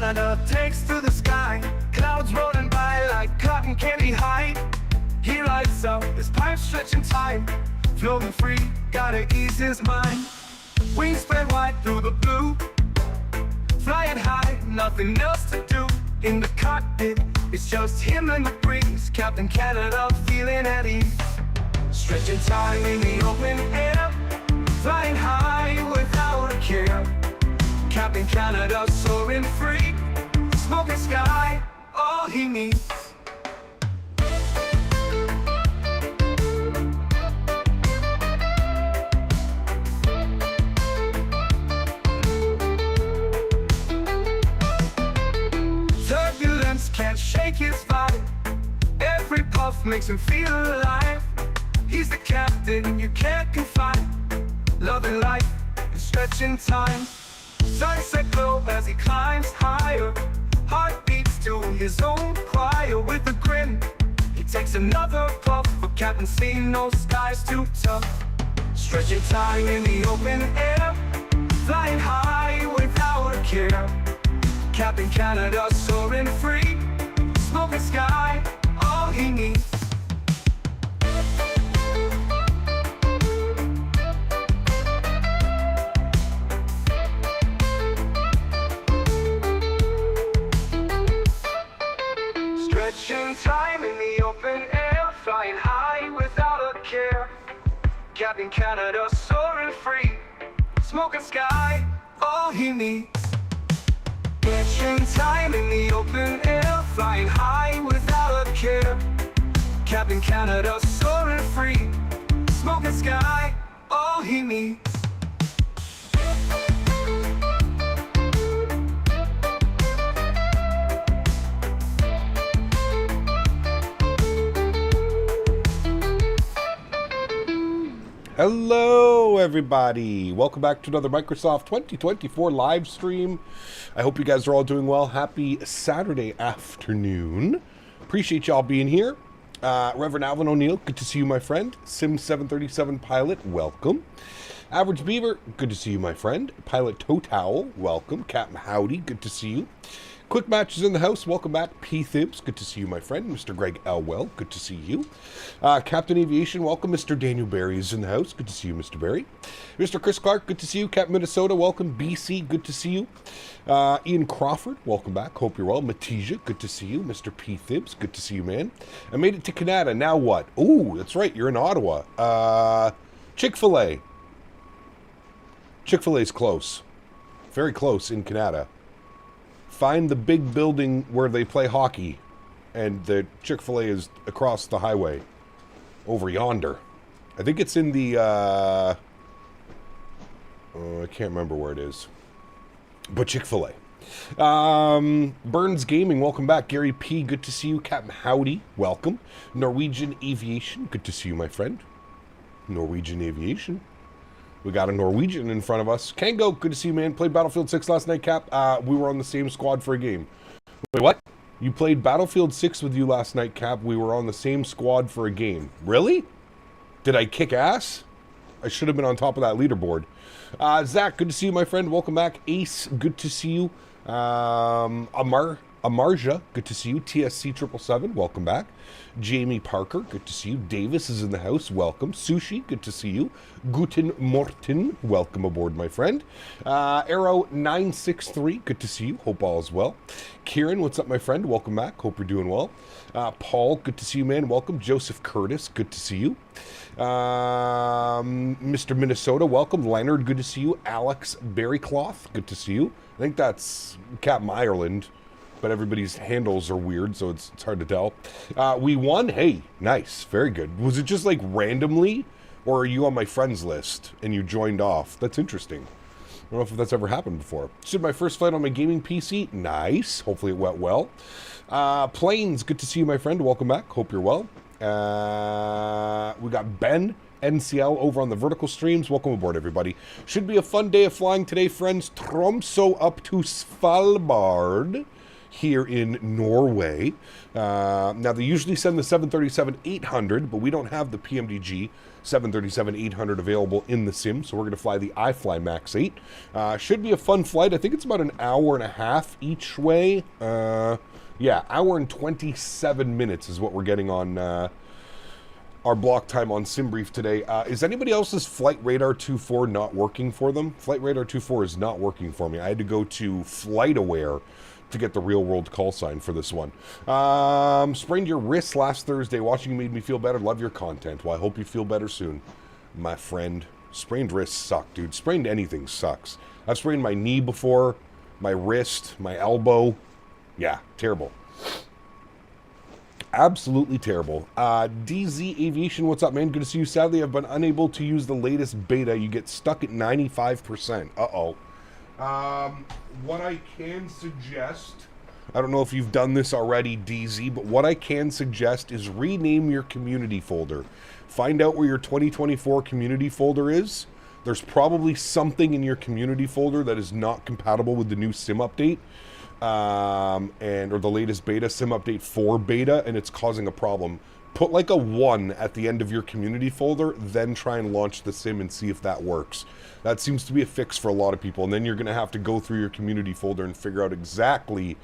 Canada takes to the sky, clouds rolling by like cotton candy high. He lights up, his pipes stretching time, floating free, gotta ease his mind. Wings spread wide through the blue, flying high, nothing else to do. In the cockpit, it's just him and the breeze, Captain Canada feeling at ease. Stretching time in the open air, flying high without a care. Captain Canada soaring free, smoking sky, all he needs. Turbulence can't shake his vibe, every puff makes him feel alive. He's the captain you can't confide, loving life and stretching time. Sunset glow as he climbs higher, heart beats to his own choir. With a grin, he takes another puff, for Captain C, no sky's too tough. Stretching time in the open air, flying high without a care. Captain Canada soaring free, smoking sky, all he needs. Stretching time in the open air, flying high without a care. Captain Canada soaring free, smoking sky, all he needs. Stretching time in the open air, flying high without a care. Captain Canada soaring free, smoking sky, all he needs. Hello everybody, welcome back to another Microsoft 2024 live stream. I hope you guys are all doing well. Happy Saturday afternoon. Appreciate y'all being here. Reverend Alvin O'Neill, good to see you, my friend. Sim 737 pilot, welcome. Average Beaver, good to see you, my friend. Pilot Toe Towel, welcome. Captain Howdy, good to see you. Quick Match is in the house. Welcome back. P. Thibs, good to see you, my friend. Mr. Greg Elwell, good to see you. Captain Aviation, welcome. Mr. Daniel Barry is in the house. Good to see you, Mr. Barry. Mr. Chris Clark, good to see you. Captain Minnesota, welcome. BC, good to see you. Ian Crawford, welcome back. Hope you're well. Matija, good to see you. Mr. P. Thibs, good to see you, man. I made it to Canada. Now what? Ooh, that's right. You're in Ottawa. Chick-fil-A. Chick-fil-A's close. Very close in Canada. Find the big building where they play hockey, and the Chick-fil-A is across the highway, over yonder. I think it's in the, I can't remember where it is, but Chick-fil-A. Burns Gaming, welcome back. Gary P, good to see you. Captain Howdy, welcome. Norwegian Aviation, good to see you, my friend. Norwegian Aviation. We got a Norwegian in front of us. Kango, good to see you, man. Played Battlefield 6 last night, Cap. We were on the same squad for a game. Wait, what? You played Battlefield 6 with you last night, Cap. We were on the same squad for a game. Really? Did I kick ass? I should have been on top of that leaderboard. Zach, good to see you, my friend. Welcome back. Ace, good to see you. Amarja, good to see you. TSC 777, welcome back. Jamie Parker, good to see you. Davis is in the house, welcome. Sushi, good to see you. Guten Morten, welcome aboard, my friend. Arrow 963, good to see you. Hope all is well. Kieran, what's up, my friend? Welcome back. Hope you're doing well. Paul, good to see you, man. Welcome. Joseph Curtis, good to see you. Mr. Minnesota, welcome. Leonard, good to see you. Alex Berrycloth, good to see you. I think that's Captain Ireland, but everybody's handles are weird, so it's hard to tell. We won. Hey, nice. Very good. Was it just like randomly, or are you on my friends list and you joined off? That's interesting. I don't know if that's ever happened before. Just did my first flight on my gaming PC. Nice. Hopefully it went well. Planes, good to see you, my friend. Welcome back. Hope you're well. We got Ben NCL over on the vertical streams. Welcome aboard, everybody. Should be a fun day of flying today, friends. Tromsø up to Svalbard here in Norway. Now, they usually send the 737-800, but we don't have the PMDG, 737-800 available in the sim. So we're going to fly the iFly MAX8. Should be a fun flight. I think it's about an hour and a half each way. Yeah, hour and 27 minutes is what we're getting on our block time on SimBrief today. Is anybody else's Flight Radar 2.4 not working for them? Flight Radar 2.4 is not working for me. I had to go to FlightAware to get the real world call sign for this one. Sprained your wrist last Thursday. Watching you made me feel better. Love your content. Well, I hope you feel better soon, my friend. Sprained wrists suck, dude. Sprained anything sucks. I've sprained my knee before, my wrist, my elbow. Yeah, terrible. Absolutely terrible. DZ Aviation, what's up, man? Good to see you. Sadly, I've been unable to use the latest beta. You get stuck at 95%. Uh-oh. What I can suggest, I don't know if you've done this already, DZ, but what I can suggest is rename your community folder. Find out where your 2024 community folder is. There's probably something in your community folder that is not compatible with the new sim update. Or the latest beta, sim update 4 beta, and it's causing a problem. Put like a 1 at the end of your community folder, then try and launch the sim and see if that works. That seems to be a fix for a lot of people, and then you're going to have to go through your community folder and figure out exactly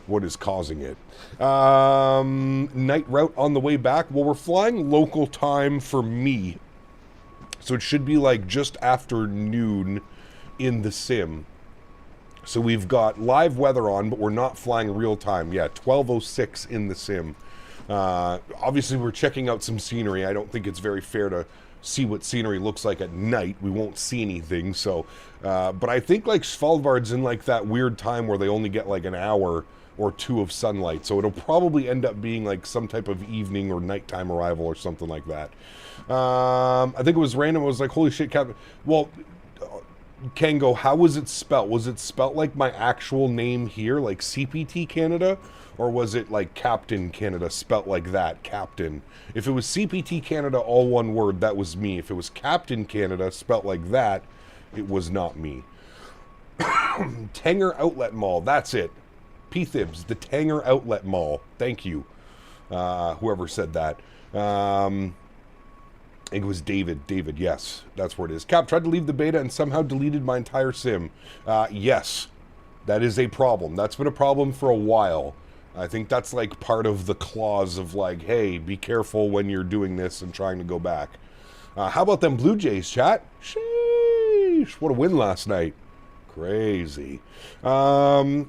what is causing it. Night route on the way back. Well, we're flying local time for me, so it should be like just after noon in the sim. So we've got live weather on, but we're not flying real time. Yeah, 12:06 in the sim. Obviously, we're checking out some scenery. I don't think it's very fair to see what scenery looks like at night. We won't see anything. So, but I think like Svalbard's in like that weird time where they only get like an hour or 2 of sunlight. So it'll probably end up being like some type of evening or nighttime arrival or something like that. I think it was random. It was like, holy shit, Captain. Well, Kango, how was it spelt? Was it spelt like my actual name here, like CPT Canada? Or was it like Captain Canada, spelt like that, Captain? If it was CPT Canada, all one word, that was me. If it was Captain Canada, spelt like that, it was not me. Tanger Outlet Mall, that's it. P-Thibs, the Tanger Outlet Mall. Thank you, whoever said that. I think it was David. David, yes, that's where it is. Cap, tried to leave the beta and somehow deleted my entire sim. Yes, that is a problem. That's been a problem for a while. I think that's like part of the clause of like, hey, be careful when you're doing this and trying to go back. How about them Blue Jays, chat? Sheesh, what a win last night. Crazy. What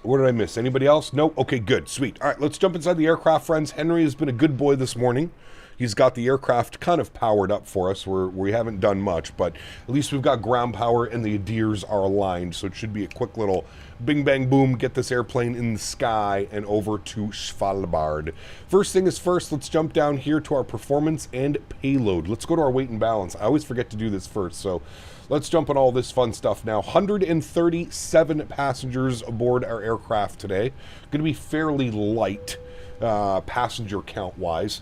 did I miss? Anybody else? No? Okay, good. Sweet. All right, let's jump inside the aircraft, friends. Henry has been a good boy this morning. He's got the aircraft kind of powered up for us. We haven't done much, but at least we've got ground power and the adheres are aligned, so it should be a quick little bing, bang, boom, get this airplane in the sky and over to Svalbard. First thing is first, let's jump down here to our performance and payload. Let's go to our weight and balance. I always forget to do this first, so let's jump on all this fun stuff now. 137 passengers aboard our aircraft today. Going to be fairly light. Passenger count wise.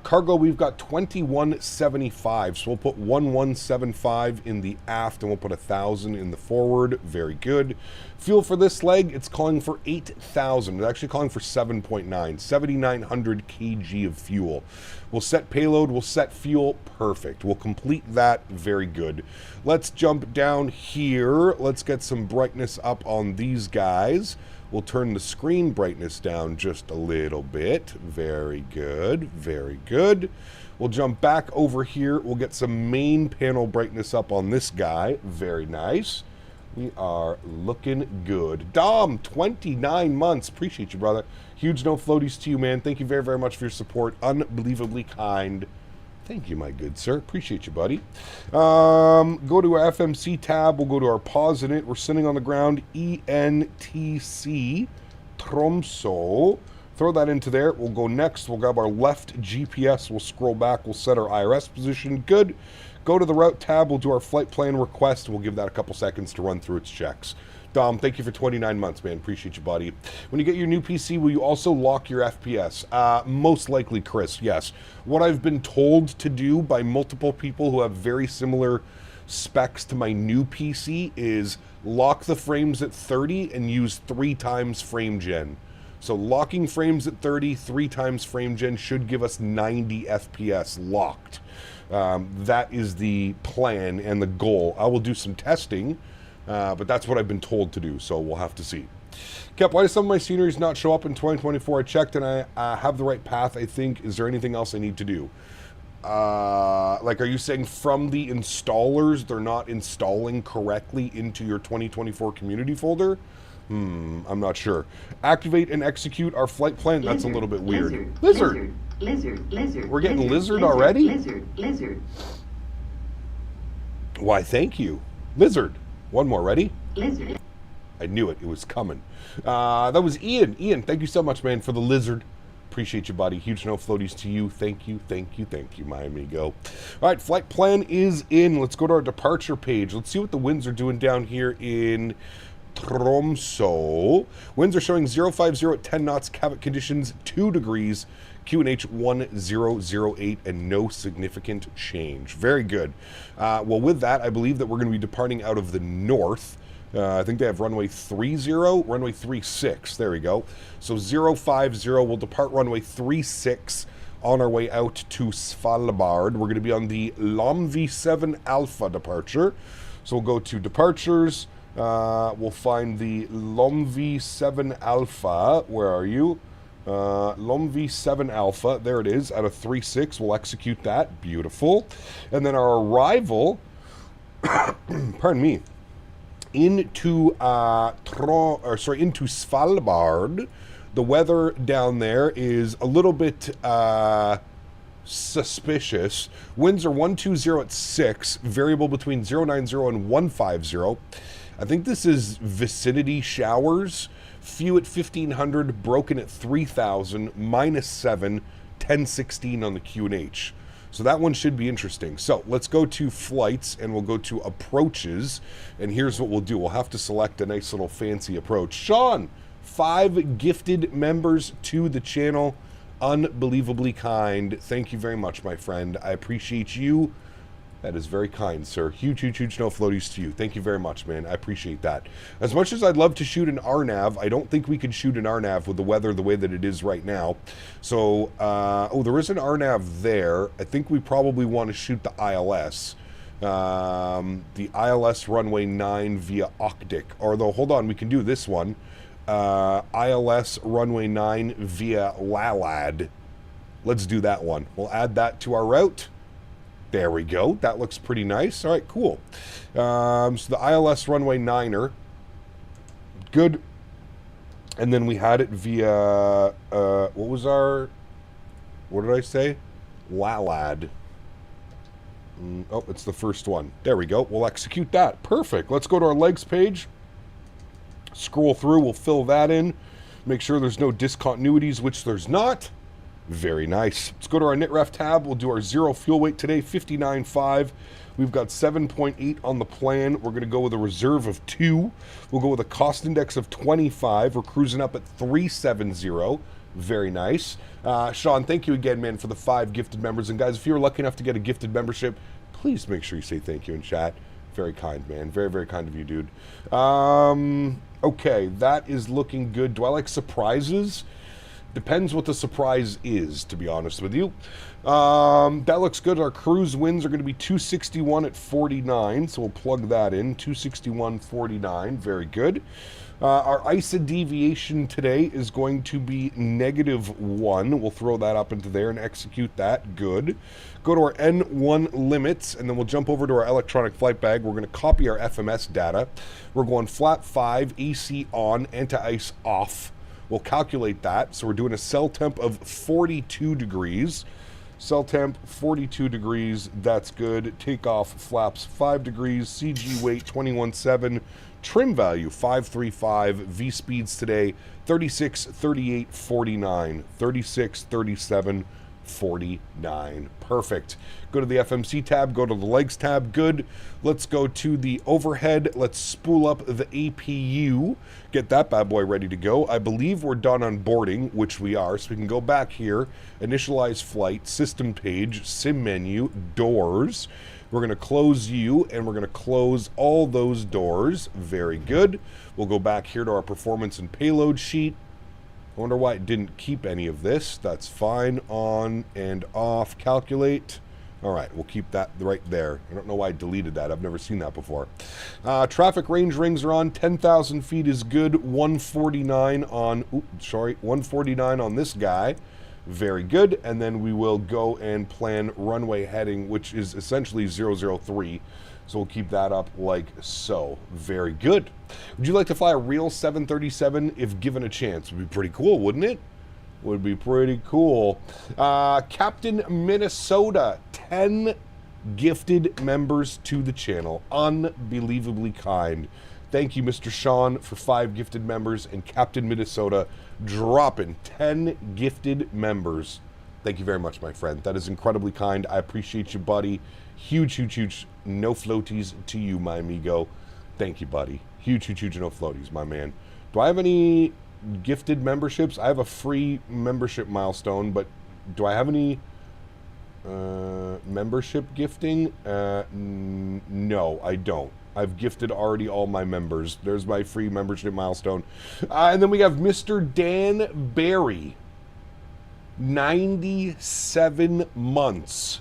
Cargo, we've got 2175, so we'll put 1175 in the aft and we'll put 1,000 in the forward. Very good. Fuel for this leg, it's calling for 8,000. It's actually calling for 7.9, 7,900 kg of fuel. We'll set payload, we'll set fuel, perfect. We'll complete that, very good. Let's jump down here. Let's get some brightness up on these guys. We'll turn the screen brightness down just a little bit. Very good, very good. We'll jump back over here. We'll get some main panel brightness up on this guy. Very nice. We are looking good. Dom, 29 months. Appreciate you, brother. Huge no floaties to you, man. Thank you very, very much for your support. Unbelievably kind. Thank you, my good sir. Appreciate you, buddy. Go to our FMC tab. We'll go to our pause in it. We're sitting on the ground. ENTC Tromso. Throw that into there. We'll go next. We'll grab our left GPS. We'll scroll back. We'll set our IRS position. Good. Go to the route tab. We'll do our flight plan request. We'll give that a couple seconds to run through its checks. Dom, thank you for 29 months, man. Appreciate you, buddy. When you get your new PC, will you also lock your FPS? Most likely, Chris, yes. What I've been told to do by multiple people who have very similar specs to my new PC is lock the frames at 30 and use 3 times frame gen. So locking frames at 30, 3 times frame gen should give us 90 FPS locked. That is the plan and the goal. I will do some testing, but that's what I've been told to do, so we'll have to see. Cap, why does some of my sceneries not show up in 2024? I checked and I have the right path, I think. Is there anything else I need to do? Like, are you saying from the installers, they're not installing correctly into your 2024 community folder? I'm not sure. Activate and execute our flight plan. That's a little bit weird. Lizard. We're getting lizard already? Lizard. Why, thank you. Lizard. One more. Ready? Lizard. I knew it. It was coming. That was Ian. Ian, thank you so much, man, for the lizard. Appreciate you, buddy. Huge no floaties to you. Thank you, my amigo. All right, flight plan is in. Let's go to our departure page. Let's see what the winds are doing down here in Tromsø. Winds are showing 050 at 10 knots. Cabot conditions 2 degrees. QNH 1008 and no significant change. Very good. Well, with that, I believe that we're going to be departing out of the north. I think they have runway 30, runway 36. There we go. So 050, we'll depart runway 36 on our way out to Svalbard. We're going to be on the LOMV7 Alpha departure. So we'll go to departures. We'll find the LOMV7 Alpha. Where are you? LOMV7 Alpha. There it is. Out of 36. We'll execute that. Beautiful. And then our arrival, pardon me, into into Svalbard. The weather down there is a little bit suspicious. Winds are 120 at 6, variable between 090 and 150. I think this is vicinity showers. Few at 1500, broken at 3000, -7, 1016 on the QNH. So that one should be interesting. So let's go to flights and we'll go to approaches. And here's what we'll do. We'll have to select a nice little fancy approach. Sean, 5 gifted members to the channel. Unbelievably kind. Thank you very much, my friend. I appreciate you. That is very kind, sir. Huge no floaties to you. Thank you very much, man. I appreciate that. As much as I'd love to shoot an RNAV, I don't think we could shoot an RNAV with the weather the way that it is right now. So, oh, there is an RNAV there. I think we probably want to shoot the ILS. The ILS runway 9 via Octic. Although, hold on, we can do this one. ILS runway 9 via Lalad. Let's do that one. We'll add that to our route. There we go. That looks pretty nice. All right, cool. So the ILS runway 9er. Good. And then we had it via, what was our, what did I say? Lalad. Oh, it's the first one. There we go. We'll execute that. Perfect. Let's go to our legs page. Scroll through. We'll fill that in. Make sure there's no discontinuities, which there's not. Very nice. Let's go to our NitRef tab. We'll do our zero fuel weight today, 59.5. We've got 7.8 on the plan. We're going to go with a reserve of 2. We'll go with a cost index of 25. We're cruising up at 370. Very nice. Sean, thank you again, man, for the 5 gifted members. And guys, if you're lucky enough to get a gifted membership, please make sure you say thank you in chat. Very kind, man. Very, very kind of you, dude. Okay, that is looking good. Do I like surprises? Depends what the surprise is, to be honest with you. That looks good. Our cruise winds are going to be 261 at 49, so we'll plug that in. 261.49, very good. Our ISA deviation today is going to be -1. We'll throw that up into there and execute that. Good. Go to our N1 limits, and then we'll jump over to our electronic flight bag. We're going to copy our FMS data. We're going flat 5, AC on, anti-ice off. We'll calculate that. So we're doing a cell temp of 42 degrees. Cell temp, 42 degrees. That's good. Takeoff flaps 5 degrees. CG weight 21.7. Trim value 535. V speeds today 36, 38, 49. 36, 37, 49. Perfect. Go to the FMC tab, go to the legs tab. Good. Let's go to the overhead. Let's spool up the APU. Get that bad boy ready to go. I believe we're done on boarding, which we are. So we can go back here, initialize flight, system page, sim menu, doors. We're going to close you, and we're going to close all those doors. Very good. We'll go back here to our performance and payload sheet. I wonder why it didn't keep any of this. That's fine. On and off. Calculate. All right, we'll keep that right there. I don't know why I deleted that. I've never seen that before. Traffic range rings are on. 10,000 feet is good. 149 on... Oops, sorry. 149 on this guy. Very good. And then we will go and plan runway heading, which is essentially 003. So we'll keep that up like so. Very good. Would you like to fly a real 737 if given a chance? Would be pretty cool, wouldn't it? Would be pretty cool. Captain Minnesota, 10 gifted members to the channel. Unbelievably kind. Thank you, Mr. Sean, for 5 gifted members, and Captain Minnesota dropping 10 gifted members. Thank you very much, my friend. That is incredibly kind. I appreciate you, buddy. Huge, huge, huge no floaties to you, my amigo. Thank you, buddy. Huge, huge, huge no floaties, my man. Do I have any gifted memberships? I have a free membership milestone, but do I have any membership gifting? No, I don't. I've gifted already all my members. There's my free membership milestone. And then we have Mr. Dan Barry. 97 months.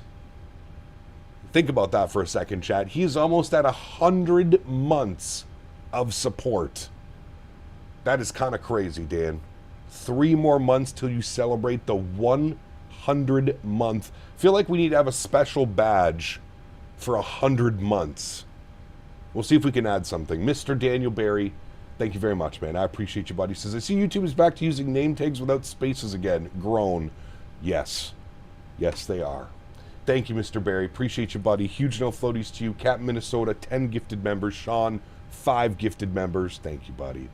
Think about that for a second, chat. He's almost at 100 months of support. That is kind of crazy, Dan. 3 more months till you celebrate the 100-month. Feel like we need to have a special badge for 100 months. We'll see if we can add something. Mr. Daniel Barry, thank you very much, man. I appreciate you, buddy. He says, I see YouTube is back to using name tags without spaces again. Grown. Yes. Yes, they are. Thank you, Mr. Barry. Appreciate you, buddy. Huge no floaties to you. Captain Minnesota, 10 gifted members. Sean, 5 gifted members. Thank you, buddy.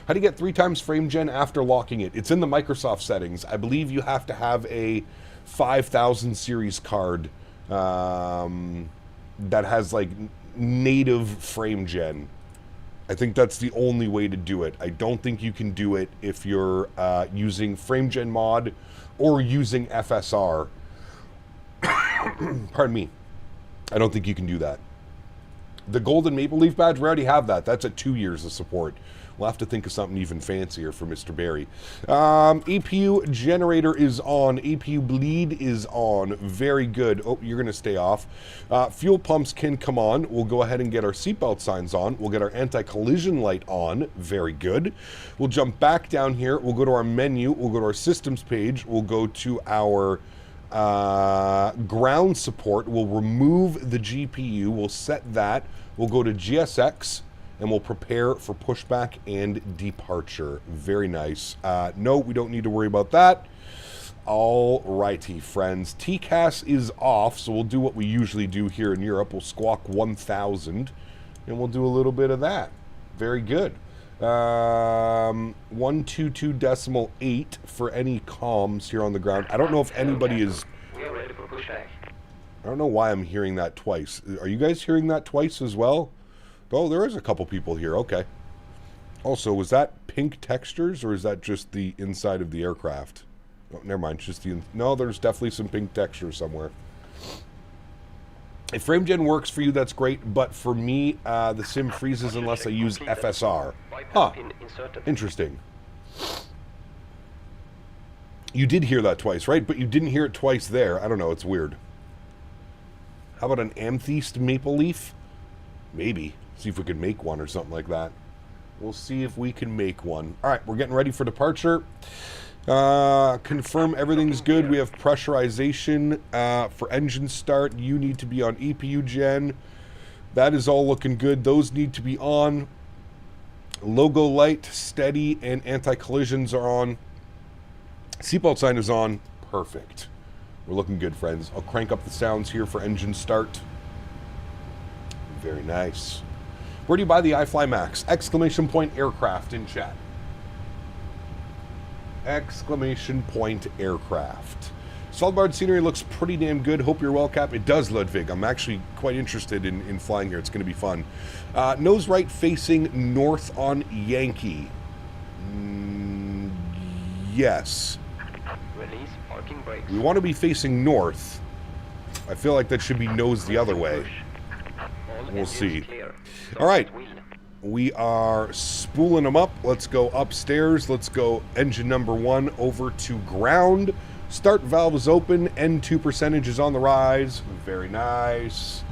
How do you get 3 times frame gen after locking it? It's in the Microsoft settings. I believe you have to have a 5000 series card that has like native frame gen. I think that's the only way to do it. I don't think you can do it if you're using frame gen mod or using FSR. Pardon me. I don't think you can do that. The Golden Maple Leaf badge, we already have that. That's at 2 years of support. We'll have to think of something even fancier for Mr. Barry. APU generator is on. APU bleed is on. Very good. Oh, you're going to stay off. Fuel pumps can come on. We'll go ahead and get our seatbelt signs on. We'll get our anti-collision light on. Very good. We'll jump back down here. We'll go to our menu. We'll go to our systems page. We'll go to our ground support. We'll remove the GPU. We'll set that. We'll go to GSX. And we'll prepare for pushback and departure. Very nice. No, we don't need to worry about that. All righty, friends. TCAS is off, so we'll do what we usually do here in Europe. We'll squawk 1000, and we'll do a little bit of that. Very good. 122.8 for any comms here on the ground. I don't know if anybody is... We are ready for pushback. I don't know why I'm hearing that twice. Are you guys hearing that twice as well? Oh, there is a couple people here. Okay. Also, was that pink textures, or is that just the inside of the aircraft? Oh, never mind. Just the... No, there's definitely some pink textures somewhere. If FrameGen works for you, that's great. But for me, the sim freezes unless I use FSR. Huh. Interesting. You did hear that twice, right? But you didn't hear it twice there. I don't know. It's weird. How about an amethyst maple leaf? Maybe. See if we can make one or something like that. We'll see if we can make one. All right, we're getting ready for departure. Confirm everything's good. We have pressurization for engine start. You need to be on EPU gen. That is all looking good. Those need to be on. Logo light, steady, and anti-collisions are on. Seatbelt sign is on. Perfect. We're looking good, friends. I'll crank up the sounds here for engine start. Very nice. Where do you buy the iFly Max? Exclamation point aircraft in chat. Exclamation point aircraft. Svalbard scenery looks pretty damn good. Hope you're well, Cap. It does, Ludwig. I'm actually quite interested in flying here. It's going to be fun. Nose right facing north on Yankee. Yes. Release parking brakes. We want to be facing north. I feel like that should be nose the other way. We'll see. All right. We are spooling them up. Let's go upstairs. Let's go engine number 1 over to ground. Start valve is open. N2 percentage is on the rise. Very nice.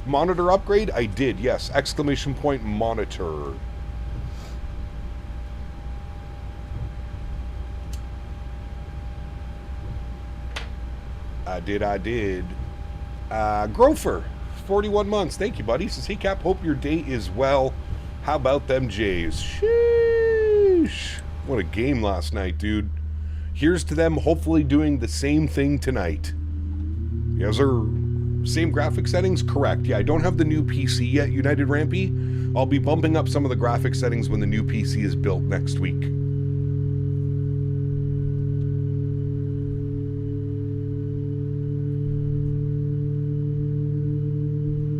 Monitor upgrade? I did, yes. Exclamation point monitor. I did. Grofer, 41 months. Thank you, buddy. Says, hey, Cap, hope your day is well. How about them Jays? Sheesh. What a game last night, dude. Here's to them hopefully doing the same thing tonight. Yes, sir. Same graphic settings? Correct. Yeah, I don't have the new PC yet, United Rampy. I'll be bumping up some of the graphic settings when the new PC is built next week.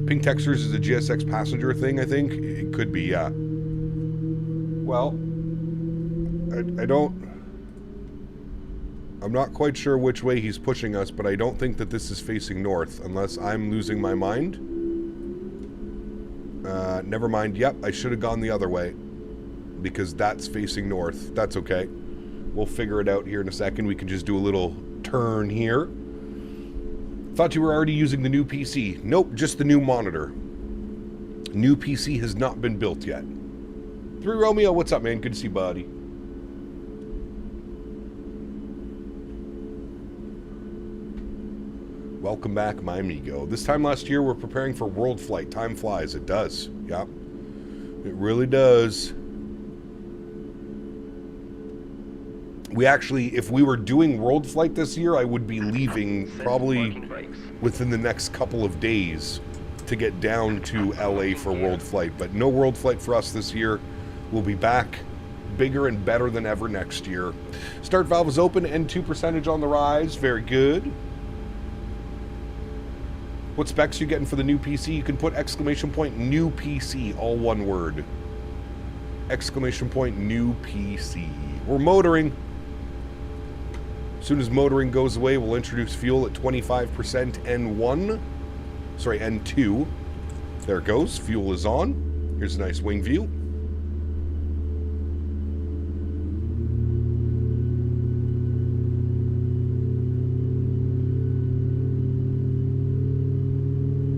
Pink Textures is a GSX passenger thing, I think. It could be, yeah. Well, I'm not quite sure which way he's pushing us, but I don't think that this is facing north, unless I'm losing my mind. Never mind. Yep, I should have gone the other way, because that's facing north. That's okay. We'll figure it out here in a second. We can just do a little turn here. Thought you were already using the new PC. Nope, just the new monitor. New PC has not been built yet. 3 Romeo, what's up, man? Good to see you, buddy. Welcome back, my amigo. This time last year, we're preparing for World Flight. Time flies. It does. Yep. It really does. We actually, if we were doing World Flight this year, I would be leaving probably within the next couple of days to get down to LA for World Flight. But no World Flight for us this year. We'll be back bigger and better than ever next year. Start valve is open, N2 percentage on the rise. Very good. What specs are you getting for the new PC? You can put exclamation point new PC, all one word. Exclamation point new PC. We're motoring. As soon as motoring goes away, we'll introduce fuel at 25% N1. Sorry, N2. There it goes. Fuel is on. Here's a nice wing view.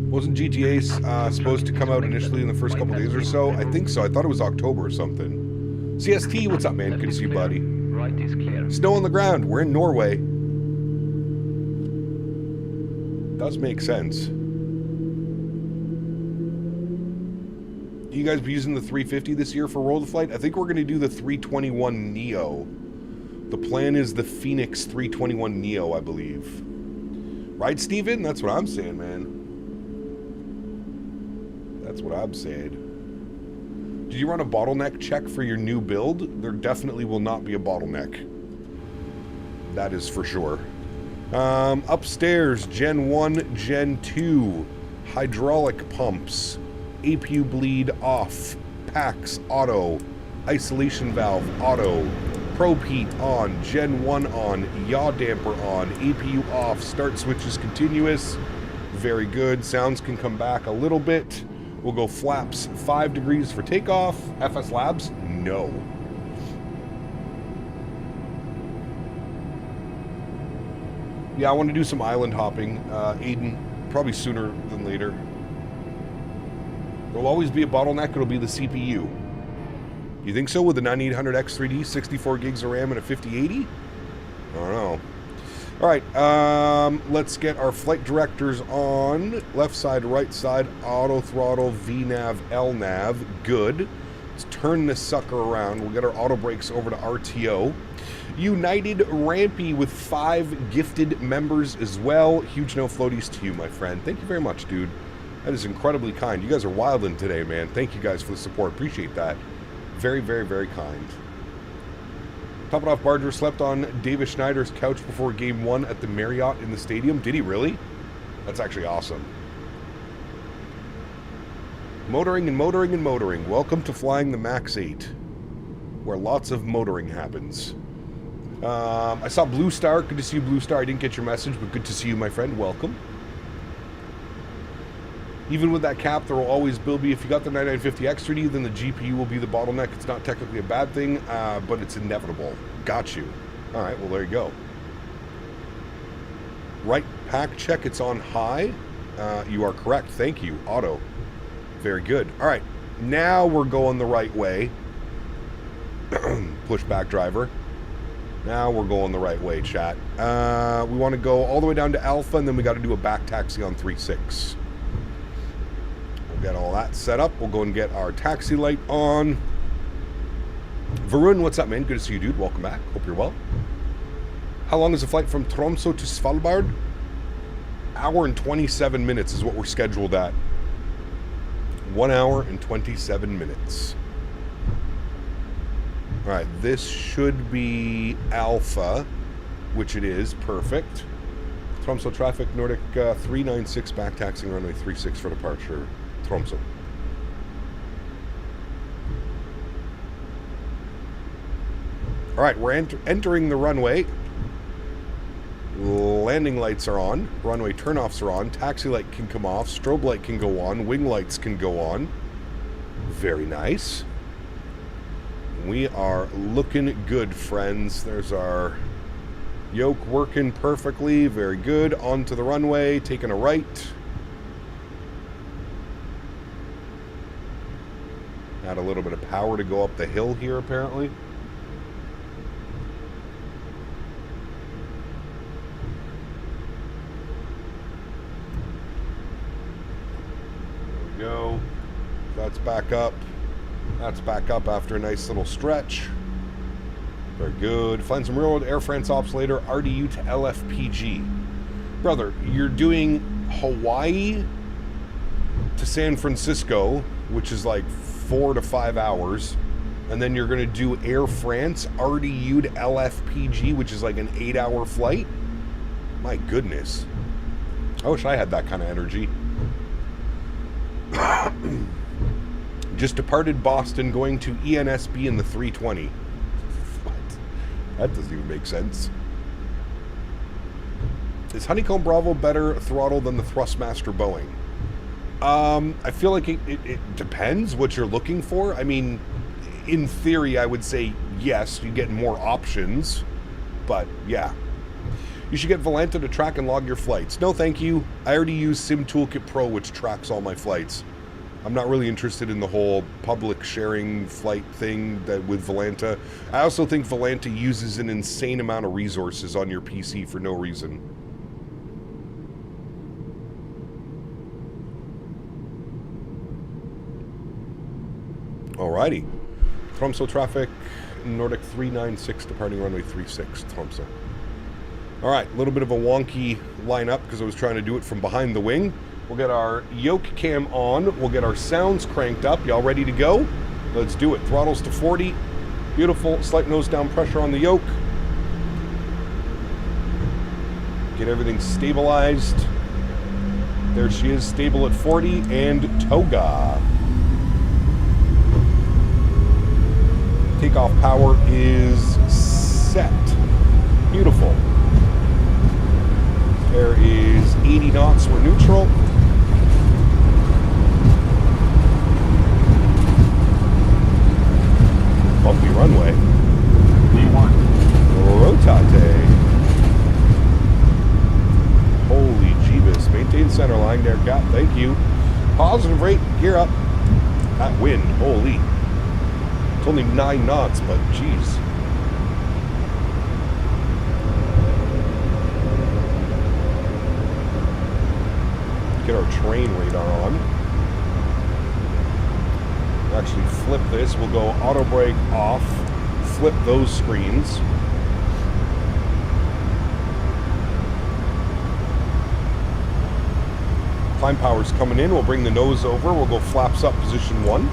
Wasn't GTA supposed to come out initially in the first couple days or so? I think so. I thought it was October or something. CST, what's up, man? Good to see you, buddy. Right is clear. Snow on the ground. We're in Norway. Does make sense. You guys be using the 350 this year for World Flight? I think we're going to do the 321 Neo. The plan is the Phoenix 321 Neo, I believe. Right, Steven? That's what I'm saying, man. That's what I'm saying. Did you run a bottleneck check for your new build? There definitely will not be a bottleneck. That is for sure. Upstairs, Gen 1, Gen 2, hydraulic pumps, APU bleed off, packs auto, isolation valve auto, probe heat on, Gen 1 on, yaw damper on, APU off, start switches continuous. Very good. Sounds can come back a little bit. We'll go flaps 5 degrees for takeoff. FS Labs? No. Yeah, I want to do some island hopping. Aiden, probably sooner than later. There'll always be a bottleneck. It'll be the CPU. You think so with the 9800X3D, 64 gigs of RAM and a 5080? I don't know. All right, let's get our flight directors on. Left side, right side, auto throttle, VNav, LNav. Good. Let's turn this sucker around. We'll get our auto brakes over to RTO. United Rampy with 5 gifted members as well. Huge no floaties to you, my friend. Thank you very much, dude. That is incredibly kind. You guys are wildin' today, man. Thank you guys for the support. Appreciate that. Very, very, very kind. Top it off, Barger slept on David Schneider's couch before Game 1 at the Marriott in the stadium. Did he really? That's actually awesome. Motoring and motoring and motoring. Welcome to flying the MAX8, where lots of motoring happens. I saw Blue Star. Good to see you, Blue Star. I didn't get your message, but good to see you, my friend. Welcome. Even with that cap, there will always be, if you got the 9950 X3D, then the GPU will be the bottleneck. It's not technically a bad thing, but it's inevitable. Got you. All right, well, there you go. Right pack check, it's on high. You are correct. Thank you. Auto. Very good. All right, now we're going the right way. Push back driver. Now we're going the right way, chat. We want to go all the way down to Alpha, and then we got to do a back taxi on 3.6. We'll get all that set up. We'll go and get our taxi light on. Varun, what's up, man? Good to see you, dude. Welcome back. Hope you're well. How long is the flight from Tromsø to Svalbard? Hour and 27 minutes is what we're scheduled at. 1 hour and 27 minutes. All right, this should be Alpha, which it is. Perfect. Tromsø traffic, Nordic 396 back taxiing runway 36 for departure. Tromsø. All right, we're entering the runway. Landing lights are on. Runway turnoffs are on. Taxi light can come off. Strobe light can go on. Wing lights can go on. Very nice. We are looking good, friends. There's our yoke working perfectly. Very good. Onto the runway. Taking a right. Add a little bit of power to go up the hill here, apparently. There we go. That's back up. That's back up after a nice little stretch. Very good. Find some real Air France ops later. RDU to LFPG. Brother, you're doing Hawaii to San Francisco, which is like 4 to 5 hours, and then you're going to do Air France RDU to LFPG, which is like an 8-hour flight. My goodness, I wish I had that kind of energy. Just departed Boston, going to ENSB in the 320. What? That doesn't even make sense. Is Honeycomb Bravo better throttle than the Thrustmaster Boeing? I feel like it depends what you're looking for. I mean, in theory, I would say yes, you get more options, but yeah. You should get Volanta to track and log your flights. No, thank you. I already use Sim Toolkit Pro, which tracks all my flights. I'm not really interested in the whole public sharing flight thing that with Volanta. I also think Volanta uses an insane amount of resources on your PC for no reason. Alrighty. Tromsø traffic, Nordic 396 departing runway 36, Tromsø. Alright, a little bit of a wonky lineup because I was trying to do it from behind the wing. We'll get our yoke cam on. We'll get our sounds cranked up. Y'all ready to go? Let's do it. Throttles to 40. Beautiful. Slight nose down pressure on the yoke. Get everything stabilized. There she is, stable at 40. And toga. Takeoff power is set. Beautiful. There is 80 knots. We're neutral. Bumpy runway. V1. Rotate. Holy jeebus. Maintain center line there, Cap. Thank you. Positive rate. Gear up. That wind. Holy. It's only 9 knots, but geez. Get our train radar on. Actually flip this. We'll go auto brake off. Flip those screens. Climb power's coming in. We'll bring the nose over. We'll go flaps up, position 1.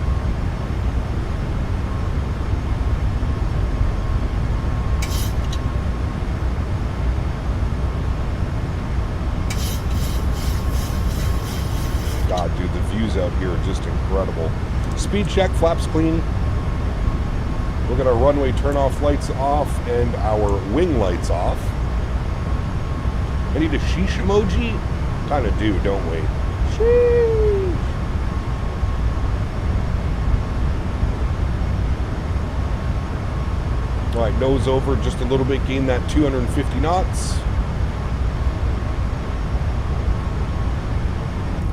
God, dude, the views out here are just incredible. Speed check, flaps clean. We'll get our runway turn-off lights off and our wing lights off. I need a sheesh emoji? Kind of do, don't we? Sheesh. Right, nose over just a little bit, gain that 250 knots.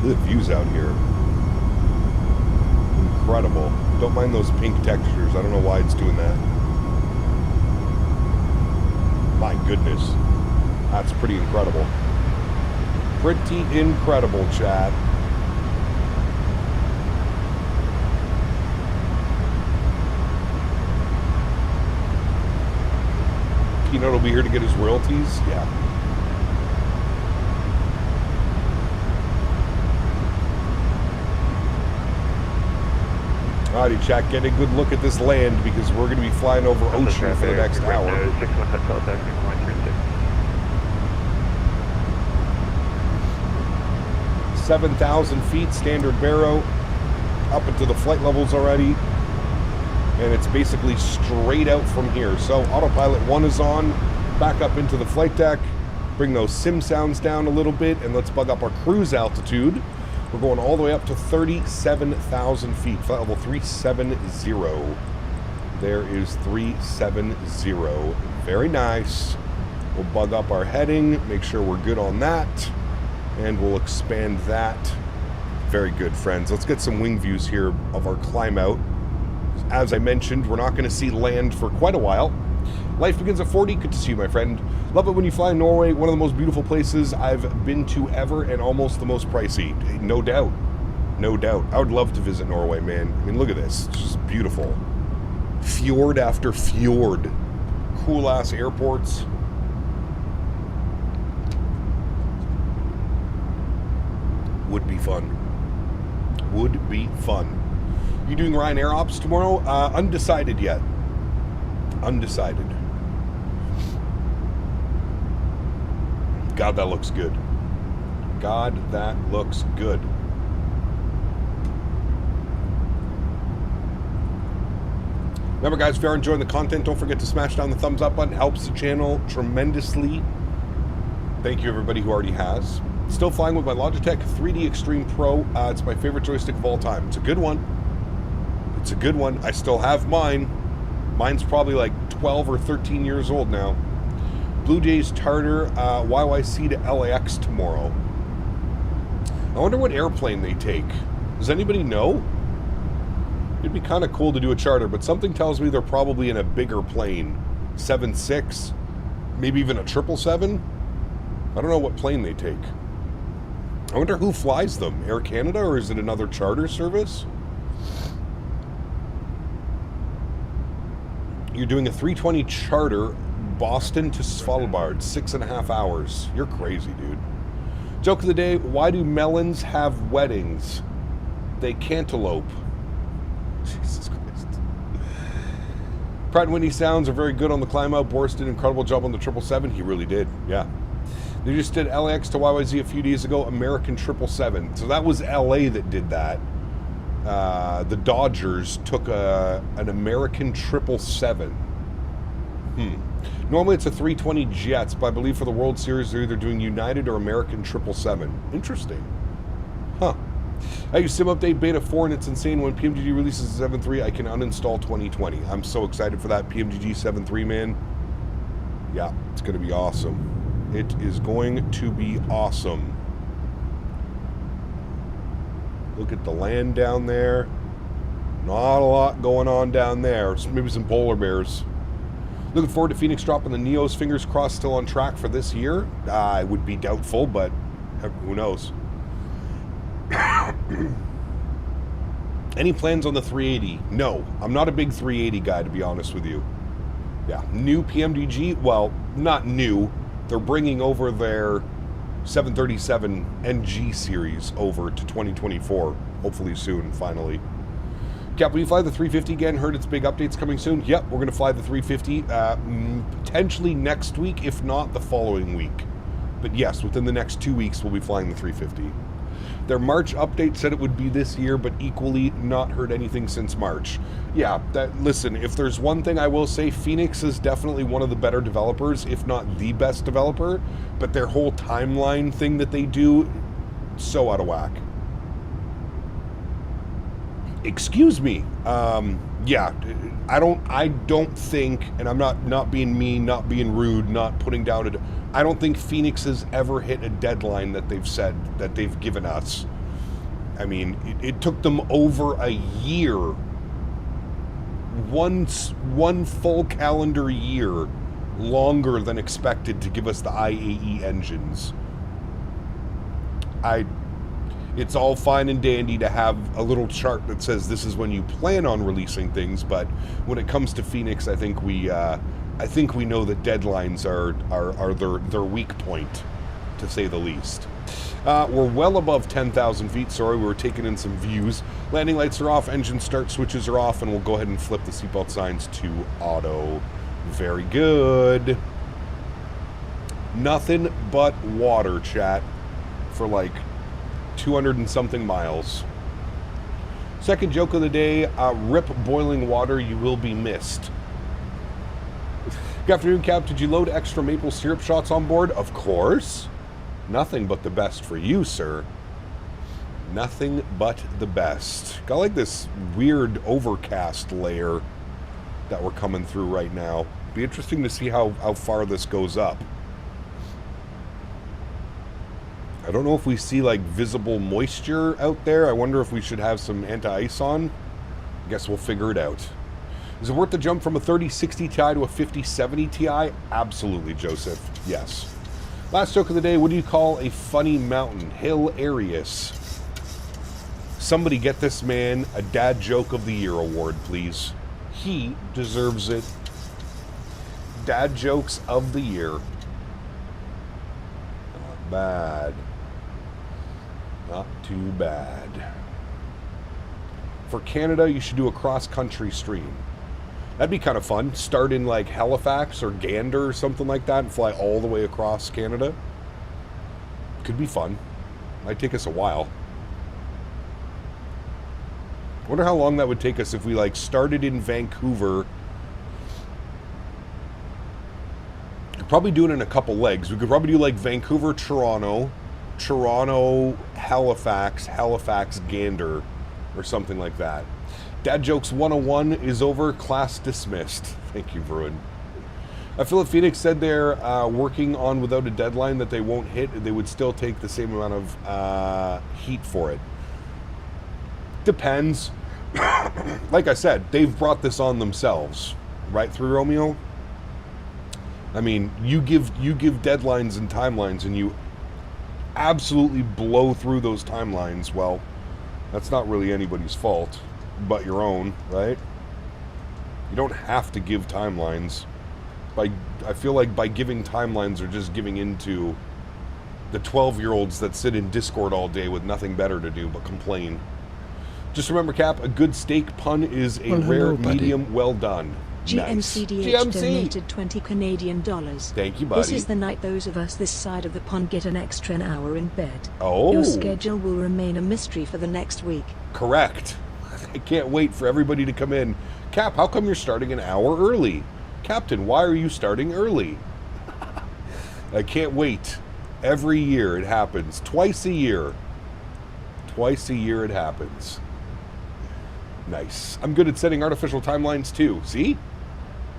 Look at the views out here. Incredible. Don't mind those pink textures. I don't know why it's doing that. My goodness. That's pretty incredible. Pretty incredible, Chad. Peanut will be here to get his royalties? Yeah. Alrighty, chat, get a good look at this land because we're going to be flying over ocean for the next hour. 7,000 feet, standard baro, up into the flight levels already. And it's basically straight out from here. So autopilot 1 is on, back up into the flight deck, bring those sim sounds down a little bit, and let's bug up our cruise altitude. We're going all the way up to 37,000 feet, flight level 370. There is 370. Very nice. We'll bug up our heading, make sure we're good on that, and we'll expand that. Very good, friends. Let's get some wing views here of our climb out. As I mentioned, we're not going to see land for quite a while. Life begins at 40. Good to see you, my friend. Love it when you fly in Norway. One of the most beautiful places I've been to ever, and almost the most pricey. No doubt. No doubt. I would love to visit Norway, man. I mean, look at this. It's just beautiful. Fjord after fjord. Cool-ass airports. Would be fun. Would be fun. You doing Ryan Air Ops tomorrow? Undecided yet. Undecided. God, that looks good. God, that looks good. Remember, guys, if you're enjoying the content, don't forget to smash down the thumbs up button. Helps the channel tremendously. Thank you, everybody who already has. Still flying with my Logitech 3D Extreme Pro. It's my favorite joystick of all time. It's a good one. It's a good one. I still have mine. Mine's probably like 12 or 13 years old now. Blue Jays charter YYC to LAX tomorrow. I wonder what airplane they take. Does anybody know? It'd be kind of cool to do a charter, but something tells me they're probably in a bigger plane. 767, maybe even a 777. I don't know what plane they take. I wonder who flies them. Air Canada, or is it another charter service? You're doing a 320 charter, Boston to Svalbard, 6.5 hours. You're crazy, dude. Joke of the day, why do melons have weddings? They cantaloupe. Jesus Christ. Pratt & Whitney sounds are very good on the climb out. Boris did an incredible job on the 777. He really did, yeah. They just did LAX to YYZ a few days ago, American 777. So that was LA that did that. The Dodgers took an American 777. Normally it's a 320 Jets, but I believe for the World Series they're either doing United or American 777. Interesting. Huh. I use Sim Update Beta 4 and it's insane. When PMGG releases 7.3, I can uninstall 2020. I'm so excited for that PMGG 7.3, man. Yeah, it's going to be awesome. It is going to be awesome. Look at the land down there. Not a lot going on down there. Maybe some polar bears. Looking forward to Phoenix dropping the Neos. Fingers crossed, still on track for this year. I would be doubtful, but who knows? Any plans on the 380? No, I'm not a big 380 guy, to be honest with you. Yeah, new PMDG. Well, not new. They're bringing over their 737 NG series over to 2024. Hopefully soon, finally. Cap, will you fly the 350 again? Heard its big updates coming soon. Yep, we're going to fly the 350 potentially next week, if not the following week. But yes, within the next 2 weeks, we'll be flying the 350. Their March update said it would be this year, but equally not heard anything since March. Yeah, listen, if there's one thing I will say, Phoenix is definitely one of the better developers, if not the best developer, but their whole timeline thing that they do, so out of whack. Excuse me. Yeah, I don't think, and I'm not being mean, not being rude, not putting down I don't think Phoenix has ever hit a deadline that they've said, that they've given us. I mean, it took them over a year, one full calendar year longer than expected to give us the IAE engines. It's all fine and dandy to have a little chart that says this is when you plan on releasing things, but when it comes to Phoenix, I think we know that deadlines are their weak point, to say the least. We're well above 10,000 feet. Sorry, we were taking in some views. Landing lights are off, engine start switches are off, and we'll go ahead and flip the seatbelt signs to auto. Very good. Nothing but water, chat, for like 200 and something miles. Second joke of the day, rip boiling water, you will be missed. Good afternoon, Cap. Did you load extra maple syrup shots on board? Of course. Nothing but the best for you, sir. Nothing but the best. Got like this weird overcast layer that we're coming through right now. Be interesting to see how far this goes up. I don't know if we see like visible moisture out there. I wonder if we should have some anti-ice on. I guess we'll figure it out. Is it worth the jump from a 3060 Ti to a 5070 Ti? Absolutely, Joseph. Yes. Last joke of the day, what do you call a funny mountain? Hilarious. Somebody get this man a Dad Joke of the Year award, please. He deserves it. Dad Jokes of the Year. Not bad. Not too bad. For Canada, you should do a cross-country stream. That'd be kind of fun. Start in like Halifax or Gander or something like that and fly all the way across Canada. Could be fun. Might take us a while. Wonder how long that would take us if we like started in Vancouver. Could probably do it in a couple legs. We could probably do like Vancouver, Toronto, Toronto, Halifax, Halifax, Gander, or something like that. Dad Jokes 101 is over. Class dismissed. Thank you, Varun. Philip Phoenix said they're working on without a deadline that they won't hit. They would still take the same amount of heat for it. Depends. Like I said, they've brought this on themselves. Right through Romeo? I mean, you give deadlines and timelines and you absolutely blow through those timelines. Well, that's not really anybody's fault but your own, right? You don't have to give timelines. I feel like by giving timelines, they're just giving into the 12-year-olds that sit in Discord all day with nothing better to do but complain. Just remember, Cap, a good steak pun is a rare, medium, well done. GMCDH nice. donated 20 Canadian dollars. Thank you, buddy. This is the night those of us this side of the pond get an extra an hour in bed. Oh. Your schedule will remain a mystery for the next week. Correct. I can't wait for everybody to come in. Cap, how come you're starting an hour early? Captain, why are you starting early? I can't wait. Every year it happens. Twice a year. Twice a year it happens. Nice. I'm good at setting artificial timelines too. See?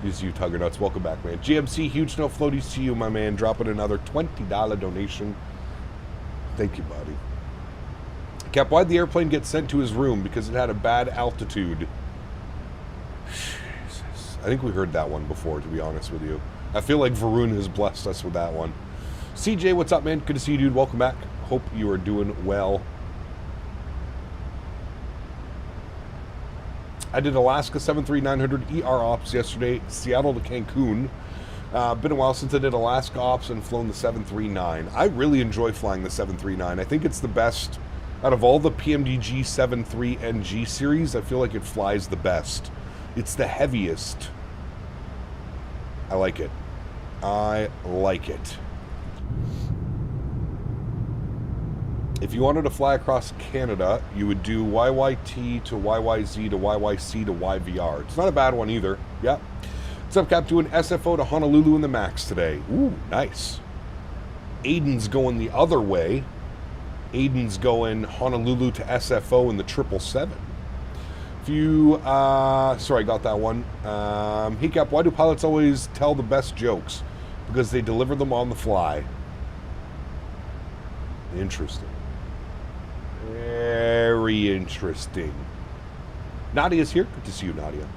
Use you, Tuggernuts. Welcome back, man. GMC, huge snow floaties to you, my man. Dropping another $20 donation. Thank you, buddy. Cap, why'd the airplane get sent to his room? Because it had a bad altitude. Jesus. I think we heard that one before, to be honest with you. I feel like Varun has blessed us with that one. CJ, what's up, man? Good to see you, dude. Welcome back. Hope you are doing well. I did Alaska 73900 ER ops yesterday, Seattle to Cancun. Been a while since I did Alaska ops and flown the 739. I really enjoy flying the 739. I think it's the best out of all the PMDG 73NG series. I feel like it flies the best. It's the heaviest. I like it. I like it. If you wanted to fly across Canada, you would do YYT to YYZ to YYC to YVR. It's not a bad one either. Yeah. What's up, Cap? Doing SFO to Honolulu in the MAX today. Ooh, nice. Aiden's going the other way. Aiden's going Honolulu to SFO in the 777. If you, sorry, I got that one. Hey Cap, why do pilots always tell the best jokes? Because they deliver them on the fly. Interesting. Very interesting. Nadya's here. Good to see you, Nadya.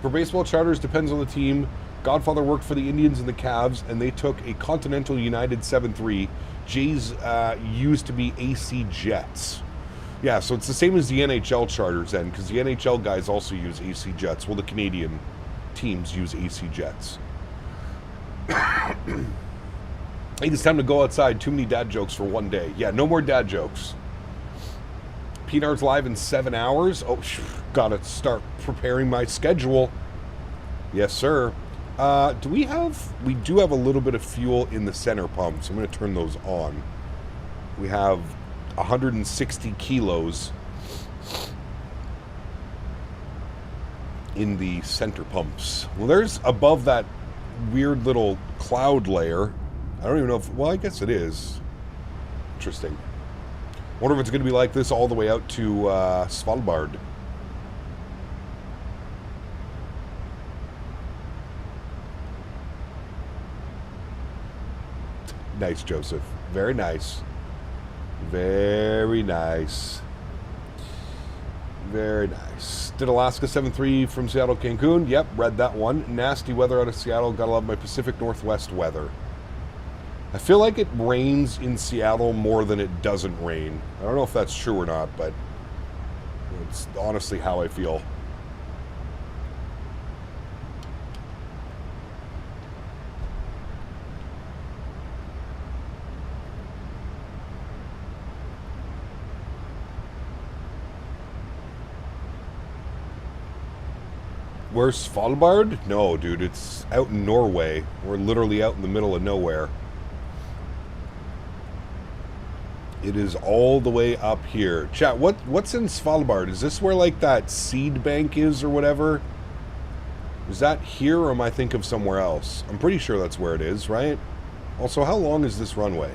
For baseball charters, depends on the team. Godfather worked for the Indians and the Cavs, and they took a Continental United 7-3. Jays used to be AC Jets. Yeah, so it's the same as the NHL charters then, because the NHL guys also use AC Jets. Well, the Canadian teams use AC Jets. I think it's time to go outside. Too many dad jokes for one day. Yeah, no more dad jokes. PNR's live in 7 hours. Oh, gotta start preparing my schedule. Yes, sir. We do have a little bit of fuel in the center pumps. I'm going to turn those on. We have 160 kilos in the center pumps. Well, there's above that weird little cloud layer. I don't even know if, well, I guess it is. Interesting. Wonder if it's going to be like this all the way out to Svalbard. Nice, Joseph. Very nice. Very nice. Very nice. Did Alaska 7-3 from Seattle, Cancun? Yep, read that one. Nasty weather out of Seattle. Gotta love my Pacific Northwest weather. I feel like it rains in Seattle more than it doesn't rain. I don't know if that's true or not, but it's honestly how I feel. Where's Svalbard? No, dude, it's out in Norway. We're literally out in the middle of nowhere. It is all the way up here. Chat, what's in Svalbard? Is this where, like, that seed bank is or whatever? Is that here, or am I thinking of somewhere else? I'm pretty sure that's where it is, right? Also, how long is this runway?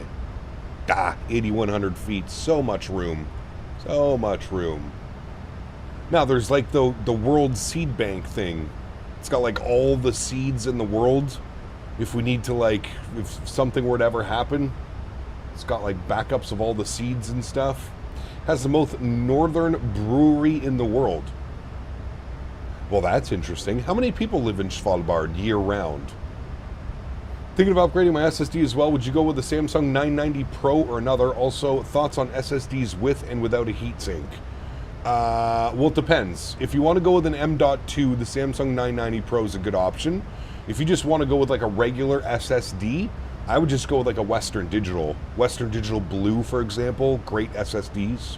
8,100 feet. So much room. So much room. Now, there's like the world seed bank thing. It's got like all the seeds in the world. If we need to, like, if something were to ever happen, it's got like backups of all the seeds and stuff. Has the most northern brewery in the world. Well, that's interesting. How many people live in Svalbard year round? Thinking of upgrading my SSD as well. Would you go with the Samsung 990 Pro or another? Also, thoughts on SSDs with and without a heatsink? Well, it depends. If you want to go with an M.2, the Samsung 990 Pro is a good option. If you just want to go with like a regular SSD, I would just go with like a Western Digital. Western Digital Blue, for example. Great SSDs.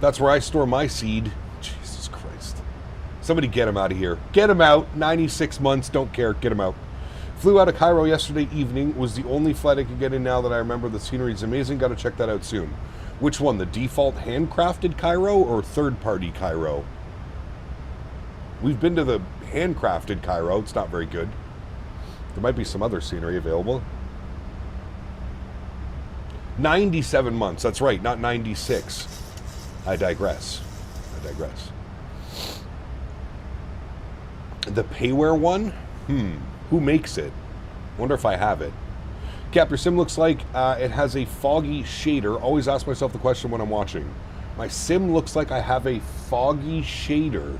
That's where I store my seed. Jesus Christ. Somebody get him out of here. Get him out. 96 months. Don't care. Get him out. Flew out of Cairo yesterday evening. Was the only flight I could get in now that I remember. The scenery is amazing. Got to check that out soon. Which one? The default handcrafted Cairo or third-party Cairo? We've been to the handcrafted Cairo. It's not very good. There might be some other scenery available. 97 months. That's right. Not 96. I digress. The payware one? Who makes it? Wonder if I have it. Cap, your sim looks like it has a foggy shader. Always ask myself the question when I'm watching. My sim looks like I have a foggy shader.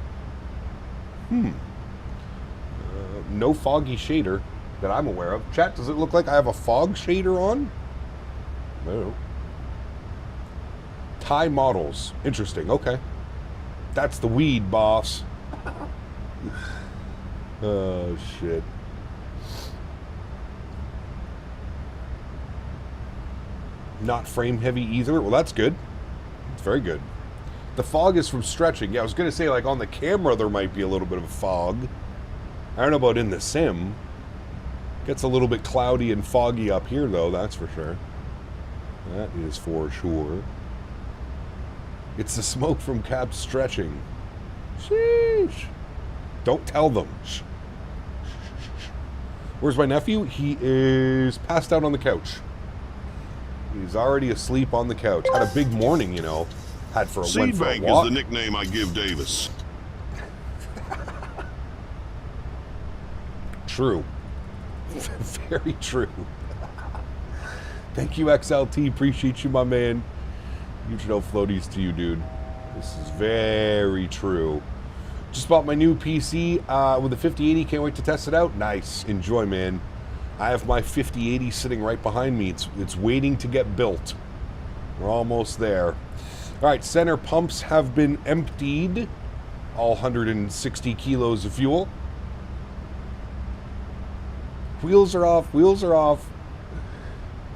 No foggy shader that I'm aware of. Chat, does it look like I have a fog shader on? No. Thai models. Interesting. Okay. That's the weed, boss. Oh, shit. Not frame heavy either. Well, that's good. It's very good. The fog is from stretching. Yeah, I was going to say, like, on the camera there might be a little bit of a fog. I don't know about in the sim. Gets a little bit cloudy and foggy up here, though, that's for sure. That is for sure. It's the smoke from Cap stretching. Sheesh. Don't tell them. Shh. Where's my nephew? He is passed out on the couch. He's already asleep on the couch. Had a big morning, you know. Went for a Seedbank walk. is the nickname I give Davis. True. Very true. Thank you, XLT. Appreciate you, my man. Huge no floaties to you, dude. This is very true. Just bought my new PC with the 5080. Can't wait to test it out. Nice. Enjoy, man. I have my 5080 sitting right behind me. It's waiting to get built. We're almost there. All right, center pumps have been emptied. All 160 kilos of fuel. Wheels are off. Wheels are off.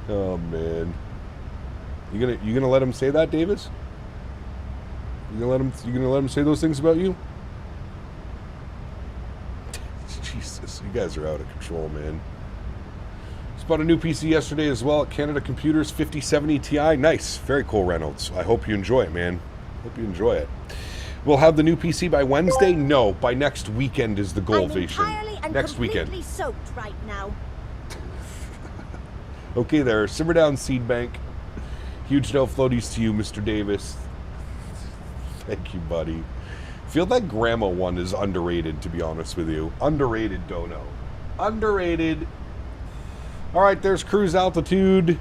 Oh man. You gonna let him say that, Davis? You gonna let him say those things about you? Jesus, you guys are out of control, man. Just bought a new PC yesterday as well at Canada Computers 5070 Ti. Nice, very cool, Reynolds. I hope you enjoy it, man. Hope you enjoy it. We'll have the new PC by Wednesday. No, by next weekend is the goal, Vation. Next weekend. Soaked right now. Okay, there. Simmer down, Seedbank. Huge no floaties to you, Mr. Davis. Thank you, buddy. Feel that grandma one is underrated, to be honest with you. Underrated, Dono. Underrated. All right, there's cruise altitude.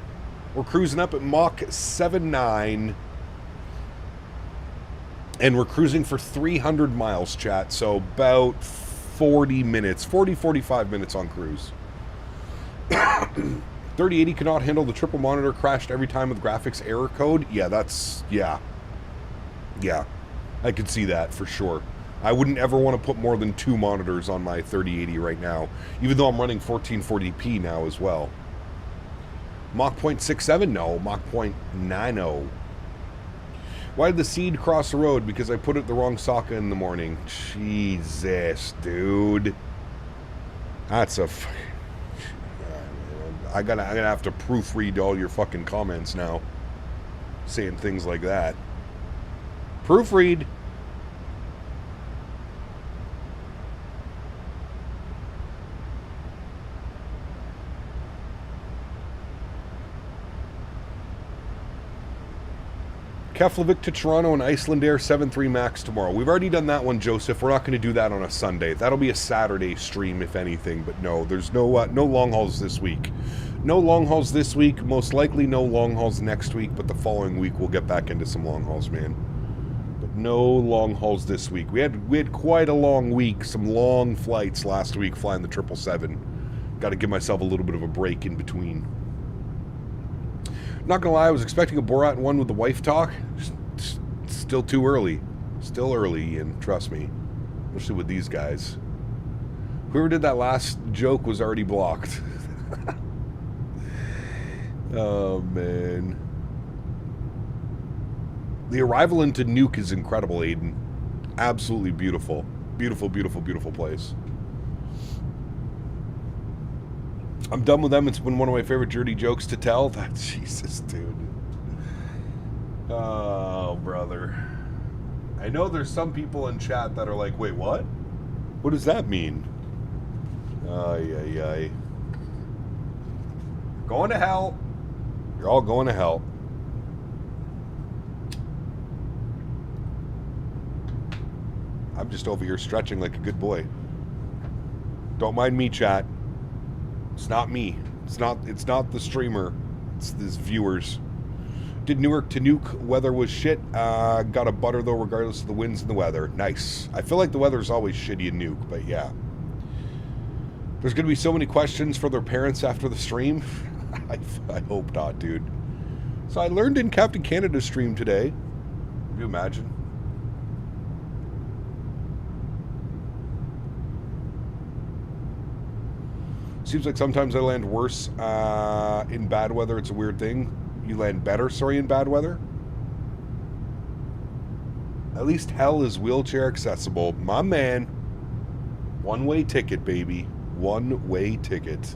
We're cruising up at Mach 7.9. And we're cruising for 300 miles, chat. So about 40 minutes, 45 minutes on cruise. 3080 cannot handle the triple monitor, crashed every time with graphics error code. Yeah, yeah, I could see that for sure. I wouldn't ever want to put more than 2 monitors on my 3080 right now, even though I'm running 1440p now as well. Mach 0.67? No, Mach 0.90. Why did the seed cross the road? Because I put it the wrong socket in the morning. Jesus, dude. That's a... I'm gonna have to proofread all your fucking comments now. Saying things like that. Proofread. Keflavik to Toronto and Iceland Air 73 Max tomorrow. We've already done that one, Joseph. We're not going to do that on a Sunday. That'll be a Saturday stream, if anything. But no, there's no long hauls this week. No long hauls this week. Most likely no long hauls next week. But the following week we'll get back into some long hauls, man. But no long hauls this week. We had quite a long week. Some long flights last week flying the 777. Got to give myself a little bit of a break in between. Not gonna lie, I was expecting a Borat one with the wife talk. Still too early. Still early, and trust me. Especially with these guys. Whoever did that last joke was already blocked. Oh, man. The arrival into Nuke is incredible, Aiden. Absolutely beautiful. Beautiful, beautiful, beautiful place. I'm done with them. It's been one of my favorite dirty jokes to tell. Jesus, dude. Oh, brother. I know there's some people in chat that are like, wait, what? What does that mean? Ay, ay, ay. Going to hell. You're all going to hell. I'm just over here stretching like a good boy. Don't mind me, chat. It's not me. It's not the streamer. It's these viewers. Did Newark to Nuke. Weather was shit. Got a butter though, regardless of the winds and the weather. Nice. I feel like the weather's always shitty in Nuke, but yeah. There's gonna be so many questions for their parents after the stream. I hope not, dude. So I learned in Captain Canada's stream today. Can you imagine? Seems like sometimes I land worse in bad weather. It's a weird thing. You land better, sorry, in bad weather? At least hell is wheelchair accessible. My man. One-way ticket, baby. One-way ticket.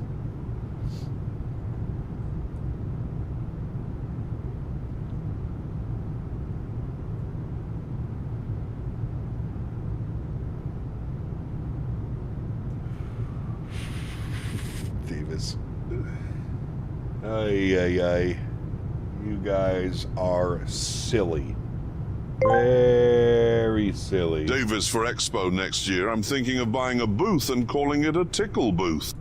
Davis. Ay, ay, ay. guys are silly. Very silly. Davis for Expo next year. I'm thinking of buying a booth and calling it a tickle booth.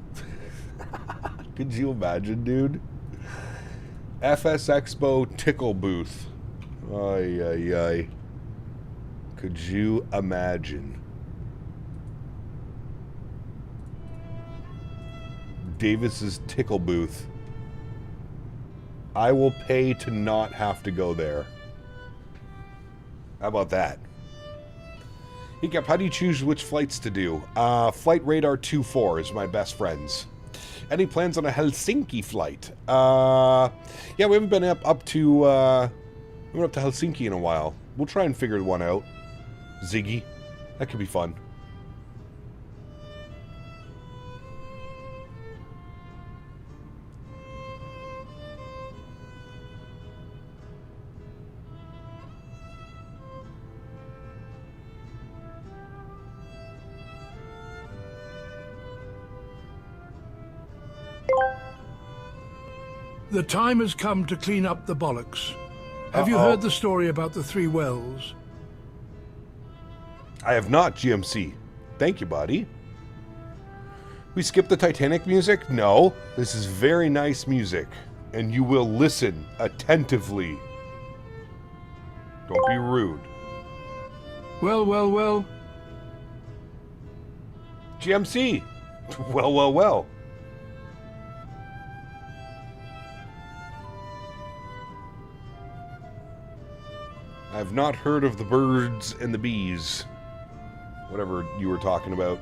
Could you imagine, dude? FS Expo tickle booth. Ay, ay, ay. Could you imagine? Davis's tickle booth. I will pay to not have to go there. How about that? Hiccup, how do you choose which flights to do? Flight Radar 24 is my best friends. Any plans on a Helsinki flight? Yeah, we haven't been up to Helsinki in a while. We'll try and figure one out. Ziggy. That could be fun. The time has come to clean up the bollocks. Have you heard the story about the 3 wells? I have not, GMC. Thank you, buddy. We skipped the Titanic music? No. This is very nice music. And you will listen attentively. Don't be rude. Well, well, well. GMC. Well, well, well. I've not heard of the birds and the bees. Whatever you were talking about.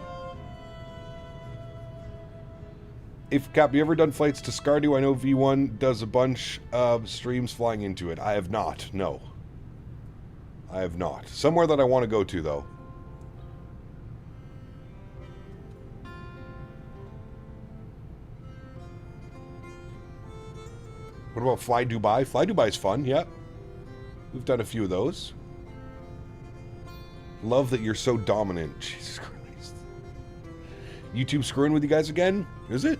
If Cap, you ever done flights to Skardu? I know V1 does a bunch of streams flying into it. I have not, no. I have not. Somewhere that I want to go to, though. What about Fly Dubai? Fly Dubai's fun, yeah. We've done a few of those. Love that you're so dominant. Jesus Christ. YouTube screwing with you guys again? Is it?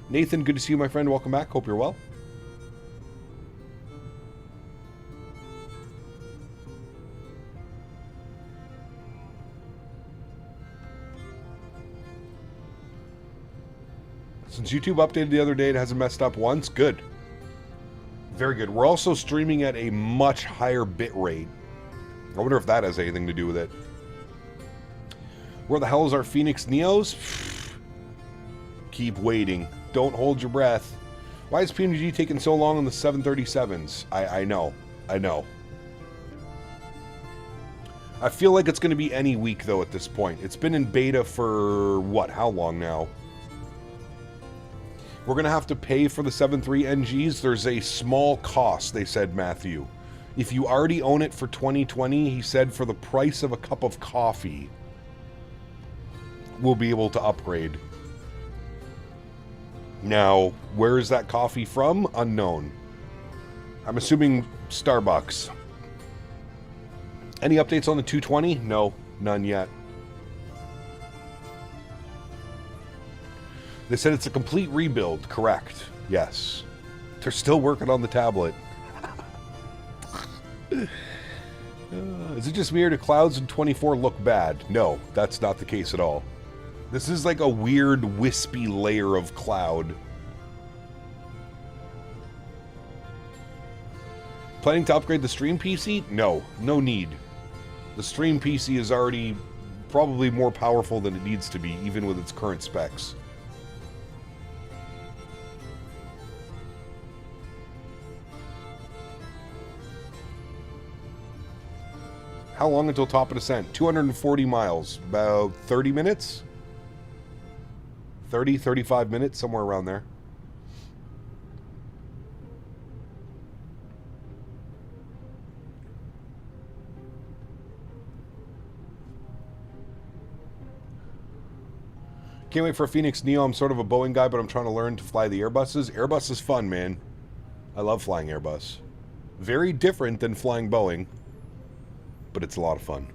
Nathan, good to see you, my friend. Welcome back. Hope you're well. Since YouTube updated the other day, it hasn't messed up once. Good. Very good. We're also streaming at a much higher bit rate. I wonder if that has anything to do with it. Where the hell is our Phoenix Neos? Keep waiting. Don't hold your breath. Why is PNG taking so long on the 737s? I know. I know. I feel like it's going to be any week, though, at this point. It's been in beta for, what, how long now? We're going to have to pay for the 7.3 NGs. There's a small cost, they said, Matthew. If you already own it for 2020, he said, for the price of a cup of coffee, we'll be able to upgrade. Now, where is that coffee from? Unknown. I'm assuming Starbucks. Any updates on the 220? No, none yet. They said it's a complete rebuild. Correct. Yes. They're still working on the tablet. Is it just me or do clouds in 24 look bad? No, that's not the case at all. This is like a weird wispy layer of cloud. Planning to upgrade the stream PC? No, no need. The stream PC is already probably more powerful than it needs to be, even with its current specs. How long until top of descent? 240 miles. About 30 minutes? 30, 35 minutes, somewhere around there. Can't wait for a Phoenix Neo. I'm sort of a Boeing guy, but I'm trying to learn to fly the Airbuses. Airbus is fun, man. I love flying Airbus. Very different than flying Boeing, but it's a lot of fun.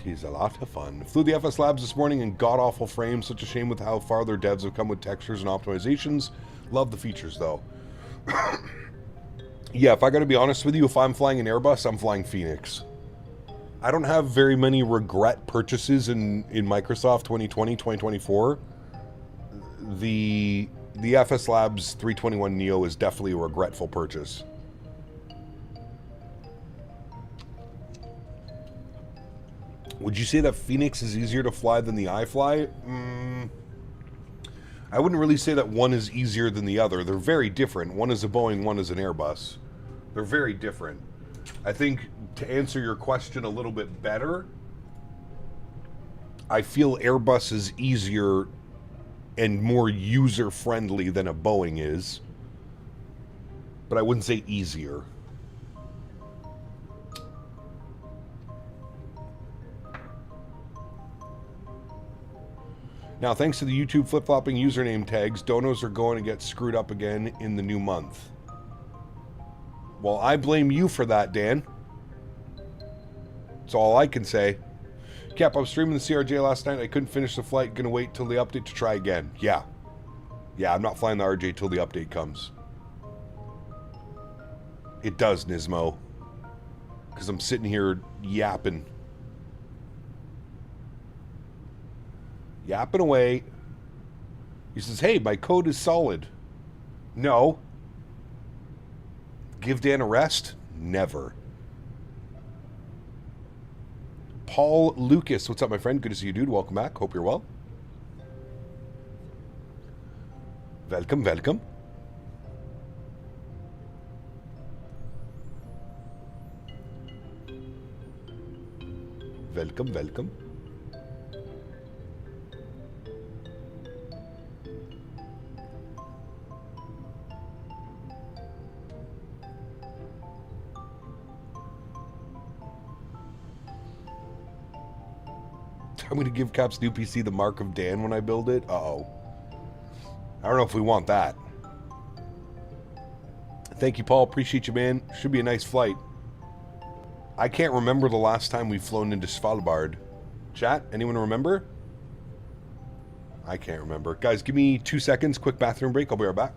He's a lot of fun. Flew the FS Labs this morning in god-awful frames. Such a shame with how far their devs have come with textures and optimizations. Love the features, though. Yeah, if I gotta be honest with you, if I'm flying an Airbus, I'm flying Phoenix. I don't have very many regret purchases in Microsoft 2020, 2024. The FS Labs 321 Neo is definitely a regretful purchase. Would you say that Phoenix is easier to fly than the iFly? I wouldn't really say that one is easier than the other. They're very different. One is a Boeing, one is an Airbus. They're very different. I think to answer your question a little bit better, I feel Airbus is easier and more user-friendly than a Boeing is. But I wouldn't say easier. Now, thanks to the YouTube flip-flopping username tags, donos are going to get screwed up again in the new month. Well, I blame you for that, Dan. That's all I can say. Cap, I was streaming the CRJ last night. I couldn't finish the flight. Gonna wait till the update to try again. Yeah. Yeah, I'm not flying the RJ till the update comes. It does, Nismo. Because I'm sitting here yapping. Yapping away. He says, hey, my code is solid. No. Give Dan a rest? Never. Paul Lucas. What's up, my friend? Good to see you, dude. Welcome back. Hope you're well. Welcome, welcome. Welcome, welcome. I'm going to give Cap's new PC the mark of Dan when I build it. Uh-oh. I don't know if we want that. Thank you, Paul. Appreciate you, man. Should be a nice flight. I can't remember the last time we've flown into Svalbard. Chat, anyone remember? I can't remember. Guys, give me 2 seconds. Quick bathroom break. I'll be right back.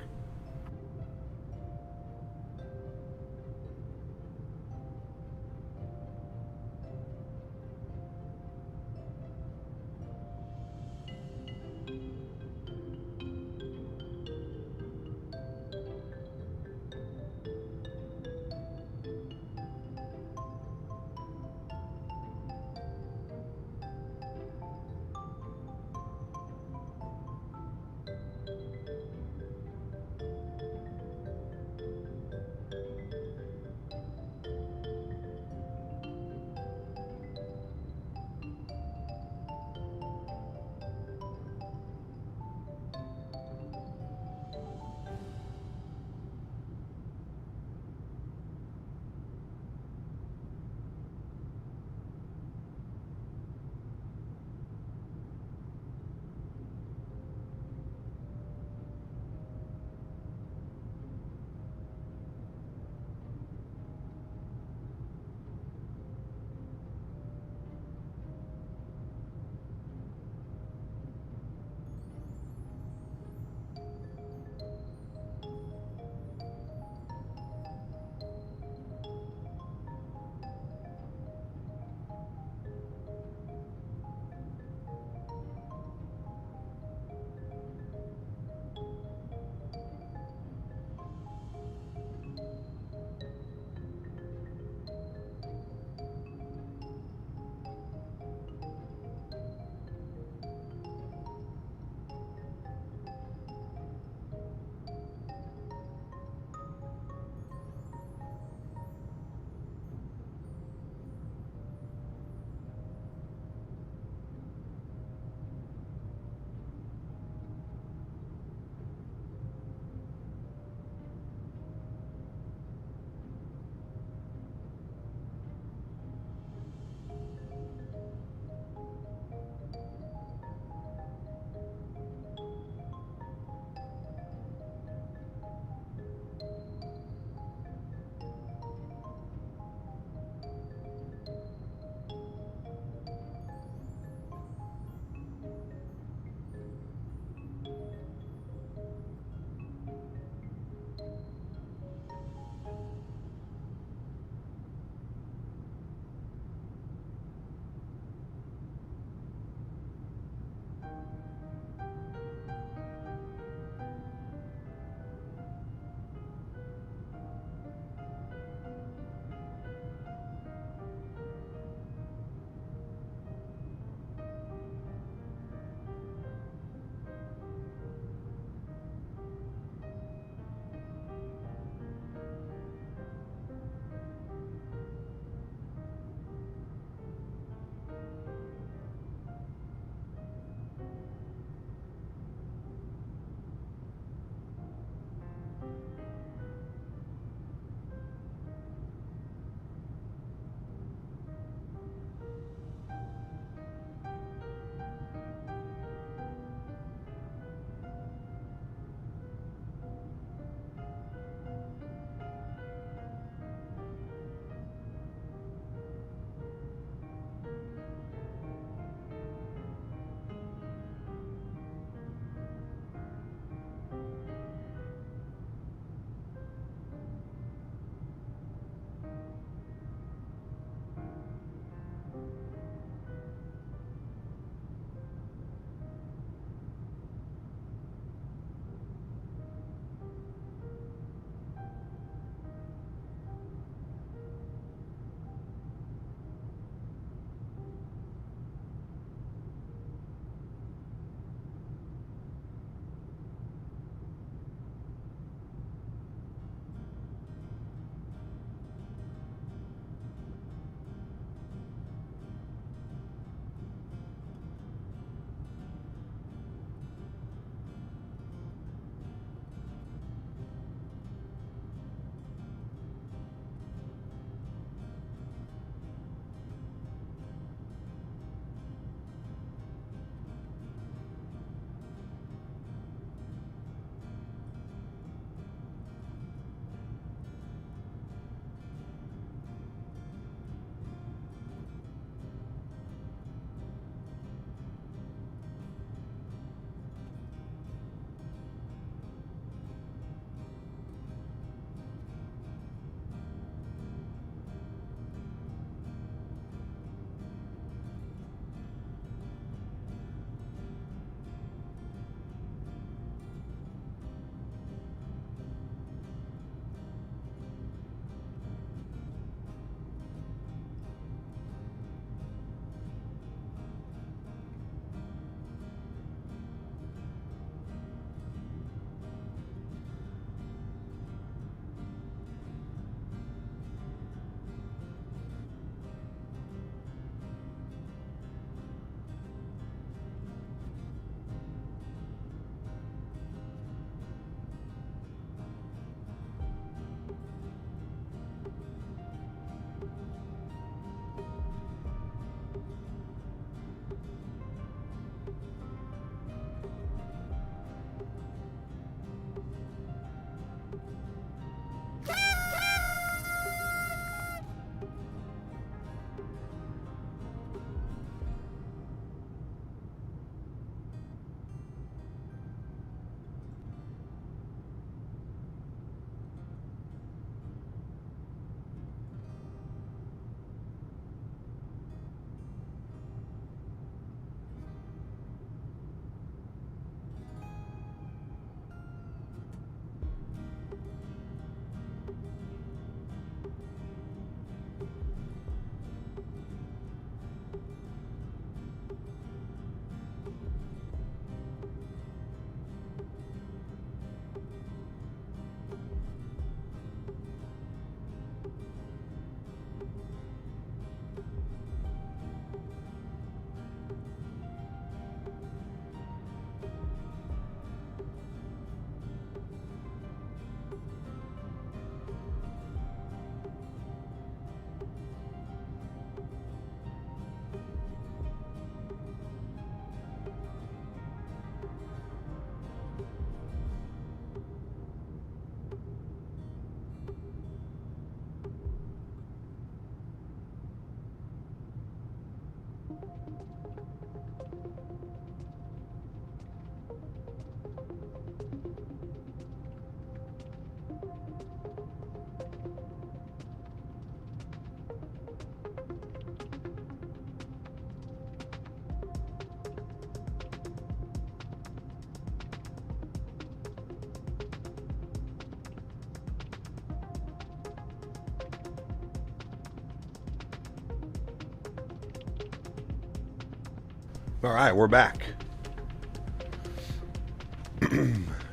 All right, we're back.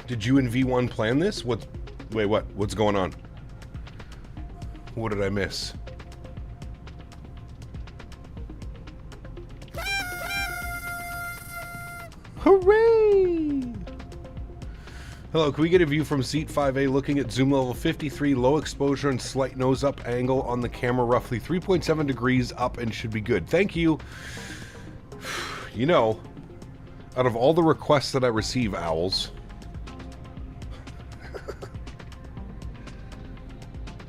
Did you and V1 plan this? Wait, what? What's going on? What did I miss? Hooray! Hello, can we get a view from seat 5A looking at zoom level 53, low exposure and slight nose up angle on the camera, roughly 3.7 degrees up and should be good. Thank you. You know, out of all the requests that I receive, Owls,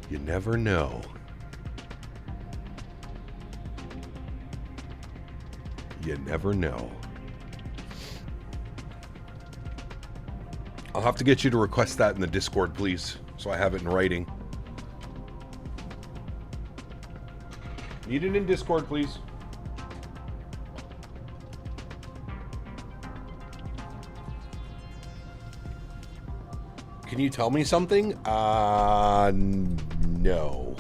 you never know. You never know. I'll have to get you to request that in the Discord, please, so I have it in writing. Need it in Discord, please. Can you tell me something? No.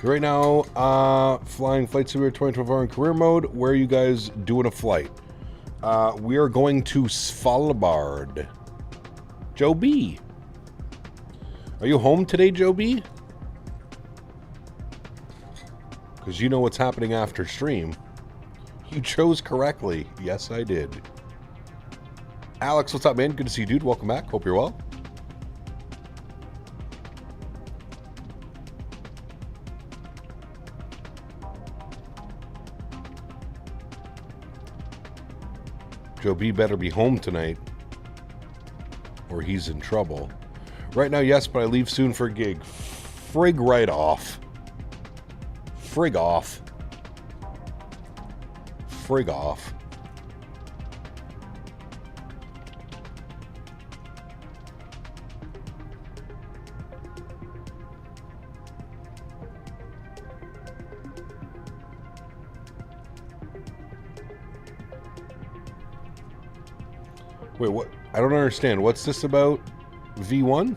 Right now, flying Flight Simulator 2024 in career mode. Where are you guys doing a flight? We are going to Svalbard. Joe B. Are you home today, Joe B? Because you know what's happening after stream. You chose correctly. Yes, I did. Alex, what's up, man? Good to see you, dude. Welcome back. Hope you're well. Joe B better be home tonight, or he's in trouble. Right now, yes, but I leave soon for a gig. Frig right off. Frig off. Frig off. Wait, what? I don't understand. What's this about? V1?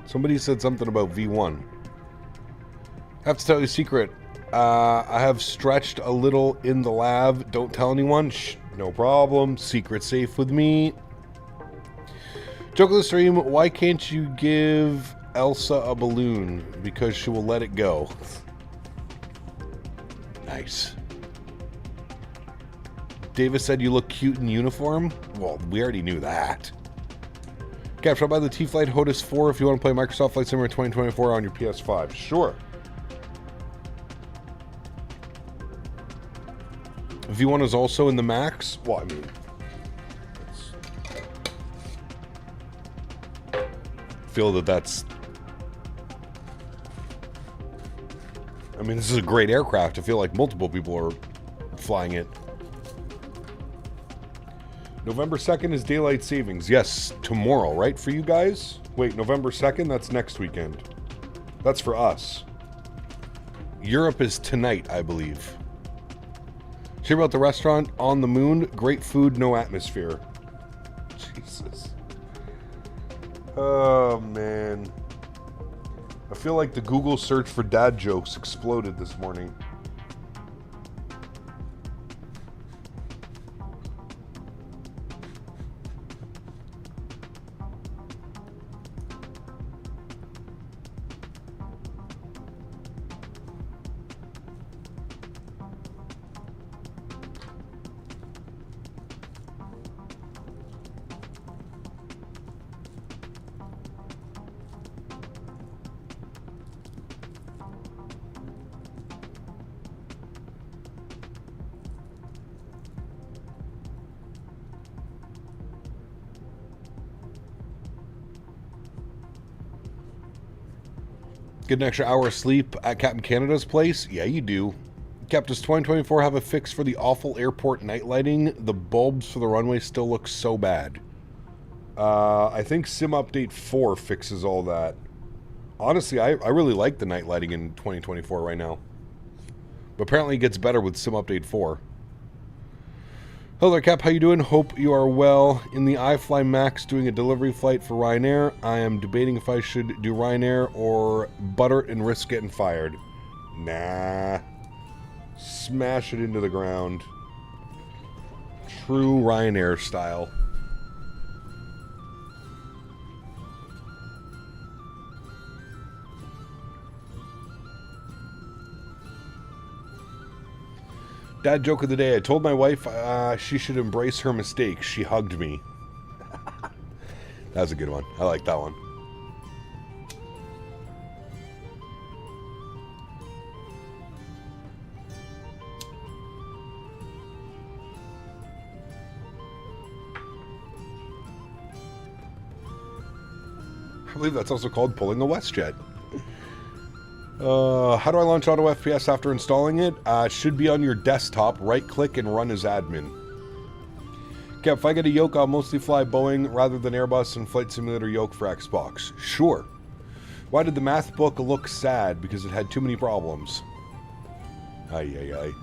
Somebody said something about V1. I have to tell you a secret. I have stretched a little in the lab. Don't tell anyone. Shh, no problem. Secret safe with me. Joke of the stream. Why can't you give Elsa a balloon? Because she will let it go. Nice. Davis said you look cute in uniform. Well, we already knew that. Capture by the T-Flight HOTUS 4 if you want to play Microsoft Flight Simulator 2024 on your PS5. Sure. V1 is also in the MAX. Well, I mean, I feel that's. I mean, this is a great aircraft. I feel like multiple people are flying it. November 2nd is daylight savings. Yes, tomorrow, right, for you guys? Wait, November 2nd? That's next weekend. That's for us. Europe is tonight, I believe. Hear about the restaurant on the moon? Great food, no atmosphere. Jesus. Oh, man. I feel like the Google search for dad jokes exploded this morning. Get an extra hour of sleep at Captain Canada's place? Yeah, you do. Cap, does 2024 have a fix for the awful airport night lighting? The bulbs for the runway still look so bad. I think Sim Update 4 fixes all that. Honestly, I really like the night lighting in 2024 right now. But apparently it gets better with Sim Update 4. Hello there, Cap. How you doing? Hope you are well. In the iFly MAX doing a delivery flight for Ryanair. I am debating if I should do Ryanair or butter and risk getting fired. Nah. Smash it into the ground. True Ryanair style. Dad joke of the day. I told my wife she should embrace her mistakes. She hugged me. That was a good one. I like that one. I believe that's also called pulling a WestJet. How do I launch Auto FPS after installing it? It should be on your desktop. Right-click and run as admin. Okay, if I get a yoke, I'll mostly fly Boeing rather than Airbus and Flight Simulator yoke for Xbox. Sure. Why did the math book look sad? Because it had too many problems. Ay.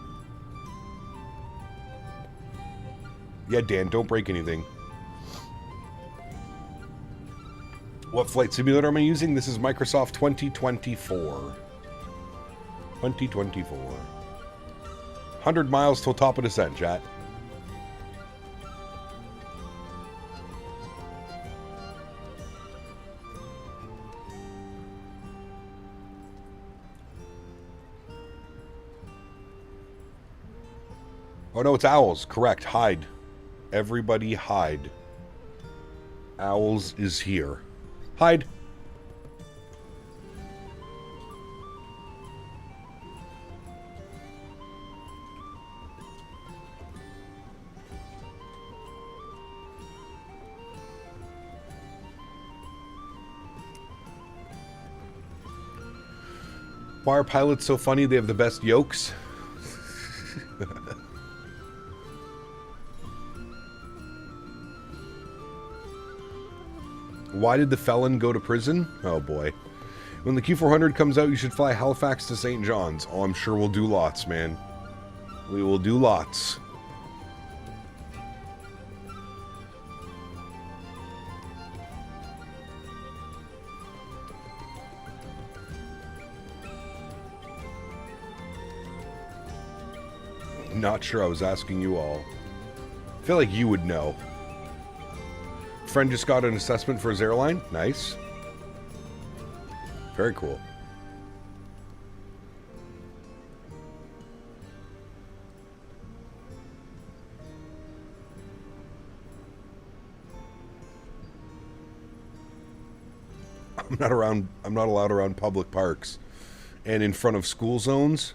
Yeah, Dan, don't break anything. What flight simulator am I using? This is Microsoft 2024. 2024. 100 miles till top of descent, chat. Oh no, it's owls. Correct. Hide. Everybody hide. Owls is here. Hide. Why are pilots so funny? They have the best yokes. Why did the felon go to prison? Oh boy. When the Q400 comes out, you should fly Halifax to St. John's. Oh, I'm sure we'll do lots, man. We will do lots. Not sure, I was asking you all. I feel like you would know. Friend just got an assessment for his airline. Nice. Very cool. I'm not allowed around public parks and in front of school zones.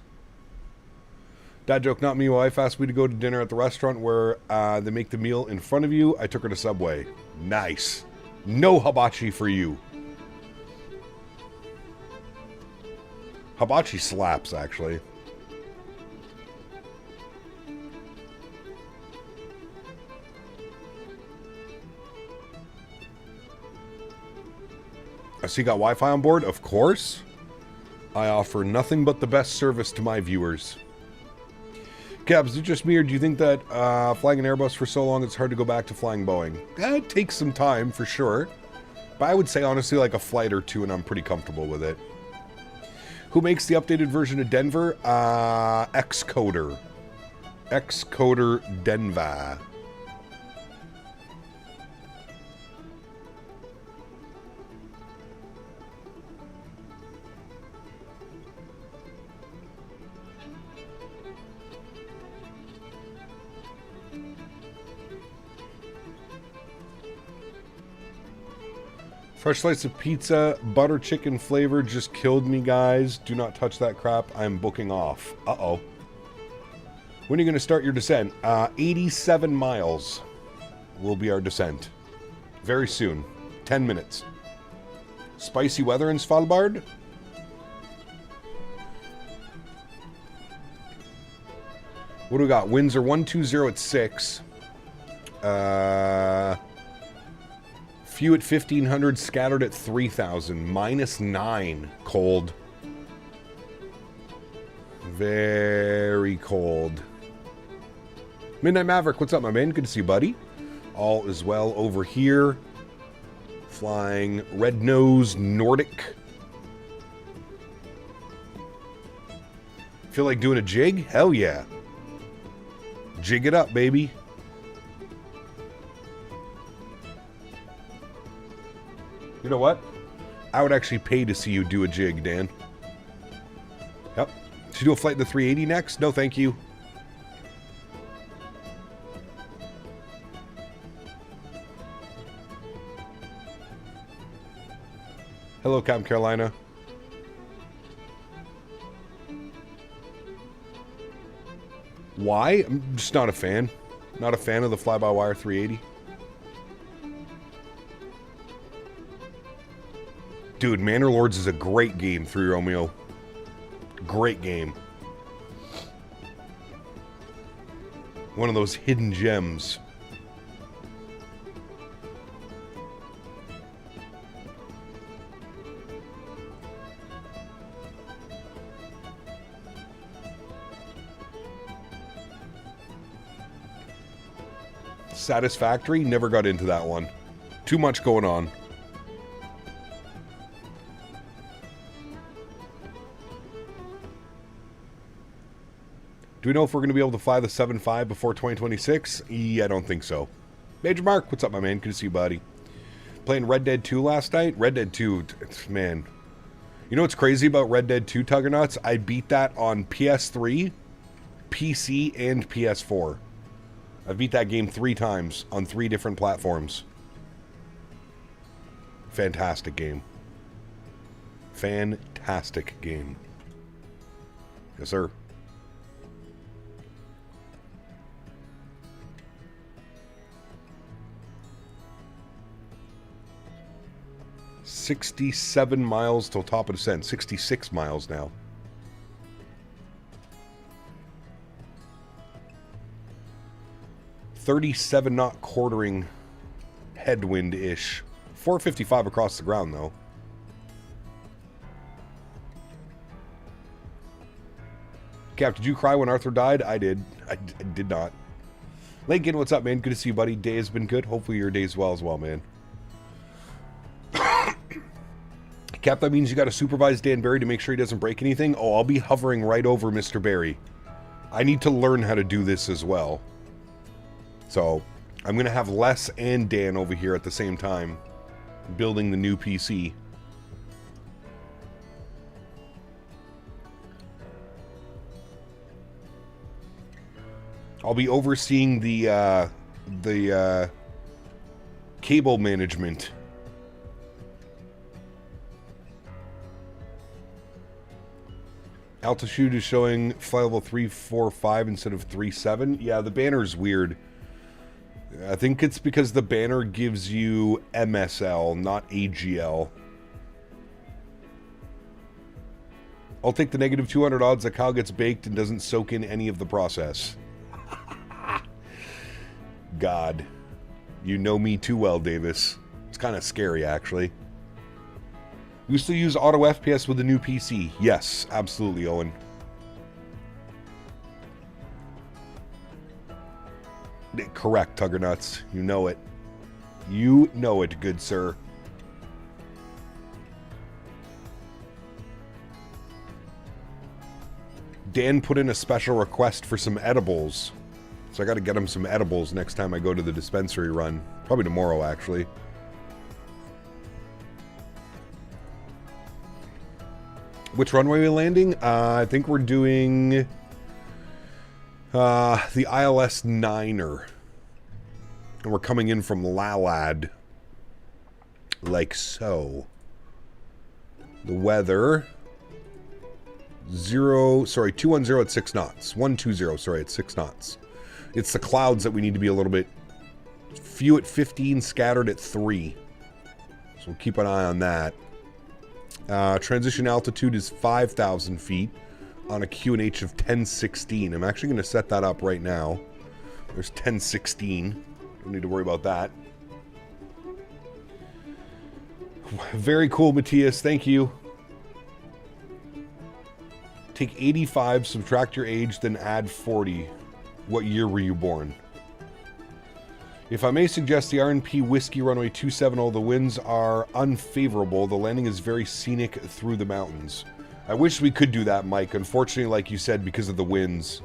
Dad joke, not me. My wife asked me to go to dinner at the restaurant where they make the meal in front of you. I took her to Subway. Nice. No hibachi for you. Hibachi slaps, actually. So you got Wi-Fi on board? Of course. I offer nothing but the best service to my viewers. Cabs, is it just me, or do you think that flying an Airbus for so long it's hard to go back to flying Boeing? It takes some time, for sure. But I would say, honestly, like a flight or two, and I'm pretty comfortable with it. Who makes the updated version of Denver? Xcoder. Xcoder Denver. Fresh slice of pizza, butter chicken flavor just killed me, guys. Do not touch that crap. I'm booking off. Uh-oh. When are you going to start your descent? 87 miles will be our descent. Very soon. 10 minutes. Spicy weather in Svalbard? What do we got? Winds are 120 at 6. Few at 1,500, scattered at 3,000. -9. Cold. Very cold. Midnight Maverick, what's up, my man? Good to see you, buddy. All is well over here. Flying Red Nose Nordic. Feel like doing a jig? Hell yeah. Jig it up, baby. You know what? I would actually pay to see you do a jig, Dan. Yep. Should you do a flight in the 380 next? No, thank you. Hello, Captain Carolina. Why? I'm just not a fan. Not a fan of the fly-by-wire 380. Dude, Manor Lords is a great game, 3 Romeo. Great game. One of those hidden gems. Satisfactory? Never got into that one. Too much going on. Do we know if we're going to be able to fly the 7.5 before 2026? I don't think so. Major Mark, what's up, my man? Good to see you, buddy. Playing Red Dead 2 last night? Red Dead 2, man. You know what's crazy about Red Dead 2, Tuggernuts? I beat that on PS3, PC, and PS4. I beat that game 3 times on 3 different platforms. Fantastic game. Fantastic game. Yes, sir. $67 miles till top of descent. 66 miles now. $37 knot quartering headwind-ish. 455 across the ground, though. Cap, did you cry when Arthur died? I did. I did not. Lincoln, what's up, man? Good to see you, buddy. Day has been good. Hopefully your day's well as well, man. Cap, that means you got to supervise Dan Barry to make sure he doesn't break anything? Oh, I'll be hovering right over Mr. Barry. I need to learn how to do this as well. So, I'm going to have Les and Dan over here at the same time, building the new PC. I'll be overseeing the cable management. Altitude is showing flight level 345 instead of 37. Yeah, the banner's weird. I think it's because the banner gives you MSL, not AGL. I'll take the negative 200 odds that Kyle gets baked and doesn't soak in any of the process. God. You know me too well, Davis. It's kind of scary, actually. You still use auto FPS with the new PC? Yes, absolutely, Owen. Correct, Tuggernuts. You know it. You know it, good sir. Dan put in a special request for some edibles. So I got to get him some edibles next time I go to the dispensary run. Probably tomorrow, actually. Which runway are we landing? I think we're doing the ILS 9er. And we're coming in from Lalad. Like so. The weather. 210 at 6 knots. 120, sorry, at 6 knots. It's the clouds that we need to be a little bit few at 15, scattered at 3. So we'll keep an eye on that. Transition altitude is 5,000 feet on a QNH of 1016. I'm actually going to set that up right now. There's 1016. Don't need to worry about that. Very cool, Matthias. Thank you. Take 85, subtract your age, then add 40. What year were you born? If I may suggest the RNP Whiskey Runway 270, the winds are unfavorable. The landing is very scenic through the mountains. I wish we could do that, Mike. Unfortunately, like you said, because of the winds.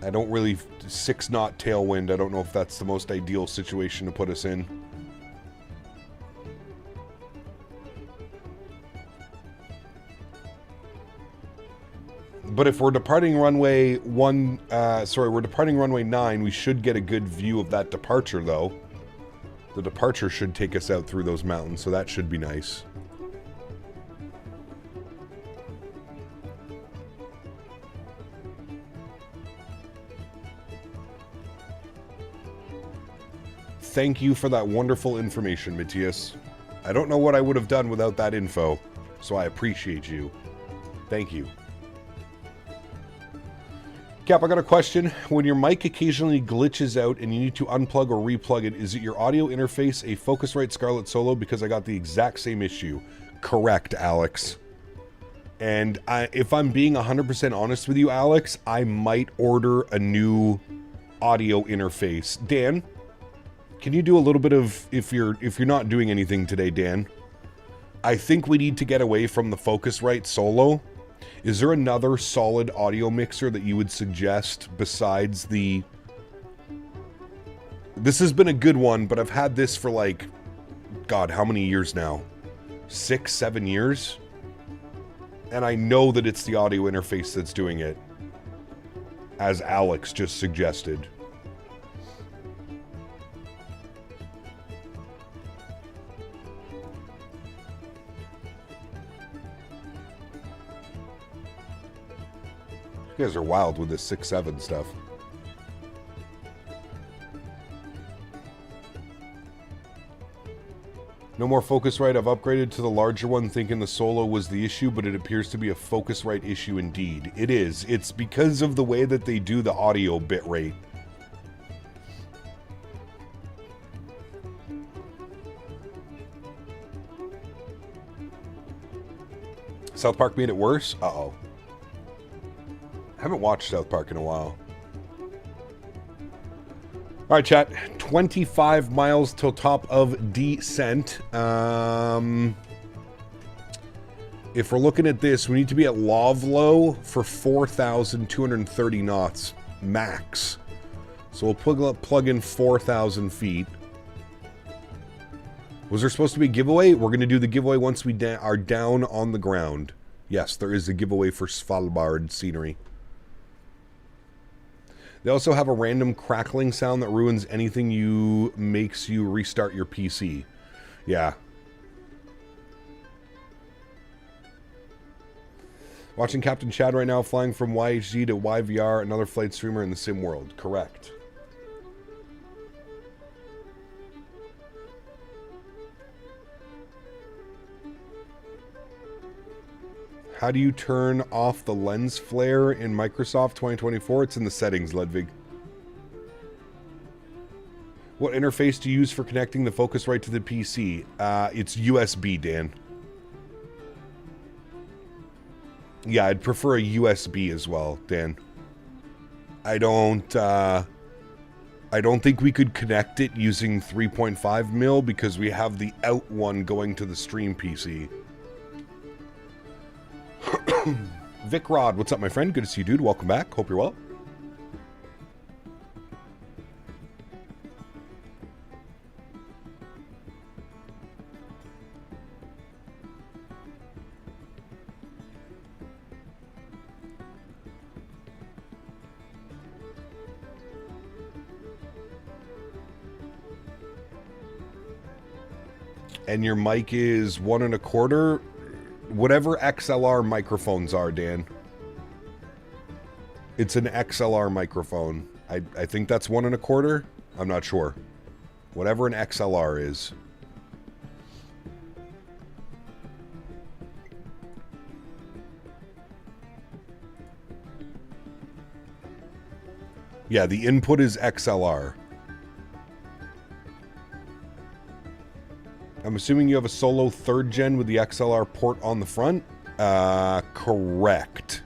I don't really... 6-knot tailwind, I don't know if that's the most ideal situation to put us in. But if we're departing runway we're departing runway 9, we should get a good view of that departure, though. The departure should take us out through those mountains, so that should be nice. Thank you for that wonderful information, Matthias. I don't know what I would have done without that info, so I appreciate you. Thank you. Cap, I got a question. When your mic occasionally glitches out and you need to unplug or replug it, is it your audio interface a Focusrite Scarlett Solo? Because I got the exact same issue. Correct, Alex. And if I'm being 100% honest with you, Alex, I might order a new audio interface. Dan, can you do a little bit of, if you're not doing anything today, Dan? I think we need to get away from the Focusrite Solo. Is there another solid audio mixer that you would suggest besides the... This has been a good one, but I've had this for like, God, how many years now? 6, 7 years? And I know that it's the audio interface that's doing it, as Alex just suggested. You guys are wild with this 6.7 stuff. No more Focusrite. I've upgraded to the larger one thinking the Solo was the issue, but it appears to be a Focusrite issue indeed. It is. It's because of the way that they do the audio bitrate. South Park made it worse? Uh-oh. I haven't watched South Park in a while. All right, chat. 25 miles till top of descent. If we're looking at this, we need to be at Lovelo for 4,230 knots max. So we'll plug in 4,000 feet. Was there supposed to be a giveaway? We're going to do the giveaway once we are down on the ground. Yes, there is a giveaway for Svalbard scenery. They also have a random crackling sound that ruins anything makes you restart your PC. Yeah. Watching Captain Chad right now, flying from YHZ to YVR, another flight streamer in the sim world. Correct. How do you turn off the lens flare in Microsoft 2024? It's in the settings, Ludwig. What interface do you use for connecting the Focusrite to the PC? It's USB, Dan. Yeah, I'd prefer a USB as well, Dan. I don't think we could connect it using 3.5 mil because we have the out one going to the stream PC. Vic Rod, what's up, my friend? Good to see you, dude. Welcome back. Hope you're well. And your mic is 1 1/4. Whatever XLR microphones are, Dan. It's an XLR microphone. I think that's 1 1/4. I'm not sure. Whatever an XLR is. Yeah, the input is XLR. I'm assuming you have a Solo 3rd gen with the XLR port on the front? Correct.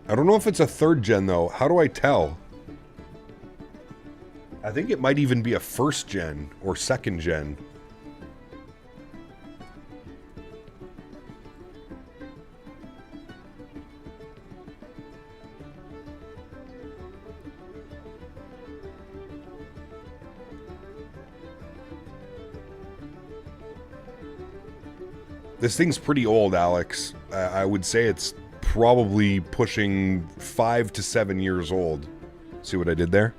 I don't know if it's a 3rd gen, though. How do I tell? I think it might even be a 1st gen or 2nd gen. This thing's pretty old, Alex. I would say it's probably pushing 5 to 7 years old. See what I did there?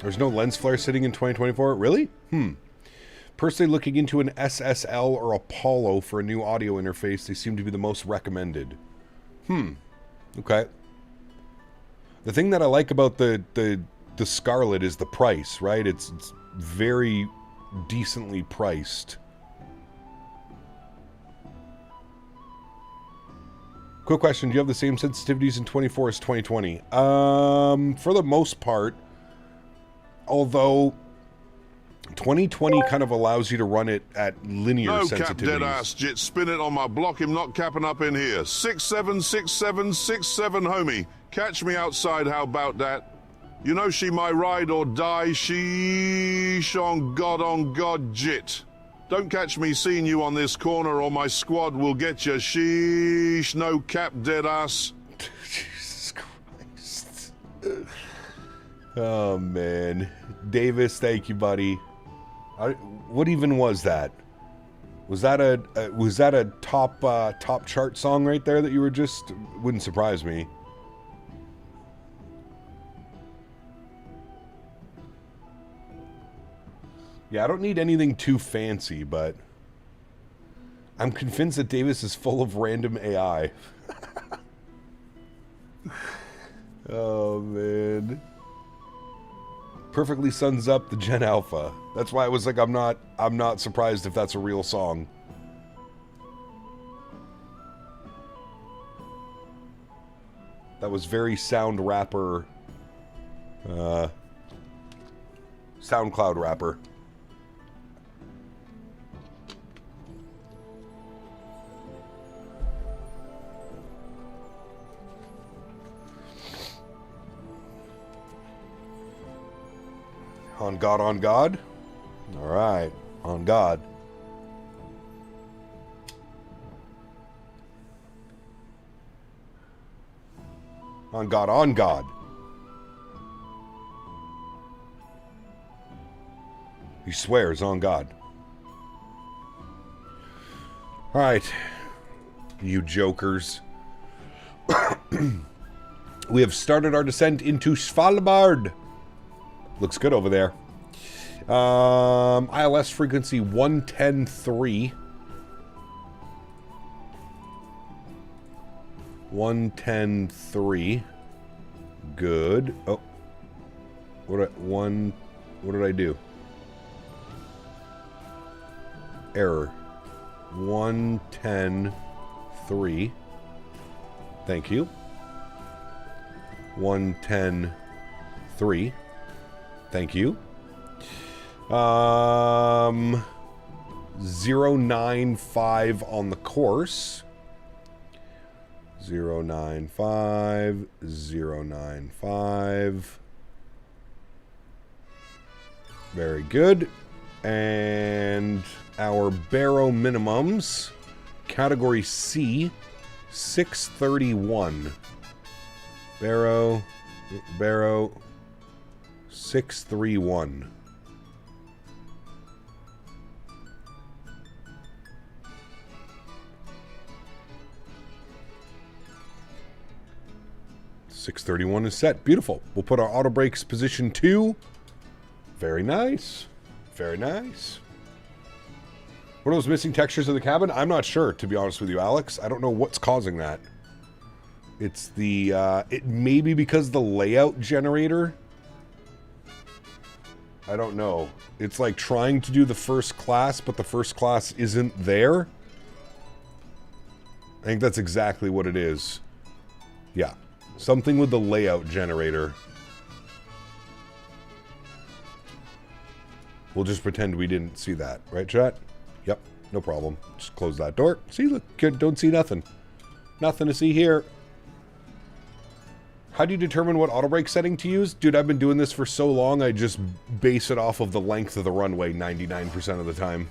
There's no lens flare sitting in 2024? Really? Personally looking into an SSL or Apollo for a new audio interface. They seem to be the most recommended. Okay. The thing that I like about the Scarlett is the price, right? It's very decently priced. Quick question, do you have the same sensitivities in 24 as 2020? For the most part. Although 2020 kind of allows you to run it at linear No sensitivities. cap dead ass jit, spin it on my block, him not capping up in here. 676767 homie. Catch me outside, how about that? You know she my ride or die, sheesh on God jit. Don't catch me seeing you on this corner or my squad will get you, sheesh, no cap dead ass. Jesus Christ. Oh man. Davis, thank you, buddy. What even was that? Was that a top chart song right there that you were just... Wouldn't surprise me. Yeah, I don't need anything too fancy, but I'm convinced that Davis is full of random AI. Oh man. Perfectly sums up the Gen Alpha. That's why I was like, I'm not surprised if that's a real song. That was very sound rapper, SoundCloud rapper. On God, on God. All right, on God. On God, on God. He swears on God. All right, you jokers. We have started our descent into Svalbard. Looks good over there. ILS frequency 110.3. 110.3. Good. Oh. What did I do? Error. 110.3. Thank you. 110.3. Thank you. 095 on the course. 095, 095. Very good. And our barrow minimums. Category C, 631. Barrow, 631. .631 is set. Beautiful. We'll put our auto brakes position 2. Very nice. Very nice. What are those missing textures in the cabin? I'm not sure, to be honest with you, Alex. I don't know what's causing that. It's the, it may be because the layout generator. I don't know. It's like trying to do the first class, but the first class isn't there. I think that's exactly what it is. Yeah. Something with the layout generator. We'll just pretend we didn't see that. Right, chat? Yep. No problem. Just close that door. See, look, don't see nothing. Nothing to see here. How do you determine what auto brake setting to use? Dude, I've been doing this for so long, I just base it off of the length of the runway 99% of the time.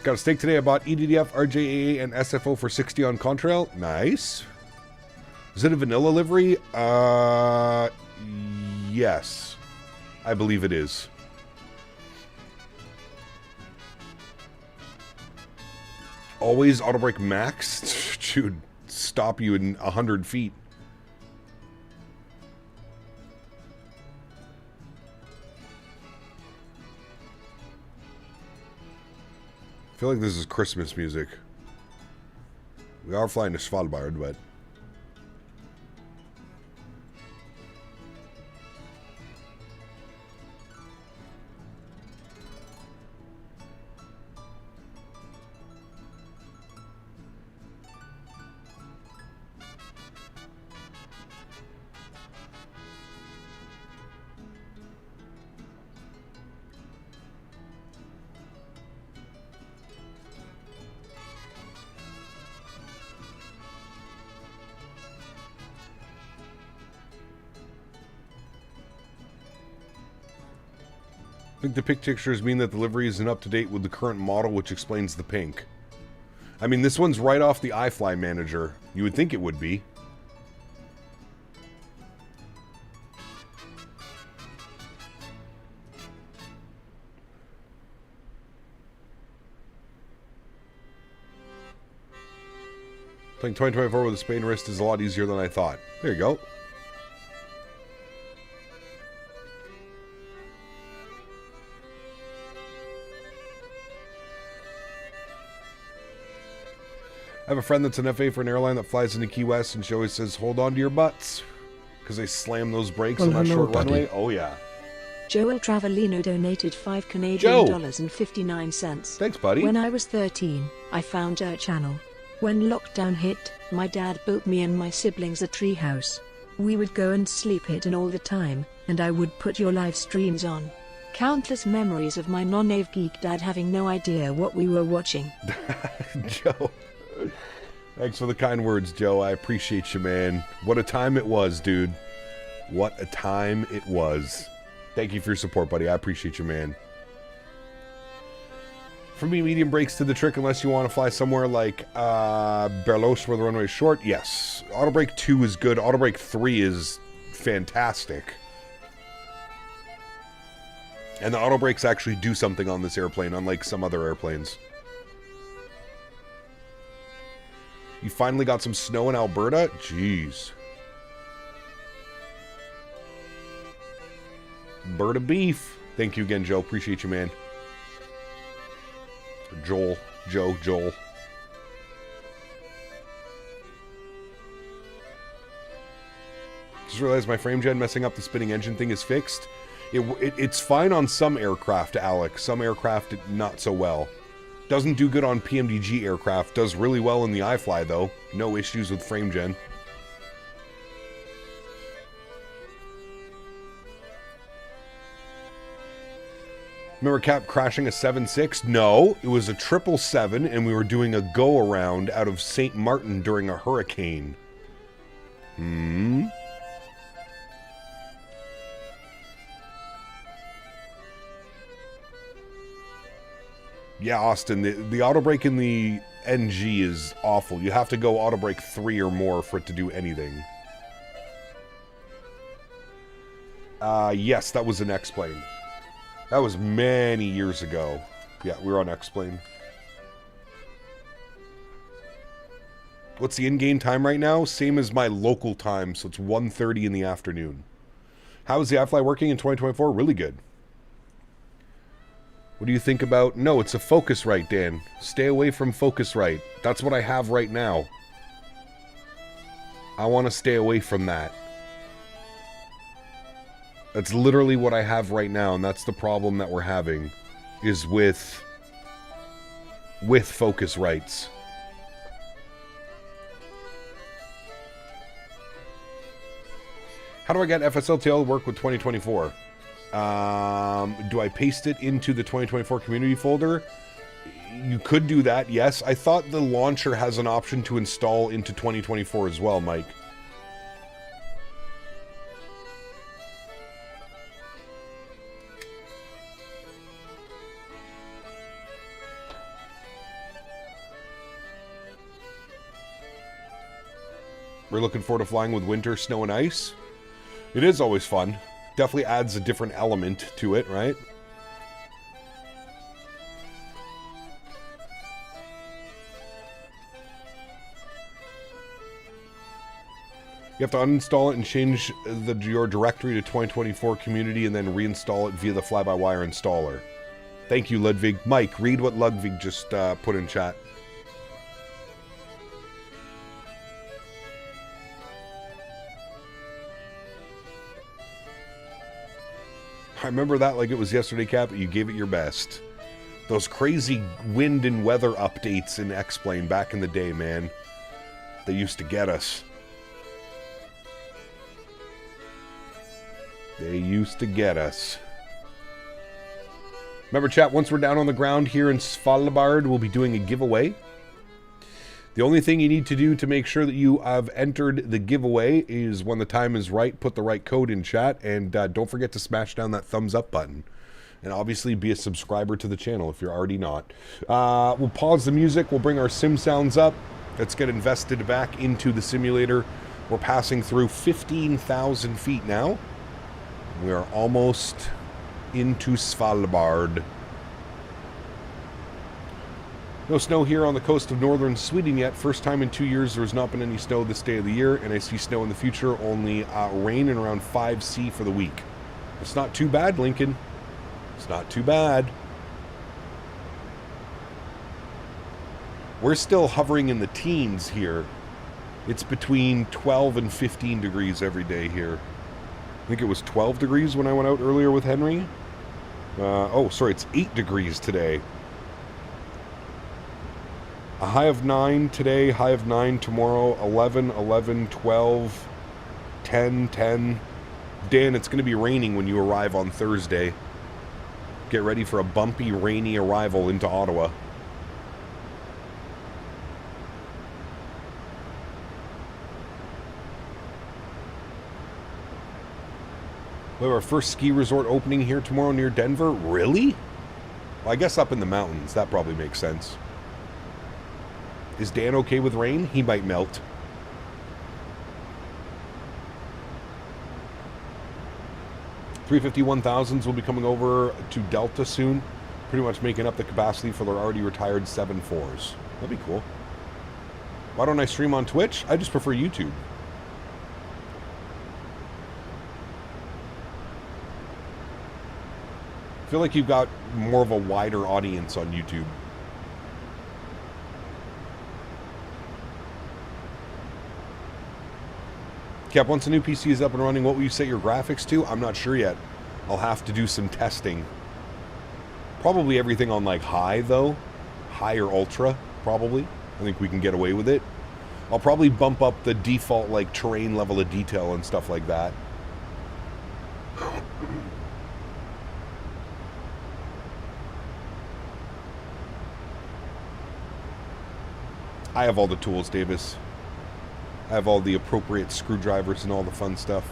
Got a steak today. I bought EDDF, RJAA, and SFO for 60 on Contrail. Nice. Is it a vanilla livery? Yes. I believe it is. Always auto brake max? Should stop you in 100 feet. I feel like this is Christmas music. We are flying to Svalbard, but... I think the pictures mean that the livery isn't up to date with the current model, which explains the pink. I mean, this one's right off the iFly manager. You would think it would be. Playing 2024 with a Spain wrist is a lot easier than I thought. There you go. I have a friend that's an FA for an airline that flies into Key West, and she always says, hold on to your butts, because they slam those brakes on that short runway. Oh, yeah. Joel Travellino donated $5 Canadian and 59 cents. Thanks, buddy. When I was 13, I found your channel. When lockdown hit, my dad built me and my siblings a treehouse. We would go and sleep hidden all the time, and I would put your live streams on. Countless memories of my non-AV geek dad having no idea what we were watching. Joe. Thanks for the kind words, Joe. I appreciate you, man. What a time it was, dude. What a time it was. Thank you for your support, buddy. I appreciate you, man. For me, medium brakes to the trick unless you want to fly somewhere like Berlos where the runway is short. Yes. Auto brake 2 is good. Auto brake 3 is fantastic. And the auto brakes actually do something on this airplane, unlike some other airplanes. You finally got some snow in Alberta? Jeez. Alberta beef. Thank you again, Joe. Appreciate you, man. Joel. Joel. Just realized my frame gen messing up the spinning engine thing is fixed. It's fine on some aircraft, Alex. Some aircraft, not so well. Doesn't do good on PMDG aircraft. Does really well in the iFly, though. No issues with frame gen. Remember Cap crashing a 7.6? No, it was a 777, and we were doing a go-around out of St. Martin during a hurricane. Yeah, Austin, the auto brake in the NG is awful. You have to go auto brake 3 or more for it to do anything. Yes, that was an X-Plane. That was many years ago. Yeah, we were on X-Plane. What's the in-game time right now? Same as my local time, so it's 1:30 in the afternoon. How is the iFly working in 2024? Really good. What do you think about... No, it's a Focusrite, Dan. Stay away from Focusrite. That's what I have right now. I want to stay away from that. That's literally what I have right now, and that's the problem that we're having, is with Focusrites. How do I get FSLTL to work with 2024? Do I paste it into the 2024 community folder? You could do that, yes. I thought the launcher has an option to install into 2024 as well, Mike. We're looking forward to flying with winter, snow, and ice. It is always fun. Definitely adds a different element to it, right? You have to uninstall it and change your directory to 2024 community and then reinstall it via the fly-by-wire installer. Thank you, Ludwig. Mike, read what Ludwig just put in chat. I remember that like it was yesterday, Cap. You gave it your best. Those crazy wind and weather updates in X-Plane back in the day, man. They used to get us. They used to get us. Remember, chat, once we're down on the ground here in Svalbard, we'll be doing a giveaway. The only thing you need to do to make sure that you have entered the giveaway is when the time is right, put the right code in chat, and don't forget to smash down that thumbs up button. And obviously be a subscriber to the channel if you're already not. We'll pause the music. We'll bring our sim sounds up. Let's get invested back into the simulator. We're passing through 15,000 feet now. We are almost into Svalbard. No snow here on the coast of northern Sweden yet. First time in 2 years there has not been any snow this day of the year, and I see snow in the future. Only rain and around 5°C for the week. It's not too bad, Lincoln. It's not too bad. We're still hovering in the teens here. It's between 12 and 15 degrees every day here. I think it was 12 degrees when I went out earlier with Henry. Oh, sorry, it's 8 degrees today. A high of 9 today, high of 9 tomorrow, 11, 11, 12, 10, 10. Dan, it's going to be raining when you arrive on Thursday. Get ready for a bumpy, rainy arrival into Ottawa. We have our first ski resort opening here tomorrow near Denver. Really? Well, I guess up in the mountains. That probably makes sense. Is Dan okay with rain? He might melt. $351,000s will be coming over to Delta soon. Pretty much making up the capacity for their already retired 7.4s. That'd be cool. Why don't I stream on Twitch? I just prefer YouTube. I feel like you've got more of a wider audience on YouTube. Cap, once a new PC is up and running, what will you set your graphics to? I'm not sure yet. I'll have to do some testing. Probably everything on like high though. High or ultra, probably. I think we can get away with it. I'll probably bump up the default like terrain level of detail and stuff like that. I have all the tools, Davis. I have all the appropriate screwdrivers and all the fun stuff.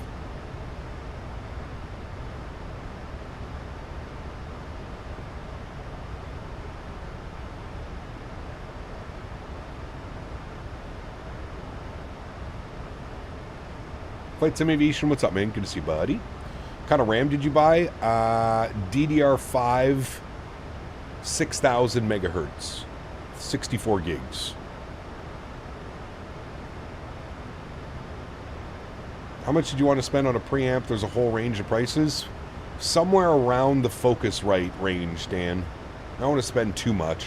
Flite Sim Aviation, what's up, man? Good to see you, buddy. What kind of RAM did you buy? DDR5, 6,000 megahertz, 64 gigs. How much did you want to spend on a preamp? There's a whole range of prices. Somewhere around the Focusrite range, Dan. I don't want to spend too much.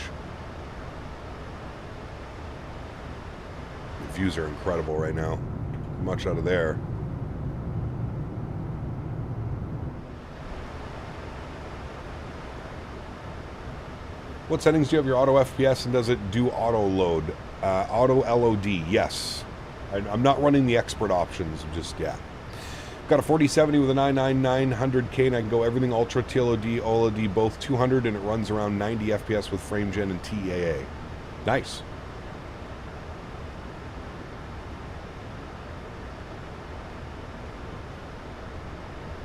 The views are incredible right now. Much out of there. What settings do you have your auto FPS, and does it do auto load? Auto LOD, yes. I'm not running the expert options just yet. Got a 4070 with a 99900K, and I can go everything Ultra, TLOD, OLED, both 200, and it runs around 90 FPS with frame gen and TAA. Nice.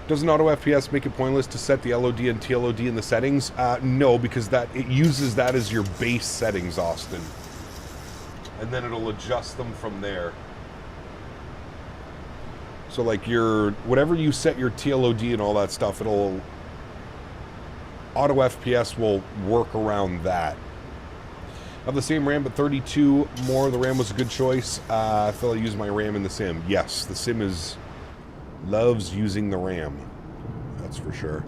Doesn't auto FPS make it pointless to set the LOD and TLOD in the settings? No, because it uses that as your base settings, Austin. And then it'll adjust them from there. So like whatever you set your TLOD and all that stuff, auto FPS will work around that. I have the same RAM, but 32 more. The RAM was a good choice. I feel I use my RAM in the sim. Yes, the sim loves using the RAM. That's for sure.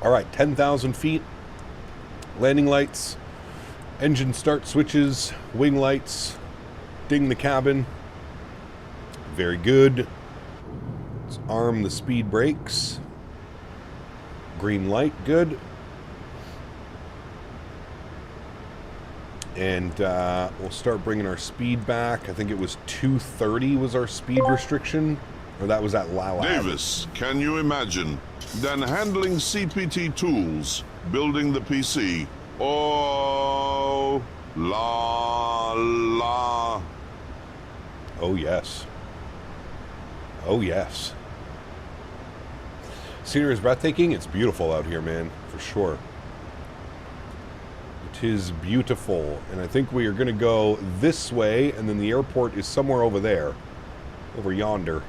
All right, 10,000 feet. Landing lights, engine start switches, wing lights, ding the cabin. Very good. Let's arm the speed brakes. Green light, good. And we'll start bringing our speed back. I think it was 230 was our speed restriction. Or that was at Lacasse. Davis, can you imagine? Then handling CPT tools, building the PC. Oh, la. Oh, yes. Oh, yes. Scenery is breathtaking. It's beautiful out here, man, for sure. It is beautiful. And I think we are going to go this way, and then the airport is somewhere over there. Over yonder.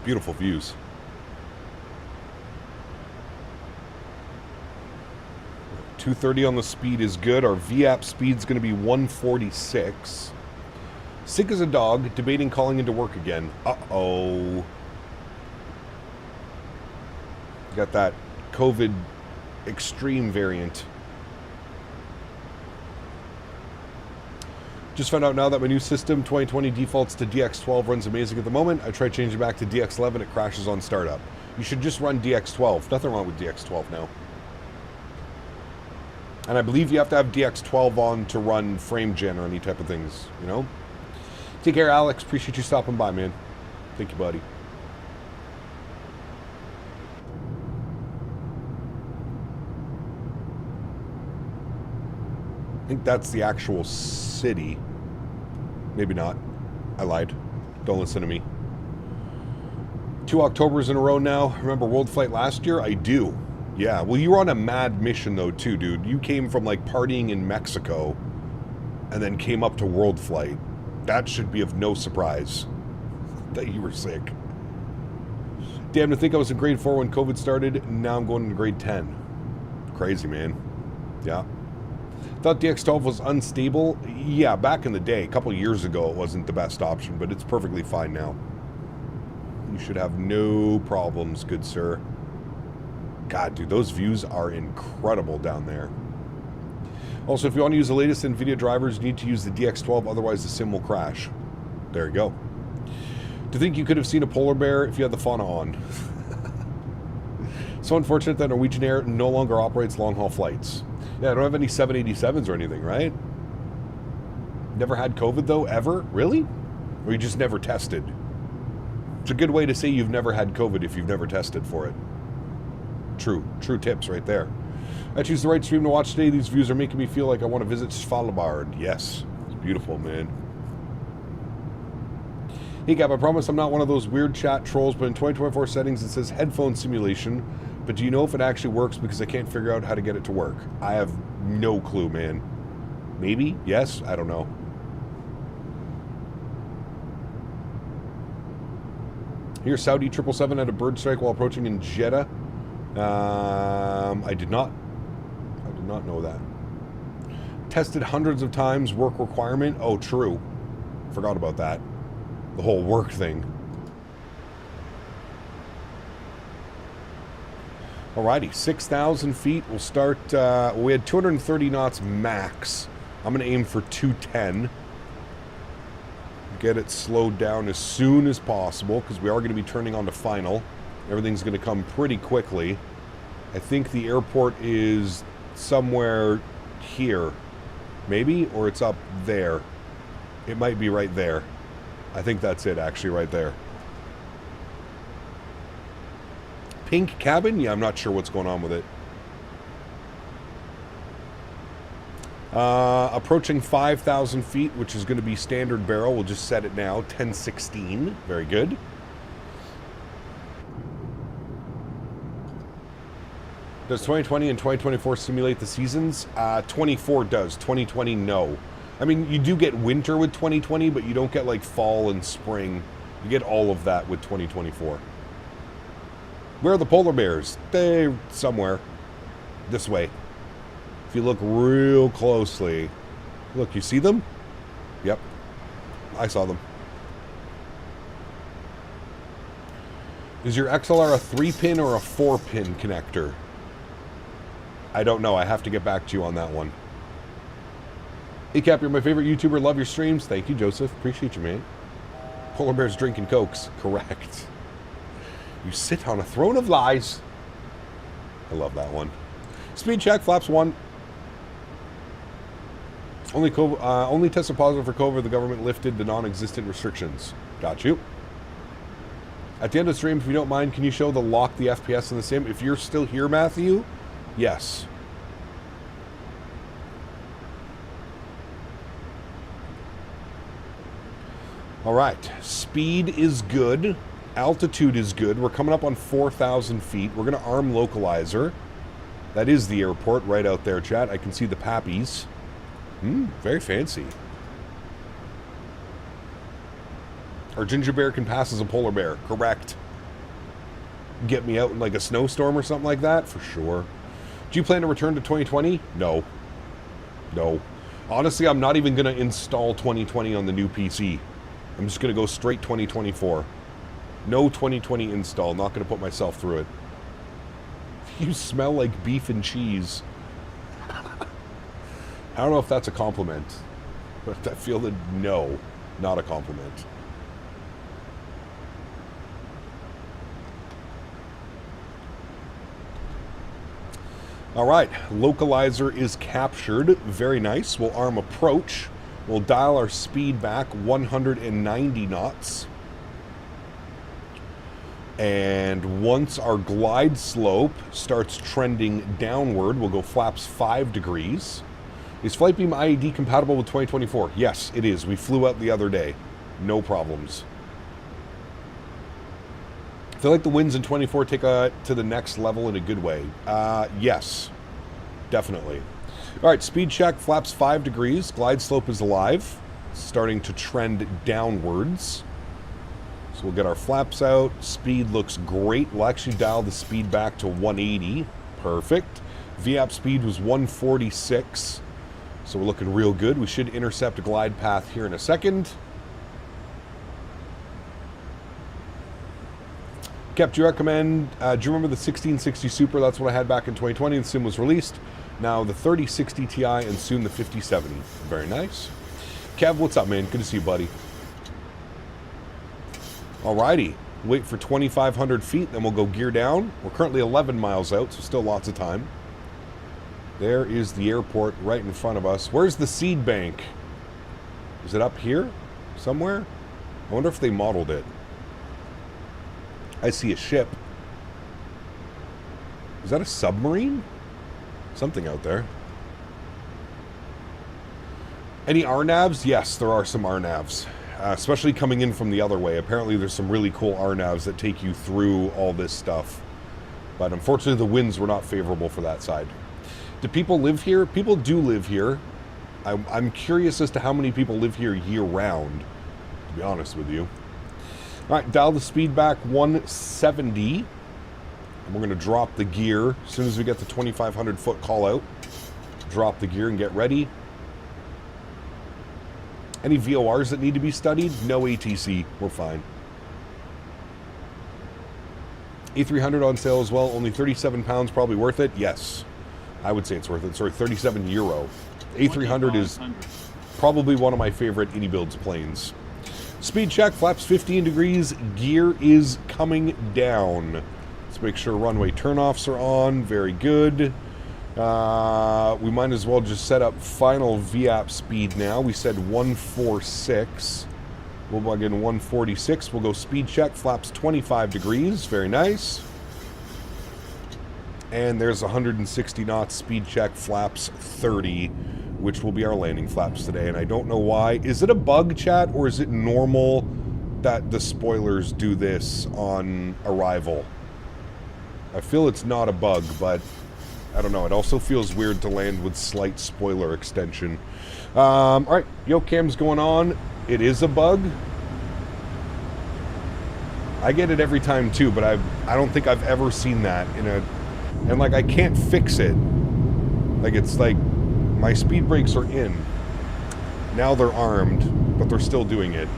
Beautiful views. 230 on the speed is good. Our VAP speed's going to be 146. Sick as a dog, debating calling into work again. Uh-oh. Got that COVID extreme variant. Just found out now that my new system, 2020 defaults to DX12, runs amazing at the moment. I tried changing back to DX11, it crashes on startup. You should just run DX12. Nothing wrong with DX12 now. And I believe you have to have DX12 on to run frame gen or any type of things, you know? Take care, Alex. Appreciate you stopping by, man. Thank you, buddy. I think that's the actual city. Maybe not. I lied. Don't listen to me. 2 Octobers in a row now. Remember World Flight last year? I do. Yeah, well, you were on a mad mission, though, too, dude. You came from, like, partying in Mexico and then came up to World Flight. That should be of no surprise that you were sick. Damn, to think I was in grade 4 when COVID started. Now I'm going into grade 10. Crazy, man. Yeah. Thought DX12 was unstable. Yeah, back in the day, a couple years ago, it wasn't the best option, but it's perfectly fine now. You should have no problems, good sir. God, dude, those views are incredible down there. Also, if you want to use the latest NVIDIA drivers, you need to use the DX12, otherwise the sim will crash. There you go. To think you could have seen a polar bear if you had the fauna on. So unfortunate that Norwegian Air no longer operates long-haul flights. Yeah, I don't have any 787s or anything, right? Never had COVID, though, ever? Really? Or you just never tested? It's a good way to say you've never had COVID if you've never tested for it. True tips right there. I choose the right stream to watch today. These views are making me feel like I want to visit Svalbard. Yes, it's beautiful, man. Hey, Gab, I promise I'm not one of those weird chat trolls, but in 2024 settings it says headphone simulation. But do you know if it actually works? Because I can't figure out how to get it to work. I have no clue, man. Maybe? Yes? I don't know. Here, Saudi 777 had a bird strike while approaching in Jeddah. I did not know that. Tested hundreds of times, work requirement. Oh, true. Forgot about that. The whole work thing. Alrighty, 6,000 feet. We'll start, we had 230 knots max I'm going to aim for 210. Get it slowed down as soon as possible, because we are going to be turning on to final. Everything's going to come pretty quickly. I think the airport is somewhere here. Maybe? Or it's up there. It might be right there. I think that's it, actually, right there. Pink cabin? Yeah, I'm not sure what's going on with it. Approaching 5,000 feet, which is going to be standard barrel. We'll just set it now. 1016. Very good. Does 2020 and 2024 simulate the seasons? 24 does. 2020, no. I mean, you do get winter with 2020, but you don't get, like, fall and spring. You get all of that with 2024. Where are the polar bears? They're somewhere. This way. If you look real closely. Look, you see them? Yep. I saw them. Is your XLR a 3-pin or a 4-pin connector? I don't know. I have to get back to you on that one. Hey, Cap, you're my favorite YouTuber. Love your streams. Thank you, Joseph. Appreciate you, man. Polar bears drinking Cokes. Correct. You sit on a throne of lies. I love that one. Speed check, flaps 1. Only tested positive for COVID. The government lifted the non-existent restrictions. Got you. At the end of the stream, if you don't mind, can you show the lock, the FPS, and the sim? If you're still here, Matthew, yes. All right. Speed is good. Altitude is good. We're coming up on 4,000 feet. We're going to arm localizer. That is the airport right out there, chat. I can see the pappies. Very fancy. Our ginger bear can pass as a polar bear. Correct. Get me out in like a snowstorm or something like that? For sure. Do you plan to return to 2020? No. No. Honestly, I'm not even going to install 2020 on the new PC. I'm just going to go straight 2024. No 2020 install. Not going to put myself through it. You smell like beef and cheese. I don't know if that's a compliment, but I feel that no, not a compliment. All right, localizer is captured. Very nice. We'll arm approach. We'll dial our speed back 190 knots. And once our glide slope starts trending downward, we'll go flaps 5 degrees. Is Flightbeam IED compatible with 2024? Yes, it is. We flew out the other day. No problems. I feel like the winds in 24 take to the next level in a good way. Yes, definitely. All right, speed check, flaps 5 degrees. Glide slope is alive, starting to trend downwards. So we'll get our flaps out. Speed looks great. We'll actually dial the speed back to 180. Perfect. VAP speed was 146. So we're looking real good. We should intercept a glide path here in a second. Cap, do you recommend, do you remember the 1660 Super? That's what I had back in 2020 and Sim was released. Now the 3060 Ti and soon the 5070. Very nice. Kev, what's up, man? Good to see you, buddy. Alrighty. Wait for 2,500 feet, then we'll go gear down. We're currently 11 miles out, so still lots of time. There is the airport right in front of us. Where's the seed bank? Is it up here somewhere? I wonder if they modeled it. I see a ship. Is that a submarine? Something out there. Any RNAVs? Yes, there are some RNAVs. Especially coming in from the other way. Apparently there's some really cool RNAVs that take you through all this stuff. But unfortunately the winds were not favorable for that side. Do people live here? People do live here. I'm curious as to how many people live here year-round, to be honest with you. All right, dial the speed back 170. And we're going to drop the gear as soon as we get the 2,500 foot call out. Drop the gear and get ready. Any VORs that need to be studied? No ATC. We're fine. A300 on sale as well. Only 37 pounds. Probably worth it? Yes. I would say it's worth it. Sorry, 37 euro. A300 is probably one of my favorite Indy Builds planes. Speed check, flaps 15 degrees, gear is coming down. Let's make sure runway turnoffs are on, very good. We might as well just set up final VAP speed now. We said 146. We'll plug in 146. We'll go speed check, flaps 25 degrees, very nice. And there's 160 knots, speed check, flaps 30, which will be our landing flaps today. And I don't know why. Is it a bug, chat, or is it normal that the spoilers do this on arrival? I feel it's not a bug, but I don't know. It also feels weird to land with slight spoiler extension. All right, yoke cam's going on. It is a bug. I get it every time too, but I don't think I've ever seen that in a... And like, I can't fix it. Like, it's like my speed brakes are in. Now they're armed, but they're still doing it.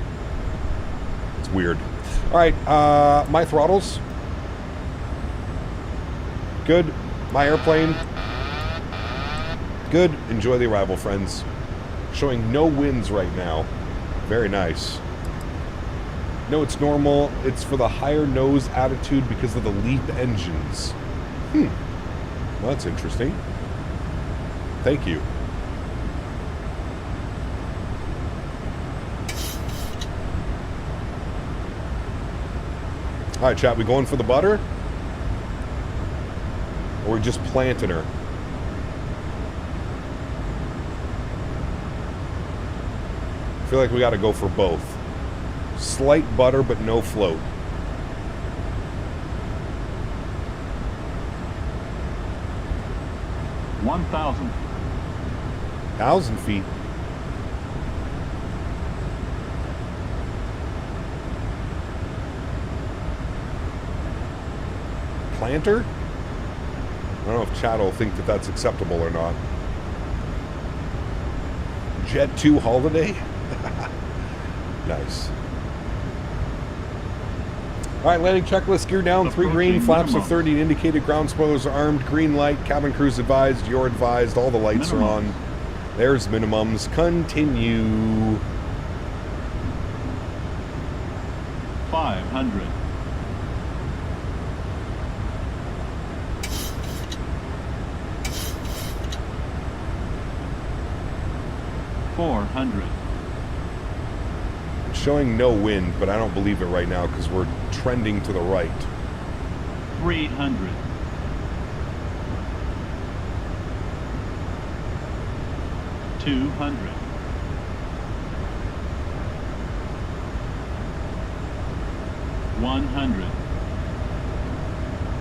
It's weird. All right, my throttles. Good. My airplane. Good. Enjoy the arrival, friends. Showing no winds right now. Very nice. No, it's normal. It's for the higher nose attitude because of the LEAP engines. Well, that's interesting. Thank you. All right, chat, we going for the butter? Or we just planting her? I feel like we got to go for both. Slight butter, but no float. $1,000. 1,000 feet. Planter? I don't know if chat will think that that's acceptable or not. Jet 2 holiday? Nice. Alright, landing checklist, gear down, 3 green, flaps of 30, indicated ground spoilers are armed, green light, cabin crews advised, you're advised, all the lights are on. There's minimums. Continue. 500. $400. It's showing no wind, but I don't believe it right now because we're trending to the right. 300. $200. 100.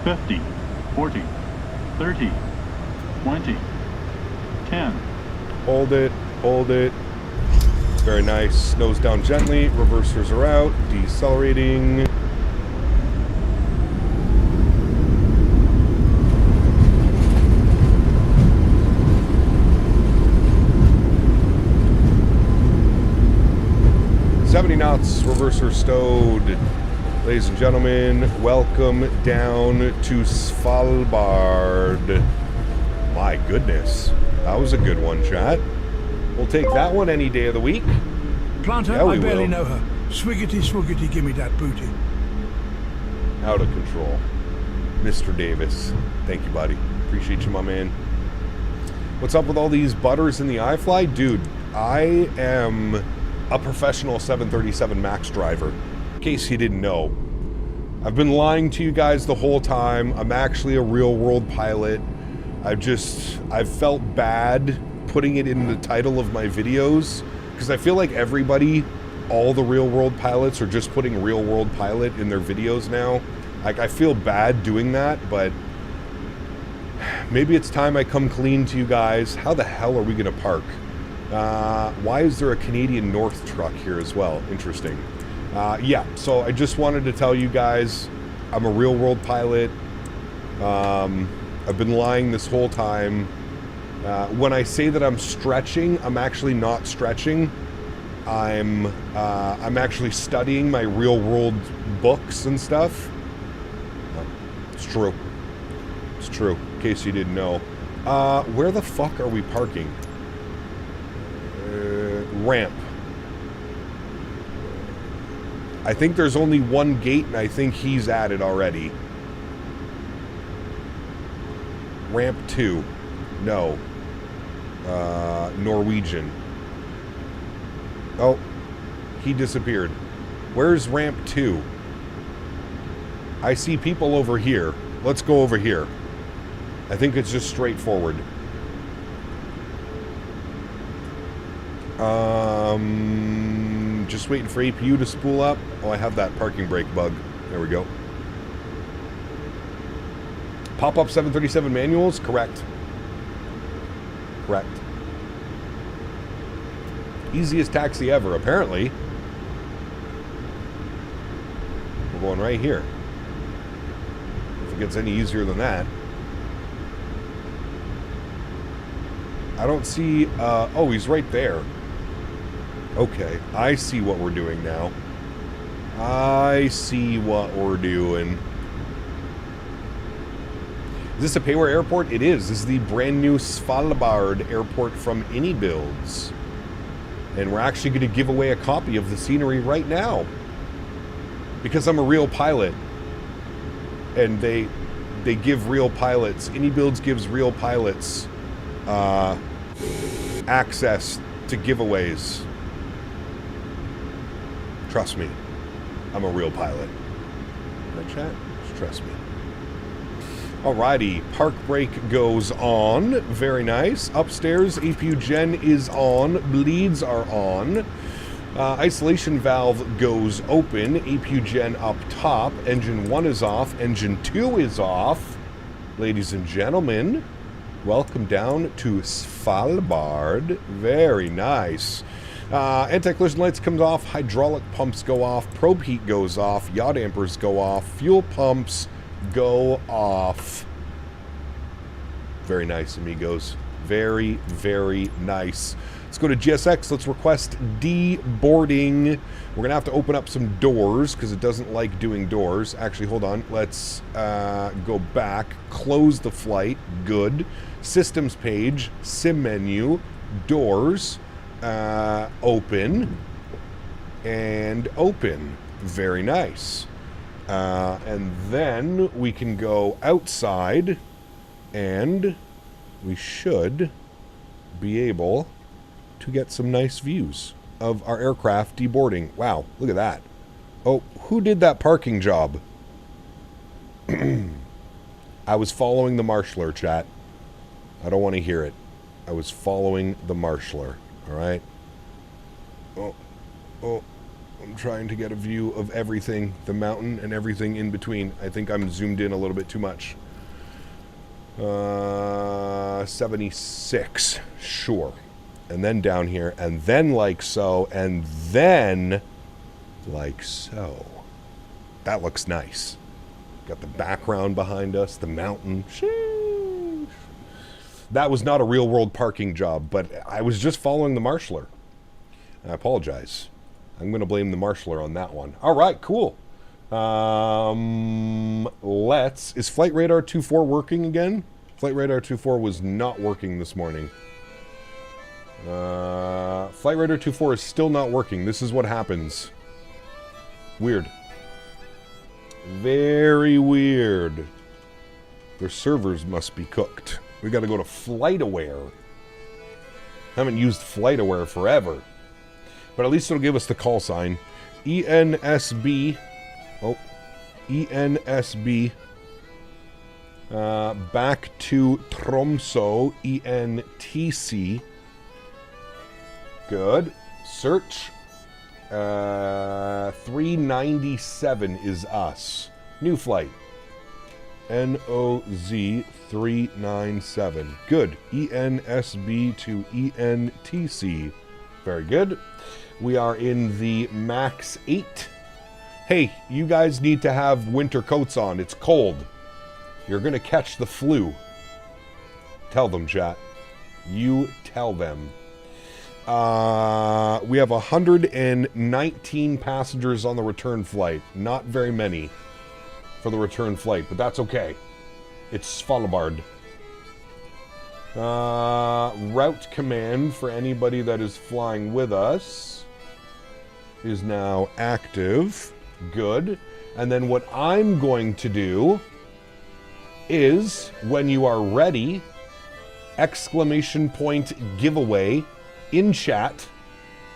50. 40. 30. 20. 10. Hold it, hold it. Very nice. Nose down gently. Reversers are out. Decelerating. Knots, reverser stowed. Ladies and gentlemen, welcome down to Svalbard. My goodness, that was a good one, chat. We'll take that one any day of the week. Planter, Yeah, I barely know her. Swiggity, swiggity, give me that booty. Out of control. Mr. Davis. Thank you, buddy. Appreciate you, my man. What's up with all these butters in the iFly? Dude, I am a professional 737 MAX driver, in case you didn't know. I've been lying to you guys the whole time. I'm actually a real-world pilot. I've felt bad putting it in the title of my videos, because I feel like everybody, all the real-world pilots are just putting real-world pilot in their videos now. Like, I feel bad doing that, but maybe it's time I come clean to you guys. How the hell are we gonna park? Why is there a Canadian North truck here as well? Interesting. Yeah, so I just wanted to tell you guys, I'm a real world pilot. I've been lying this whole time. When I say that I'm stretching, I'm actually not stretching. I'm actually studying my real world books and stuff. It's true. It's true, in case you didn't know. Where the fuck are we parking? Ramp. I think there's only one gate, and I think he's at it already. Ramp 2. No. Norwegian. Oh, he disappeared. Where's ramp 2? I see people over here. Let's go over here. I think it's just straightforward. Just waiting for APU to spool up. Oh, I have that parking brake bug. There we go. Pop-up 737 manuals? Correct. Correct. Easiest taxi ever, apparently. We're going right here. If it gets any easier than that. I don't see... oh, he's right there. Okay, I see what we're doing now. I see what we're doing. Is this a Payware airport? It is. This is the brand new Svalbard airport from AnyBuilds. And we're actually going to give away a copy of the scenery right now. Because I'm a real pilot. And they give real pilots. AnyBuilds gives real pilots access to giveaways. Trust me. I'm a real pilot. Right, chat? Just trust me. Alrighty, park brake goes on. Very nice. Upstairs, APU gen is on. Bleeds are on. Isolation valve goes open. APU gen up top. Engine 1 is off. Engine 2 is off. Ladies and gentlemen, welcome down to Svalbard. Very nice. Anti-collision lights comes off. Hydraulic pumps go off. Probe heat goes off. Yaw dampers go off. Fuel pumps go off. Very nice, amigos. Very, very nice. Let's go to GSX. Let's request deboarding. We're going to have to open up some doors because it doesn't like doing doors. Actually, hold on. Let's go back. Close the flight. Good. Systems page. Sim menu. Doors. Open. And open. Very nice. And then we can go outside and we should be able to get some nice views of our aircraft deboarding. Wow, look at that. Oh, who did that parking job? I was following the marshaller, chat. I don't want to hear it. I was following the marshaller, all right? Oh. I'm trying to get a view of everything, the mountain and everything in between. I think I'm zoomed in a little bit too much. 76, sure. And then down here, and then like so, and then like so. That looks nice. Got the background behind us, the mountain. Sheesh. That was not a real world parking job, but I was just following the marshaller. I apologize. I'm going to blame the marshaller on that one. All right, cool. Is Flight Radar 2.4 working again? Flight Radar 2.4 was not working this morning. Flight Radar 2.4 is still not working. This is what happens. Weird. Very weird. Their servers must be cooked. We got to go to FlightAware. Haven't used FlightAware forever. But at least it'll give us the call sign. ENSB. Oh. ENSB. Back to Tromsø. ENTC. Good. Search. 397 is us. New flight. NOZ 397. Good. ENSB to ENTC. Very good. We are in the MAX8. Hey, you guys need to have winter coats on. It's cold. You're going to catch the flu. Tell them, chat. You tell them. We have 119 passengers on the return flight. Not very many for the return flight, but that's okay. It's Svalbard. Route command for anybody that is flying with us is now active. Good. And then what I'm going to do is, when you are ready, exclamation point giveaway in chat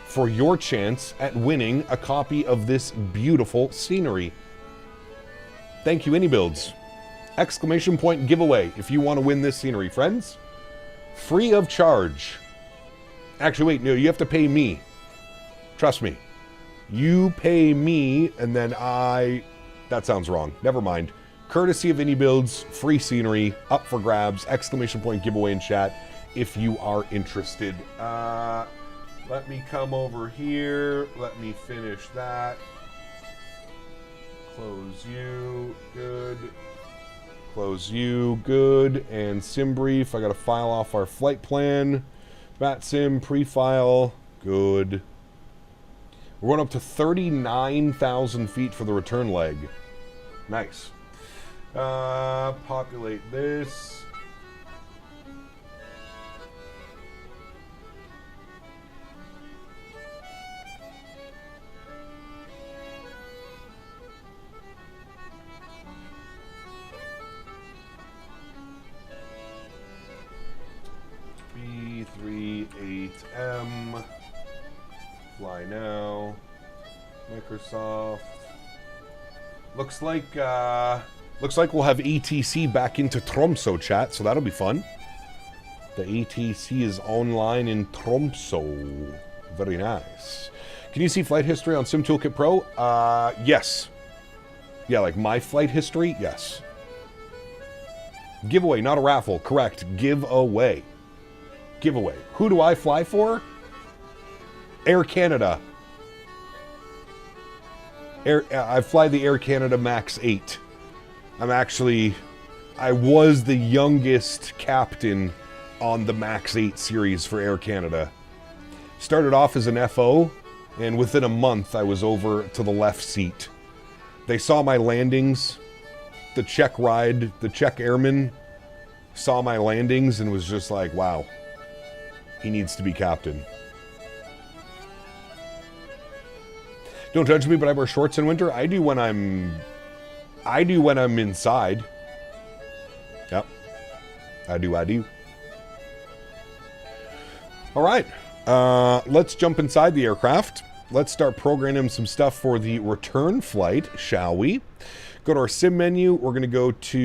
for your chance at winning a copy of this beautiful scenery. Thank you, AnyBuilds. Exclamation point giveaway if you want to win this scenery, friends. Free of charge. Actually, wait, no, you have to pay me. Trust me. You pay me, and then that sounds wrong. Never mind. Courtesy of AnyBuilds, free scenery, up for grabs, exclamation point giveaway in chat if you are interested. Let me come over here. Let me finish that. Close you. Good. Close you. Good. And sim brief. I got to file off our flight plan. Bat sim pre-file. Good. We're going up to 39,000 feet for the return leg. Nice. Populate this. B38M. Fly now. Microsoft. Looks like we'll have ATC back into Tromsø chat, so that'll be fun. The ATC is online in Tromsø. Very nice. Can you see flight history on Sim Toolkit Pro? Yes. Yeah, like my flight history? Yes. Giveaway, not a raffle. Correct. Giveaway. Giveaway. Who do I fly for? Air Canada. I fly the Air Canada MAX8. I was the youngest captain on the MAX8 series for Air Canada. Started off as an FO, and within a month I was over to the left seat. They saw my landings. The Czech airman saw my landings and was just like, wow, he needs to be captain. Don't judge me, but I wear shorts in winter. I do when I'm inside. Yep. I do. All right. Let's jump inside the aircraft. Let's start programming some stuff for the return flight, shall we? Go to our sim menu. We're going to go to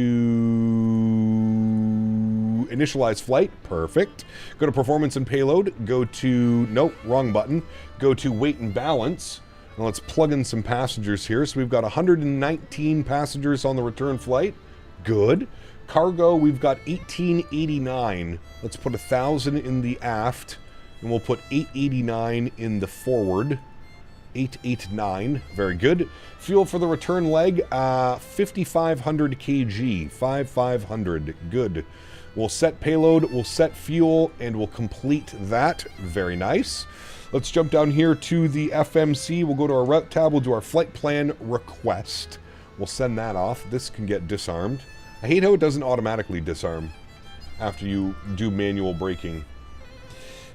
initialize flight. Perfect. Go to performance and payload. Go to, nope, wrong button. Go to weight and balance. Now let's plug in some passengers here. So we've got 119 passengers on the return flight. Good. Cargo, we've got 1889. Let's put 1,000 in the aft, and we'll put 889 in the forward. 889. Very good. Fuel for the return leg, 5,500 kg. 5,500. Good. We'll set payload, we'll set fuel, and we'll complete that. Very nice. Let's jump down here to the FMC. We'll go to our route tab. We'll do our flight plan request. We'll send that off. This can get disarmed. I hate how it doesn't automatically disarm after you do manual braking.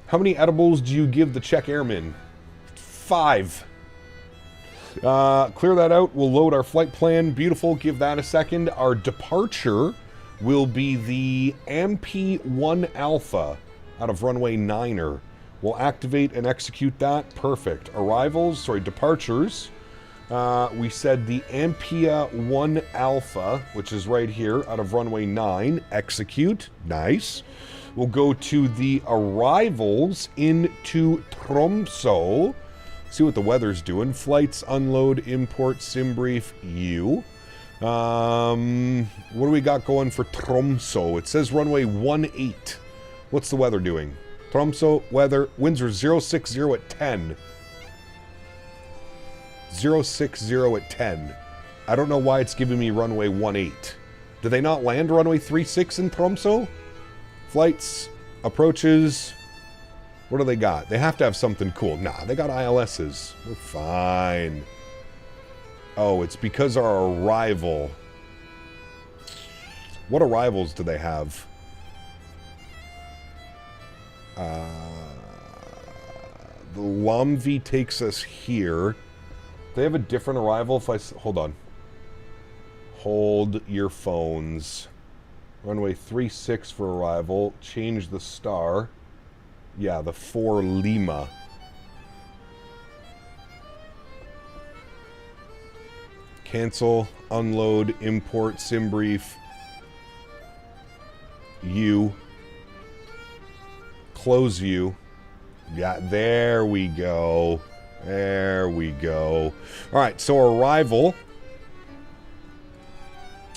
How many edibles do you give the Czech airmen? 5. Clear that out. We'll load our flight plan. Beautiful. Give that a second. Our departure will be the MP1 Alpha out of runway 9er. We'll activate and execute that. Perfect. Departures. We said the Ampia 1 Alpha, which is right here, out of runway 9. Execute. Nice. We'll go to the arrivals into Tromsø. See what the weather's doing. Flights, unload, import, sim brief, you. What do we got going for Tromsø? It says runway 18. What's the weather doing? Tromsø weather, winds are 060 at 10. 060 at 10. I don't know why it's giving me runway 18. Do they not land runway 36 in Tromsø? Flights, approaches. What do they got? They have to have something cool. Nah, they got ILSs. We're fine. Oh, it's because our arrival. What arrivals do they have? The Lomvi takes us here. They have a different arrival if I... Hold on. Hold your phones. Runway 36 for arrival. Change the star. Yeah, the 4 Lima. Cancel, unload, import, sim brief. You. Close you. Yeah, there we go. There we go. All right, so arrival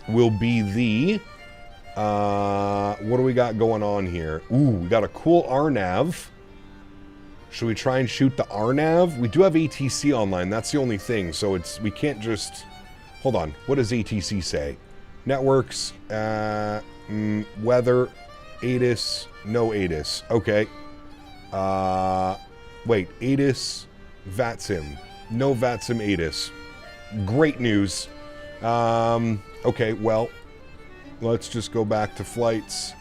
will be the... what do we got going on here? Ooh, we got a cool RNAV. Should we try and shoot the RNAV? We do have ATC online. That's the only thing. So it's... We can't just... Hold on. What does ATC say? Networks, weather, ATIS, no ATIS. Okay. Wait, ATIS, VATSIM. No VATSIM ATIS. Great news. Okay, well, let's just go back to flights.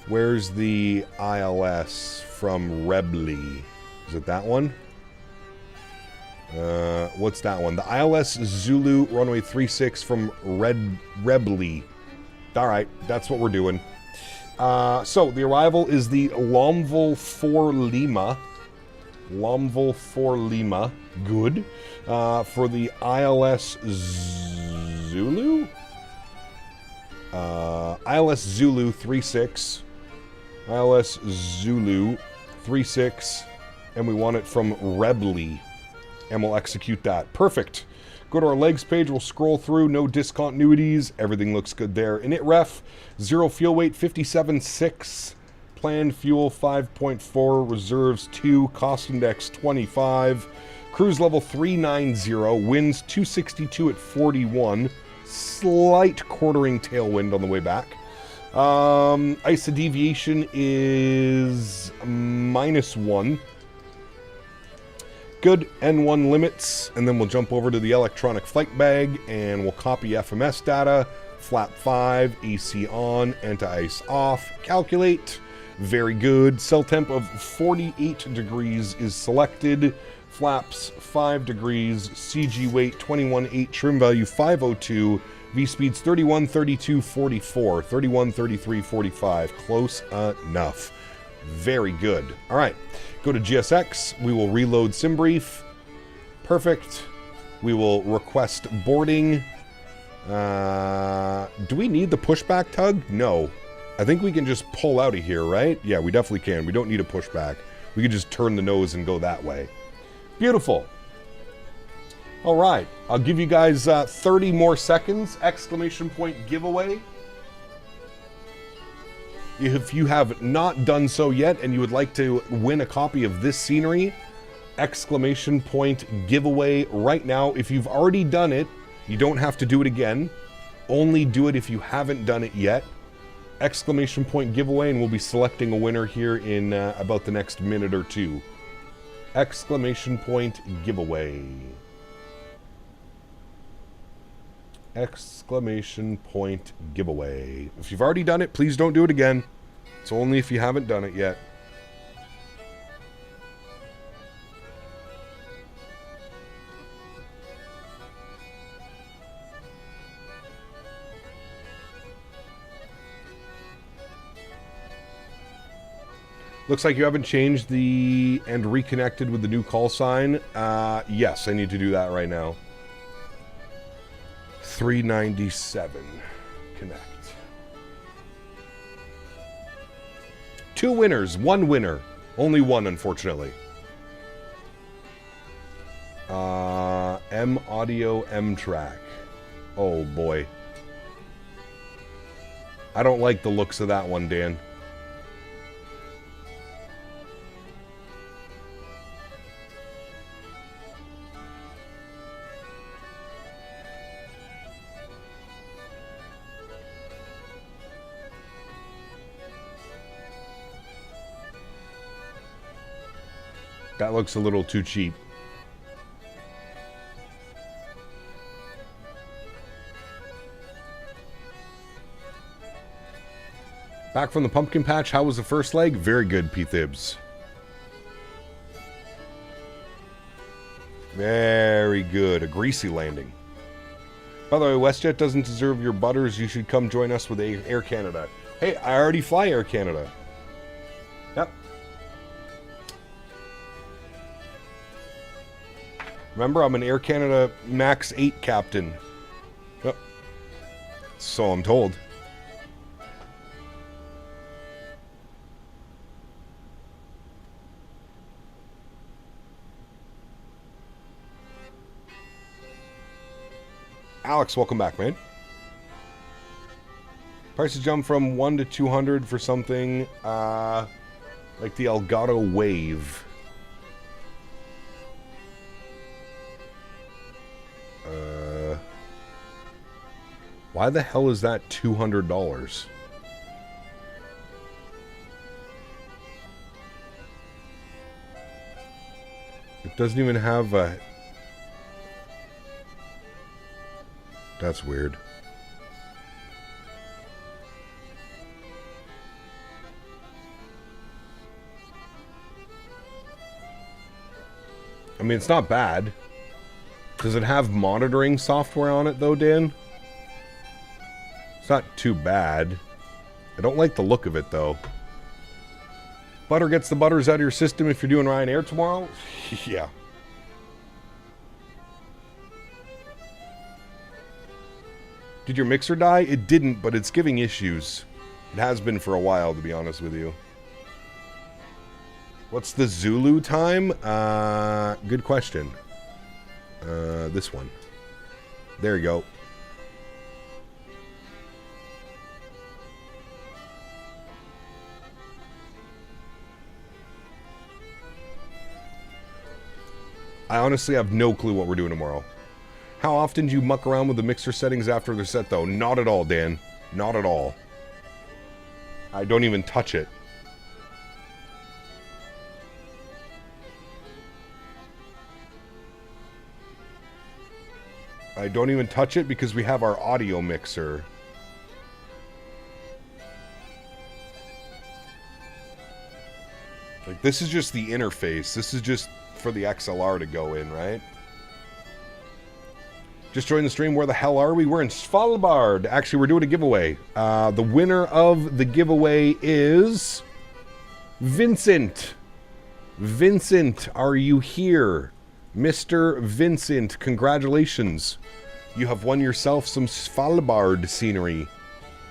Where's the ILS from Rebly? Is it that one? What's that one? The ILS Zulu runway 36 from Rebly. Alright, that's what we're doing. So, the arrival is the Lomval 4 Lima. Lomval 4 Lima. Good. For the ILS Zulu? ILS Zulu 36. ILS Zulu 36. And we want it from Rebly. And we'll execute that. Perfect. Go to our legs page. We'll scroll through. No discontinuities. Everything looks good there. Init ref. 0 fuel weight 57.6. Planned fuel 5.4. Reserves 2. Cost index 25. Cruise level 390. Winds 262 at 41. Slight quartering tailwind on the way back. ISA deviation is -1. Good, N1 limits, and then we'll jump over to the electronic flight bag, and we'll copy FMS data, flap 5, AC on, anti-ice off, calculate, very good, cell temp of 48 degrees is selected, flaps 5 degrees, CG weight 21.8, trim value 502, V-speeds 31, 32, 44, 31, 33, 45, close enough. Very good. All right. Go to GSX. We will reload SimBrief. Perfect. We will request boarding. Do we need the pushback tug? No. I think we can just pull out of here, right? Yeah, we definitely can. We don't need a pushback. We can just turn the nose and go that way. Beautiful. All right. I'll give you guys 30 more seconds. Exclamation point giveaway. If you have not done so yet and you would like to win a copy of this scenery, exclamation point giveaway right now. If you've already done it, you don't have to do it again. Only do it if you haven't done it yet. Exclamation point giveaway, and we'll be selecting a winner here in about the next minute or two. Exclamation point giveaway. Exclamation point giveaway. If you've already done it, please don't do it again. It's only if you haven't done it yet. Looks like you haven't changed the and reconnected with the new call sign. Yes, I need to do that right now. 397. Connect. 2 winners, 1 winner. Only 1, unfortunately. M audio, M track. Oh boy. I don't like the looks of that one, Dan. That looks a little too cheap. Back from the pumpkin patch. How was the first leg? Very good, P-Thibs. Very good. A greasy landing. By the way, WestJet doesn't deserve your butters. You should come join us with Air Canada. Hey, I already fly Air Canada. Yep. Remember, I'm an Air Canada MAX8 captain. Yep. So I'm told. Alex, welcome back, man. Prices jump from 1 to 200 for something like the Elgato Wave. Why the hell is that $200? It doesn't even have a... That's weird. I mean, it's not bad. Does it have monitoring software on it, though, Dan? It's not too bad. I don't like the look of it, though. Butter gets the butters out of your system if you're doing Ryanair tomorrow? Yeah. Did your mixer die? It didn't, but it's giving issues. It has been for a while, to be honest with you. What's the Zulu time? Good question. This one. There you go. I honestly have no clue what we're doing tomorrow. How often do you muck around with the mixer settings after they're set, though? Not at all, Dan. Not at all. I don't even touch it. I don't even touch it because we have our audio mixer. Like, this is just the interface. This is just for the XLR to go in, right? Just joined the stream. Where the hell are we? We're in Svalbard. Actually, we're doing a giveaway. The winner of the giveaway is Vincent. Vincent, are you here? Mr. Vincent, congratulations. You have won yourself some Svalbard scenery.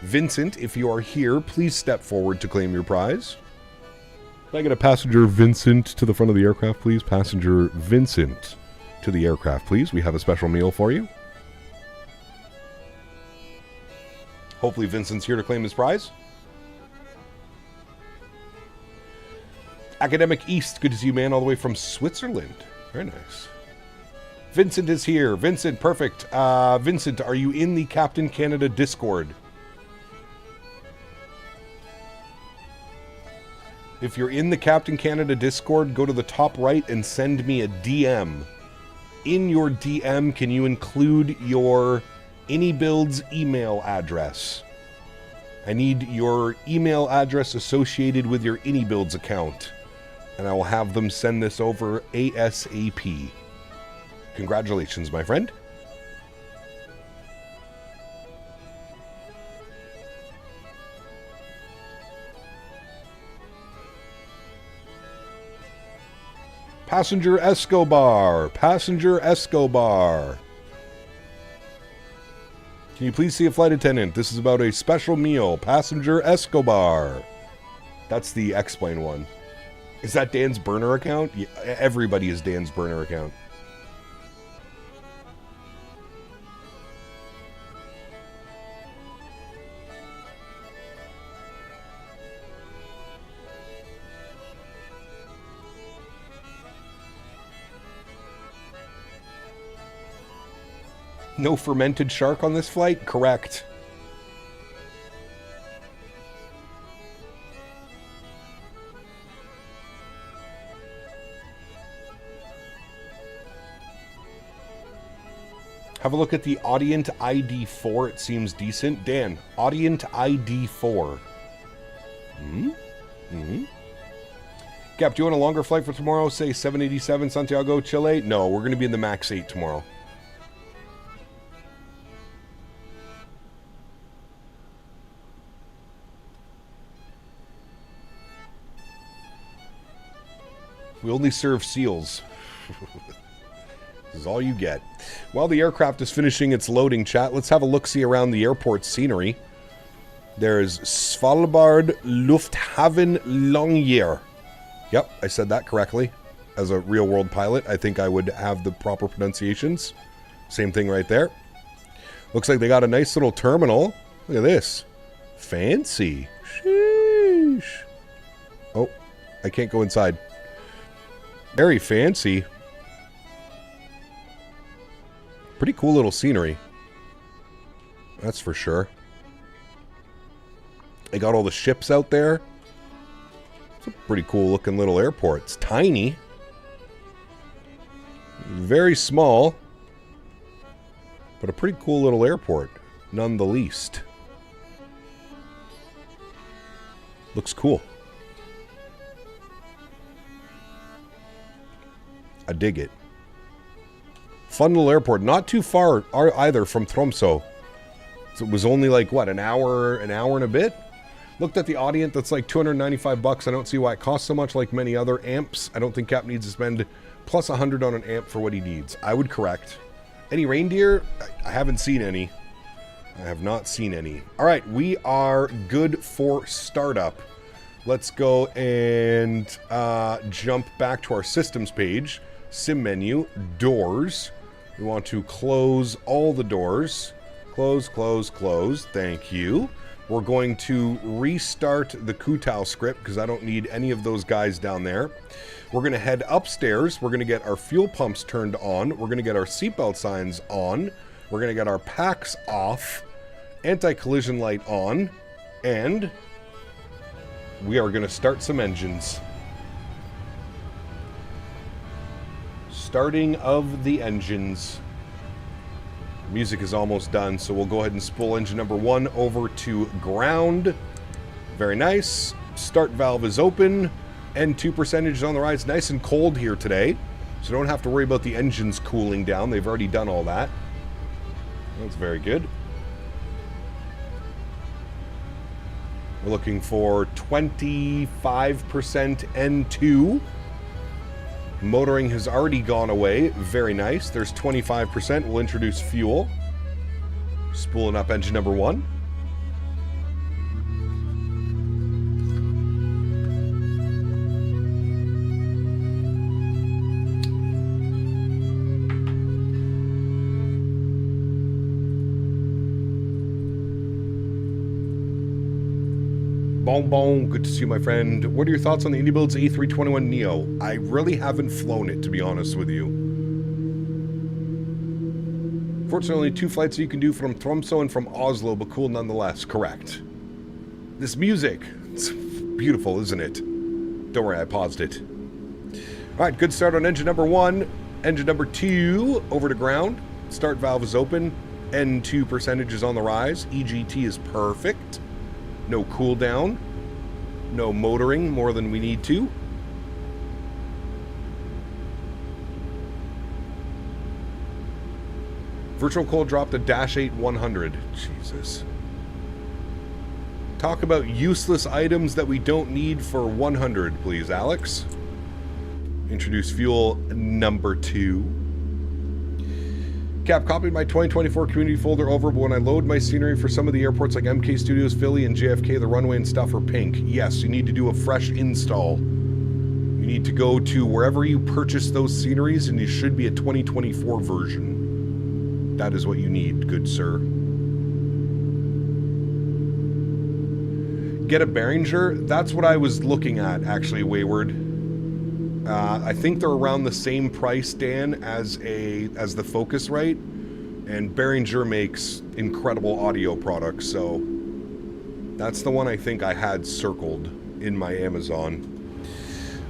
Vincent, if you are here, please step forward to claim your prize. Can I get a passenger Vincent to the front of the aircraft, please? Passenger Vincent to the aircraft, please. We have a special meal for you. Hopefully Vincent's here to claim his prize. Academic East, good to see you, man, all the way from Switzerland. Very nice. Vincent is here. Vincent, perfect. Vincent, are you in the Captain Canada Discord? If you're in the Captain Canada Discord, go to the top right and send me a DM. In your DM, can you include your AnyBuilds email address? I need your email address associated with your AnyBuilds account, and I will have them send this over ASAP. Congratulations, my friend. Passenger Escobar. Passenger Escobar. Can you please see a flight attendant? This is about a special meal. Passenger Escobar. That's the X-Plane one. Is that Dan's burner account? Yeah, everybody is Dan's burner account. No fermented shark on this flight? Correct. Have a look at the Audient ID4. It seems decent. Dan, Audient ID4. Cap, do you want a longer flight for tomorrow? Say 787 Santiago, Chile? No, we're going to be in the MAX8 tomorrow. We only serve seals. This is all you get. While the aircraft is finishing its loading, chat, let's have a look-see around the airport scenery. There's Svalbard Lufthaven Longyear. Yep, I said that correctly. As a real-world pilot, I think I would have the proper pronunciations. Same thing right there. Looks like they got a nice little terminal. Look at this. Fancy. Sheesh. Oh, I can't go inside. Very fancy. Pretty cool little scenery. That's for sure. They got all the ships out there. It's a pretty cool looking little airport. It's tiny. Very small. But a pretty cool little airport, none the least. Looks cool. I dig it. Fun little airport. Not too far either from Tromsø. So it was only like, what, an hour and a bit? Looked at the audience. That's like 295 bucks. I don't see why it costs so much like many other amps. I don't think Cap needs to spend plus 100 on an amp for what he needs. I would correct. Any reindeer? I haven't seen any. I have not seen any. All right, we are good for startup. Let's go and jump back to our systems page. Sim menu, doors. We want to close all the doors. Close, close, close. Thank you. We're going to restart the Kutau script because I don't need any of those guys down there. We're going to head upstairs. We're going to get our fuel pumps turned on. We're going to get our seatbelt signs on. We're going to get our packs off. Anti-collision light on. And we are going to start some engines. Starting of the engines. Music is almost done, so we'll go ahead and spool engine number 1 over to ground. Very nice. Start valve is open. N2 percentage is on the rise. Nice and cold here today, so don't have to worry about the engines cooling down. They've already done all that. That's very good. We're looking for 25% N2. Motoring has already gone away. Very nice. There's 25%. We'll introduce fuel. Spooling up engine number 1. Bon bon, good to see you, my friend. What are your thoughts on the IndyBuilds A321neo? I really haven't flown it, to be honest with you. Fortunately, 2 flights you can do from Tromsø and from Oslo, but cool nonetheless. Correct. This music, it's beautiful, isn't it? Don't worry, I paused it. All right, good start on engine number 1. Engine number 2, over to ground. Start valve is open. N2 percentage is on the rise. EGT is perfect. No cool down. No motoring more than we need to. Virtual cold drop to dash 8 100. Jesus. Talk about useless items that we don't need for 100, please, Alex. Introduce fuel number 2. Cap, copied my 2024 community folder over, but when I load my scenery for some of the airports like MK Studios, Philly, and JFK, the runway and stuff are pink. Yes, you need to do a fresh install. You need to go to wherever you purchase those sceneries, and you should be a 2024 version. That is what you need, good sir. Get a Behringer? That's what I was looking at, actually, Wayward. I think they're around the same price, Dan, as the Focusrite, and Behringer makes incredible audio products, so that's the one I think I had circled in my Amazon.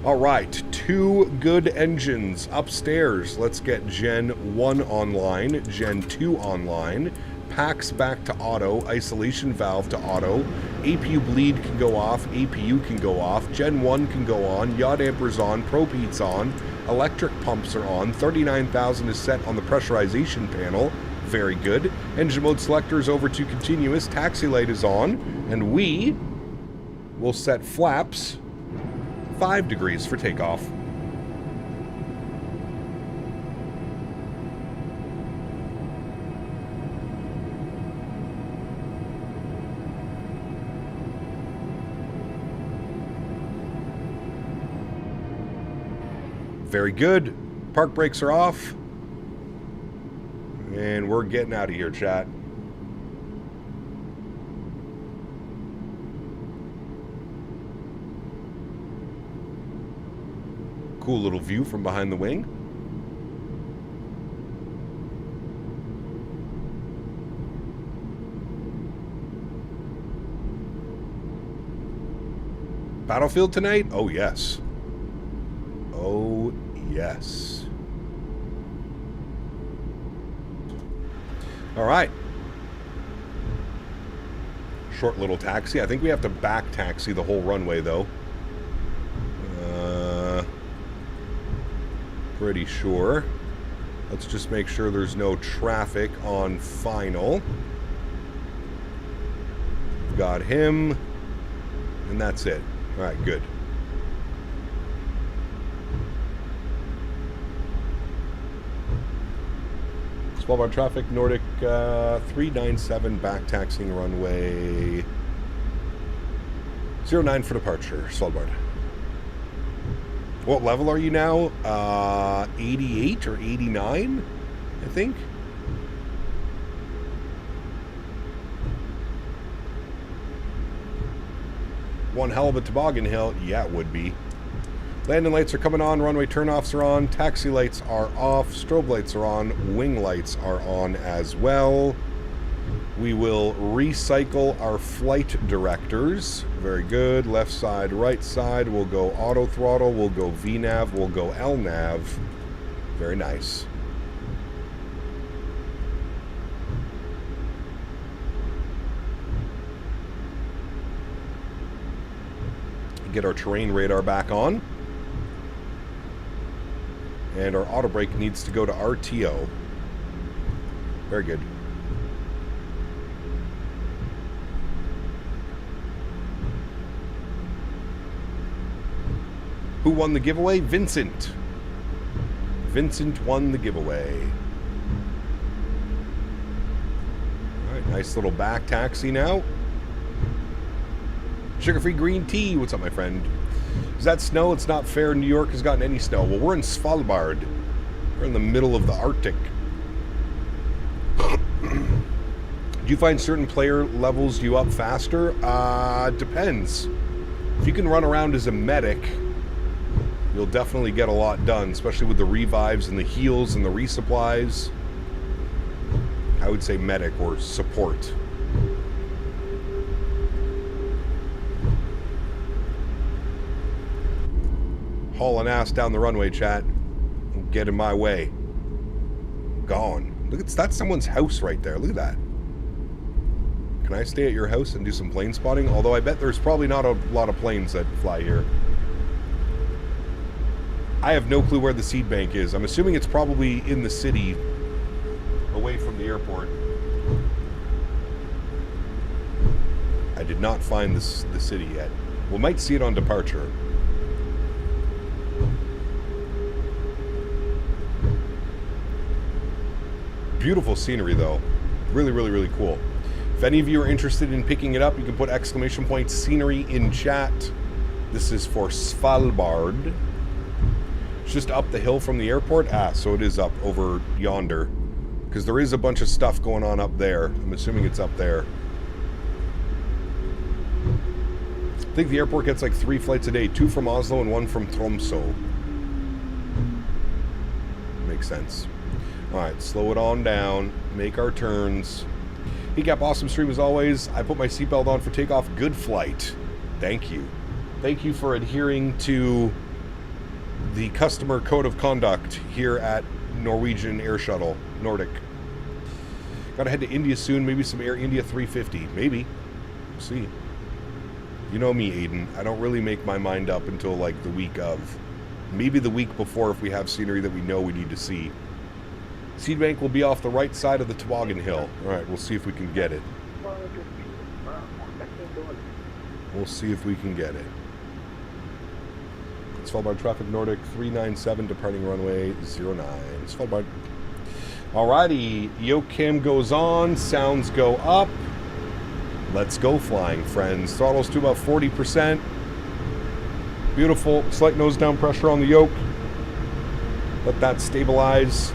All right, 2 good engines upstairs. Let's get Gen 1 online, Gen 2 online, packs back to auto, isolation valve to auto, APU bleed can go off, APU can go off, Gen 1 can go on, yaw damper's on, probe heat's on, electric pumps are on, 39,000 is set on the pressurization panel, very good. Engine mode selector is over to continuous, taxi light is on, and we will set flaps 5 degrees for takeoff. Very good. Park brakes are off. And we're getting out of here, chat. Cool little view from behind the wing. Battlefield tonight? Oh, yes. Oh, yes. All right. Short little taxi. I think we have to back taxi the whole runway, though. Pretty sure. Let's just make sure there's no traffic on final. Got him. And that's it. All right, good. Svalbard traffic, Nordic 397 back taxiing runway 09 for departure, Svalbard. What level are you now? 88 or 89, I think. One hell of a toboggan hill. Yeah, it would be. Landing lights are coming on, runway turnoffs are on, taxi lights are off, strobe lights are on, wing lights are on as well. We will recycle our flight directors. Very good. Left side, right side. We'll go auto throttle, we'll go VNAV, we'll go LNAV. Very nice. Get our terrain radar back on. And our auto brake needs to go to RTO. Very good. Who won the giveaway? Vincent. Vincent won the giveaway. All right, nice little back taxi now. Sugar-free green tea. What's up, my friend? Is that snow? It's not fair. New York has gotten any snow. Well, we're in Svalbard. We're in the middle of the Arctic. Do you find certain player levels you up faster? Depends. If you can run around as a medic, you'll definitely get a lot done, especially with the revives and the heals and the resupplies. I would say medic or support. Hauling ass down the runway, chat. Get in my way. Gone. Look at that's someone's house right there. Look at that. Can I stay at your house and do some plane spotting? Although I bet there's probably not a lot of planes that fly here. I have no clue where the seed bank is. I'm assuming it's probably in the city, away from the airport. I did not find the city yet. We might see it on departure. Beautiful scenery, though. Really, really, really cool. If any of you are interested in picking it up, you can put exclamation point scenery in chat. This is for Svalbard. It's just up the hill from the airport. So it is up over yonder. Because there is a bunch of stuff going on up there. I'm assuming it's up there. I think the airport gets like 3 flights a day. 2 from Oslo and 1 from Tromsø. Makes sense. Alright, slow it on down. Make our turns. Hey, Cap, awesome stream as always. I put my seatbelt on for takeoff. Good flight. Thank you. Thank you for adhering to the customer code of conduct here at Norwegian Air Shuttle, Nordic. Gotta head to India soon. Maybe some Air India 350. Maybe. We'll see. You know me, Aiden. I don't really make my mind up until like the week of. Maybe the week before if we have scenery that we know we need to see. Seed bank will be off the right side of the toboggan hill. Alright, we'll see if we can get it. We'll see if we can get it. Svalbard traffic Nordic 397 departing runway 09. Svalbard. Alrighty, yoke cam goes on, sounds go up. Let's go flying, friends. Throttles to about 40%. Beautiful. Slight nose down pressure on the yoke. Let that stabilize.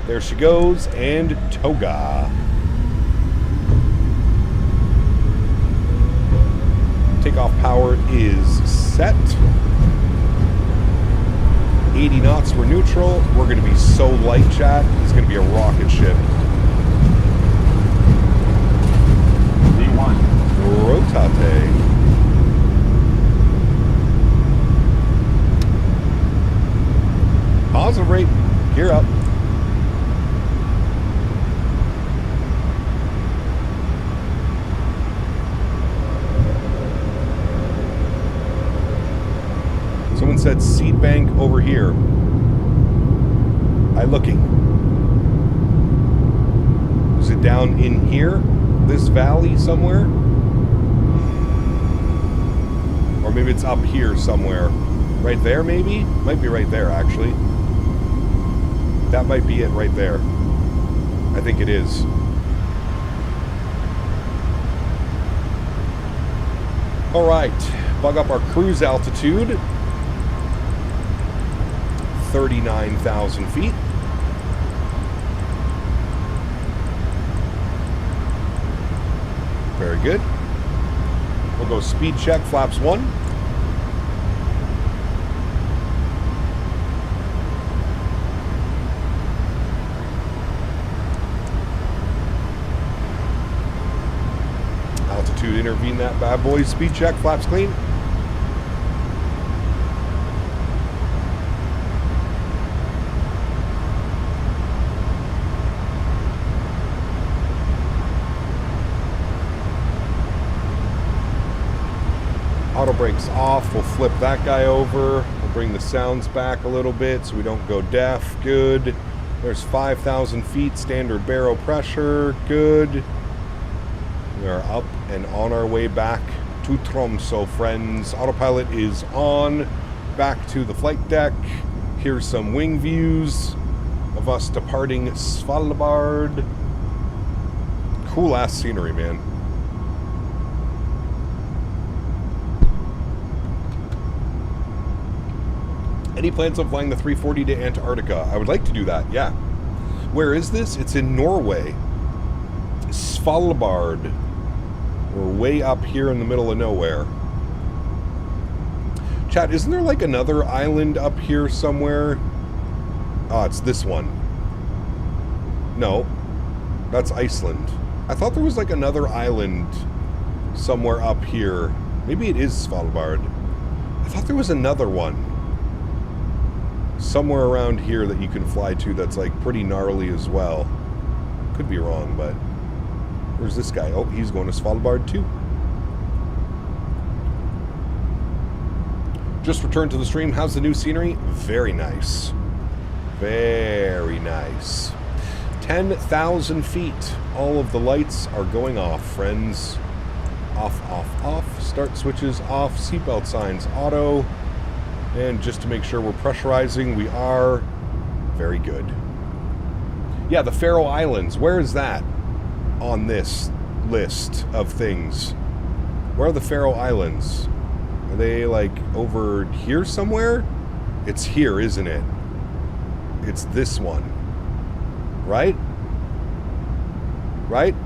There she goes, and toga. Takeoff power is set. 80 knots, we're neutral. We're going to be so light, chat. It's going to be a rocket ship. V1. Rotate. Positive rate. Gear up. Someone said seed bank over here. I looking. Is it down in here? This valley somewhere? Or maybe it's up here somewhere. Right there, maybe? Might be right there, actually. That might be it right there. I think it is. All right. Bug up our cruise altitude. 39,000 feet. Very good. We'll go speed check, flaps 1. Altitude intervene that bad boy. Speed check, flaps clean. Auto brakes off. We'll flip that guy over. We'll bring the sounds back a little bit so we don't go deaf. Good. There's 5,000 feet standard barrel pressure. Good. We are up and on our way back to Tromsø, friends. Autopilot is on. Back to the flight deck. Here's some wing views of us departing Svalbard. Cool ass scenery, man. Any plans on flying the 340 to Antarctica? I would like to do that, yeah. Where is this? It's in Norway. Svalbard. We're way up here in the middle of nowhere. Chat, isn't there like another island up here somewhere? Oh, it's this one. No. That's Iceland. I thought there was like another island somewhere up here. Maybe it is Svalbard. I thought there was another one somewhere around here that you can fly to that's like pretty gnarly as well. Could be wrong, but where's this guy? Oh, he's going to Svalbard too. Just returned to the stream. How's the new scenery? Very nice. Very nice. 10,000 feet. All of the lights are going off, friends. Off, off, off. Start switches off. Seatbelt signs auto. And just to make sure we're pressurizing, we are. Very good. Yeah, the Faroe Islands. Where is that on this list of things? Where are the Faroe Islands? Are they like over here somewhere? It's here, isn't it? It's this one. Right? Right?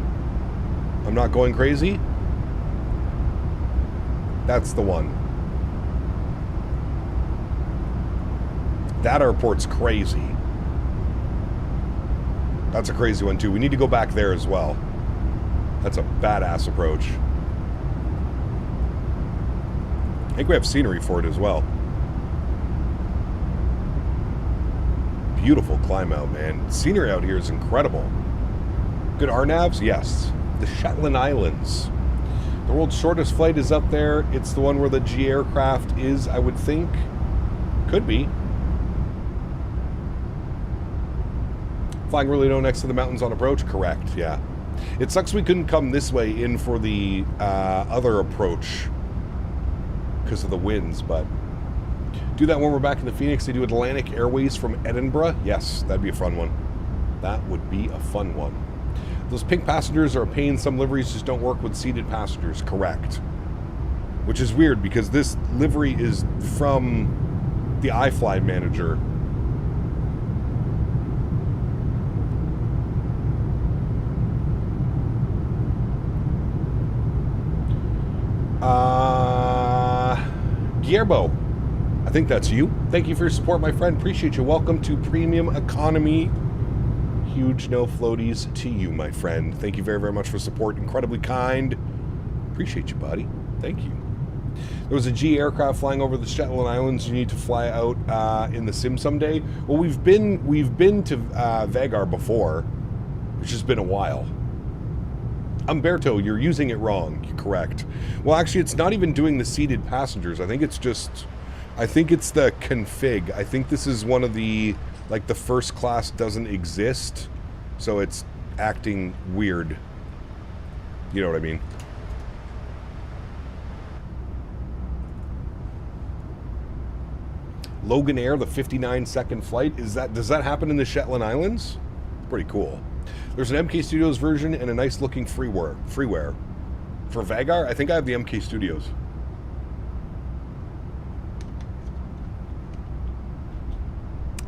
I'm not going crazy? That's the one. That airport's crazy. That's a crazy one too. We need to go back there as well. That's a badass approach. I think we have scenery for it as well. Beautiful climb out, man. Scenery out here is incredible. Good RNAVs? Yes. The Shetland Islands. The world's shortest flight is up there. It's the one where the G aircraft is, I would think. Could be. Flying really low next to the mountains on approach? Correct, yeah. It sucks we couldn't come this way in for the other approach because of the winds, but do that when we're back in the Phoenix. They do Atlantic Airways from Edinburgh. Yes, that'd be a fun one. That would be a fun one. Those pink passengers are a pain. Some liveries just don't work with seated passengers. Correct. Which is weird because this livery is from the iFly manager. Gierbo, I think that's you. Thank you for your support, my friend. Appreciate you. Welcome to Premium Economy. Huge no floaties to you, my friend. Thank you very, very much for support. Incredibly kind. Appreciate you, buddy. Thank you. There was a G aircraft flying over the Shetland Islands. You need to fly out in the sim someday. Well, we've been to Vagar before, which has been a while. Umberto, you're using it wrong. You're correct. Well, actually, it's not even doing the seated passengers. I think it's the config. I think this is one of the, like, the first class doesn't exist, so it's acting weird. You know what I mean? Logan Air, the 59-second flight. Does that happen in the Shetland Islands? Pretty cool. There's an MK Studios version and a nice looking freeware. For Vagar, I think I have the MK Studios.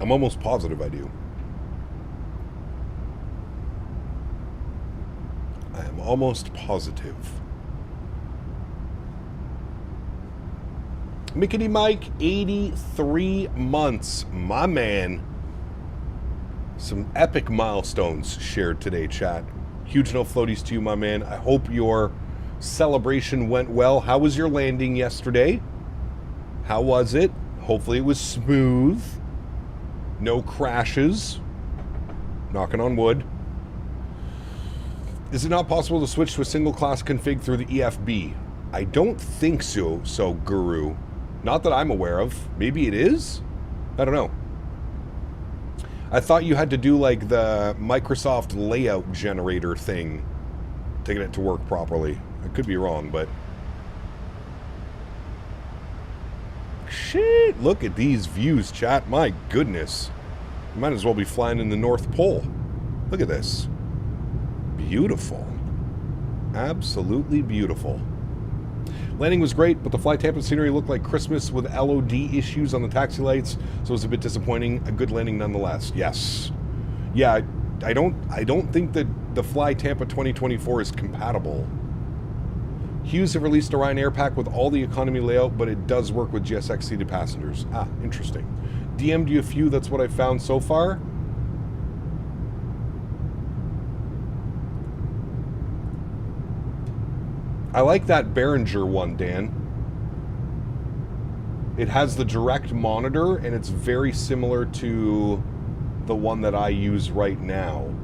I'm almost positive I do. I am almost positive. Mickety Mike, 83 months. My man. Some epic milestones shared today, chat. Huge no floaties to you, my man. I hope your celebration went well. How was your landing yesterday? How was it? Hopefully it was smooth. No crashes. Knocking on wood. Is it not possible to switch to a single class config through the EFB? I don't think so, Guru. Not that I'm aware of. Maybe it is? I don't know. I thought you had to do like the Microsoft layout generator thing to get it to work properly. I could be wrong, but... Shit, look at these views, chat. My goodness. You might as well be flying in the North Pole. Look at this. Beautiful. Absolutely beautiful. Landing was great, but the Flight Tampa scenery looked like Christmas with LOD issues on the taxi lights, so it was a bit disappointing. A good landing nonetheless. Yes. Yeah, I don't think that the Fly Tampa 2024 is compatible. Hughes have released a Ryan Air Pack with all the economy layout, but it does work with GSX seated passengers. Ah, interesting. DM'd you a few, that's what I found so far. I like that Behringer one, Dan. It has the direct monitor, and it's very similar to the one that I use right now.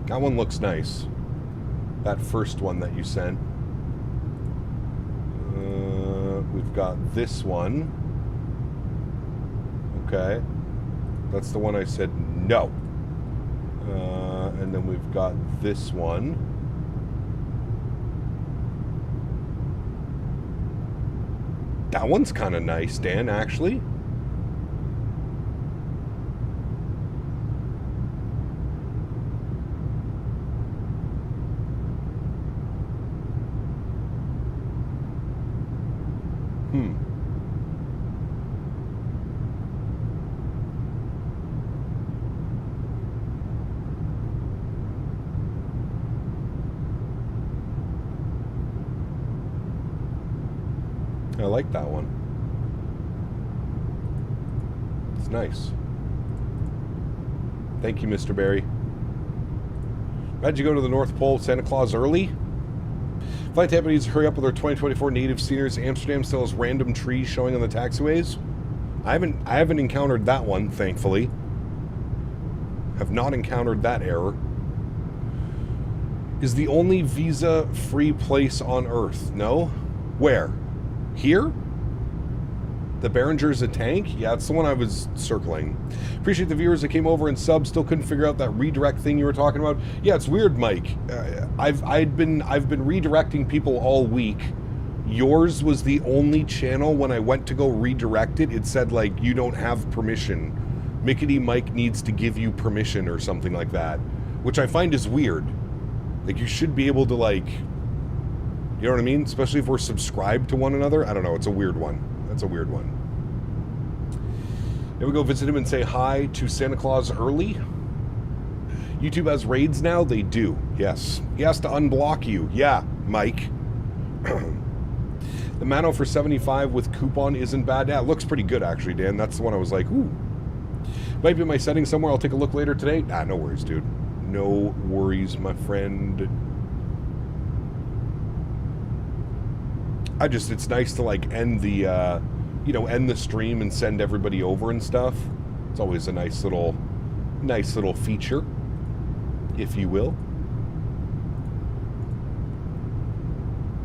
That one looks nice. That first one that you sent. We've got this one. Okay. That's the one I said no. And then we've got this one. That one's kind of nice, Dan, actually. I like that one. It's nice. Thank you, Mr. Barry. How'd you go to the North Pole, Santa Claus early? Flight Tampa needs to hurry up with their 2024 native sceneries. Amsterdam still has random trees showing on the taxiways. I haven't encountered that one, thankfully. Have not encountered that error. Is the only visa-free place on Earth. No? Where? Here? The Behringer's a tank? Yeah, it's the one I was circling. Appreciate the viewers that came over and subbed. Still couldn't figure out that redirect thing you were talking about. Yeah, it's weird, Mike. I've been redirecting people all week. Yours was the only channel when I went to go redirect it. It said, like, you don't have permission. Mickety Mike needs to give you permission or something like that. Which I find is weird. Like, you should be able to, like... You know what I mean? Especially if we're subscribed to one another. I don't know. It's a weird one. That's a weird one. Here we go visit him and say hi to Santa Claus early. YouTube has raids now? They do. Yes. He has to unblock you. Yeah, Mike. The Mano for 75 with coupon isn't bad. Yeah, it looks pretty good, actually, Dan. That's the one I was like, ooh. Might be in my settings somewhere. I'll take a look later today. Ah, no worries, dude. No worries, my friend. It's nice to, like, end the, end the stream and send everybody over and stuff. It's always a nice little feature, if you will.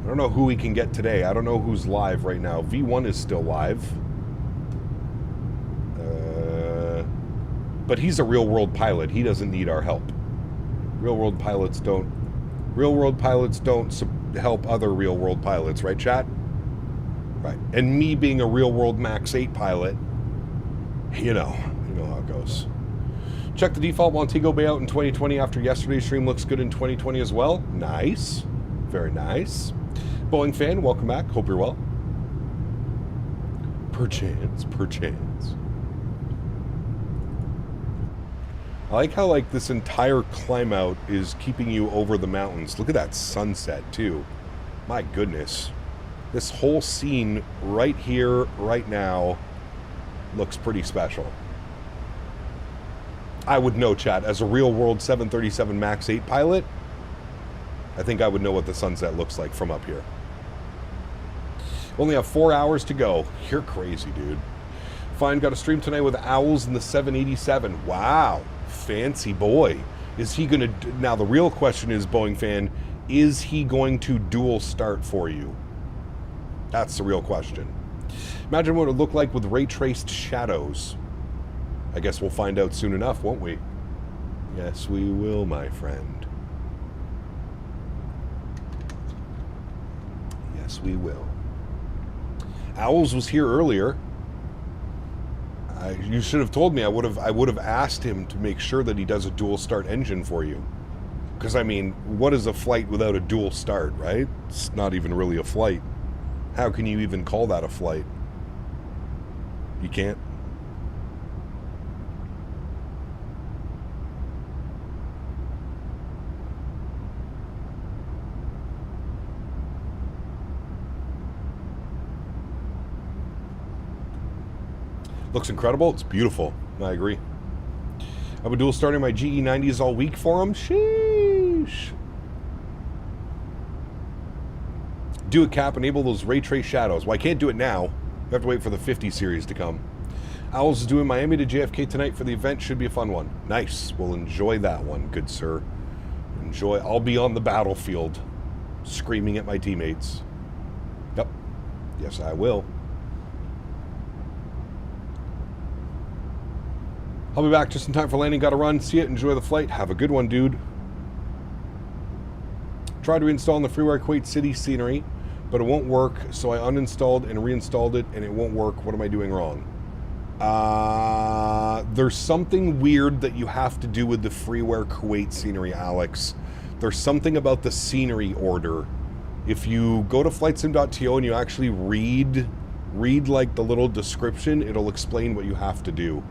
I don't know who we can get today. I don't know who's live right now. V1 is still live. But he's a real-world pilot. He doesn't need our help. Real-world pilots don't help other real-world pilots, right, chat? Right. And me being a real-world MAX8 pilot, you know how it goes. Check the default Montego Bay out in 2020 after yesterday's stream. Looks good in 2020 as well. Nice. Very nice. Boeing fan, welcome back. Hope you're well. Perchance. I like how, like, this entire climb out is keeping you over the mountains. Look at that sunset, too. My goodness. This whole scene right here, right now, looks pretty special. I would know, chat. As a real-world 737 MAX 8 pilot, I think I would know what the sunset looks like from up here. Only have 4 hours to go. You're crazy, dude. Fine, got a stream tonight with Owls in the 787. Wow. Fancy boy. Is he going to... Now, the real question is, Boeing fan, is he going to dual start for you? That's the real question. Imagine what it would look like with ray-traced shadows. I guess we'll find out soon enough, won't we? Yes, we will, my friend. Yes, we will. Owls was here earlier. You should have told me. I would have asked him to make sure that he does a dual start engine for you. Because, I mean, what is a flight without a dual start, right? It's not even really a flight. How can you even call that a flight? You can't. Looks incredible. It's beautiful. I agree. I've been dual starting my GE90s all week for him. Sheesh. Do it, Cap. Enable those ray trace shadows. Well, I can't do it now. I have to wait for the 50 series to come. Owls is doing Miami to JFK tonight for the event. Should be a fun one. Nice. We'll enjoy that one, good sir. Enjoy. I'll be on the battlefield screaming at my teammates. Yep. Yes, I will. I'll be back just in time for landing. Gotta run. See it. Enjoy the flight. Have a good one, dude. Tried to reinstall in the freeware Kuwait City scenery, but it won't work, so I uninstalled and reinstalled it, and it won't work. What am I doing wrong? There's something weird that you have to do with the freeware Kuwait scenery, Alex. There's something about the scenery order. If you go to flightsim.to and you actually read like the little description, it'll explain what you have to do.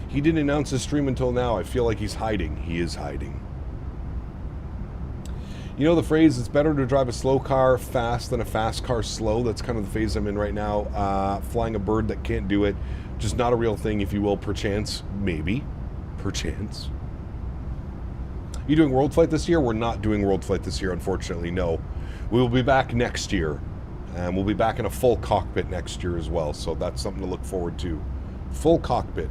He didn't announce his stream until now. I feel like he's hiding. He is hiding. You know the phrase, it's better to drive a slow car fast than a fast car slow? That's kind of the phase I'm in right now. Flying a bird that can't do it. Just not a real thing, if you will, perchance. Maybe. Perchance. You doing World Flight this year? We're not doing World Flight this year, unfortunately, no. We will be back next year. And we'll be back in a full cockpit next year as well. So that's something to look forward to. Full cockpit.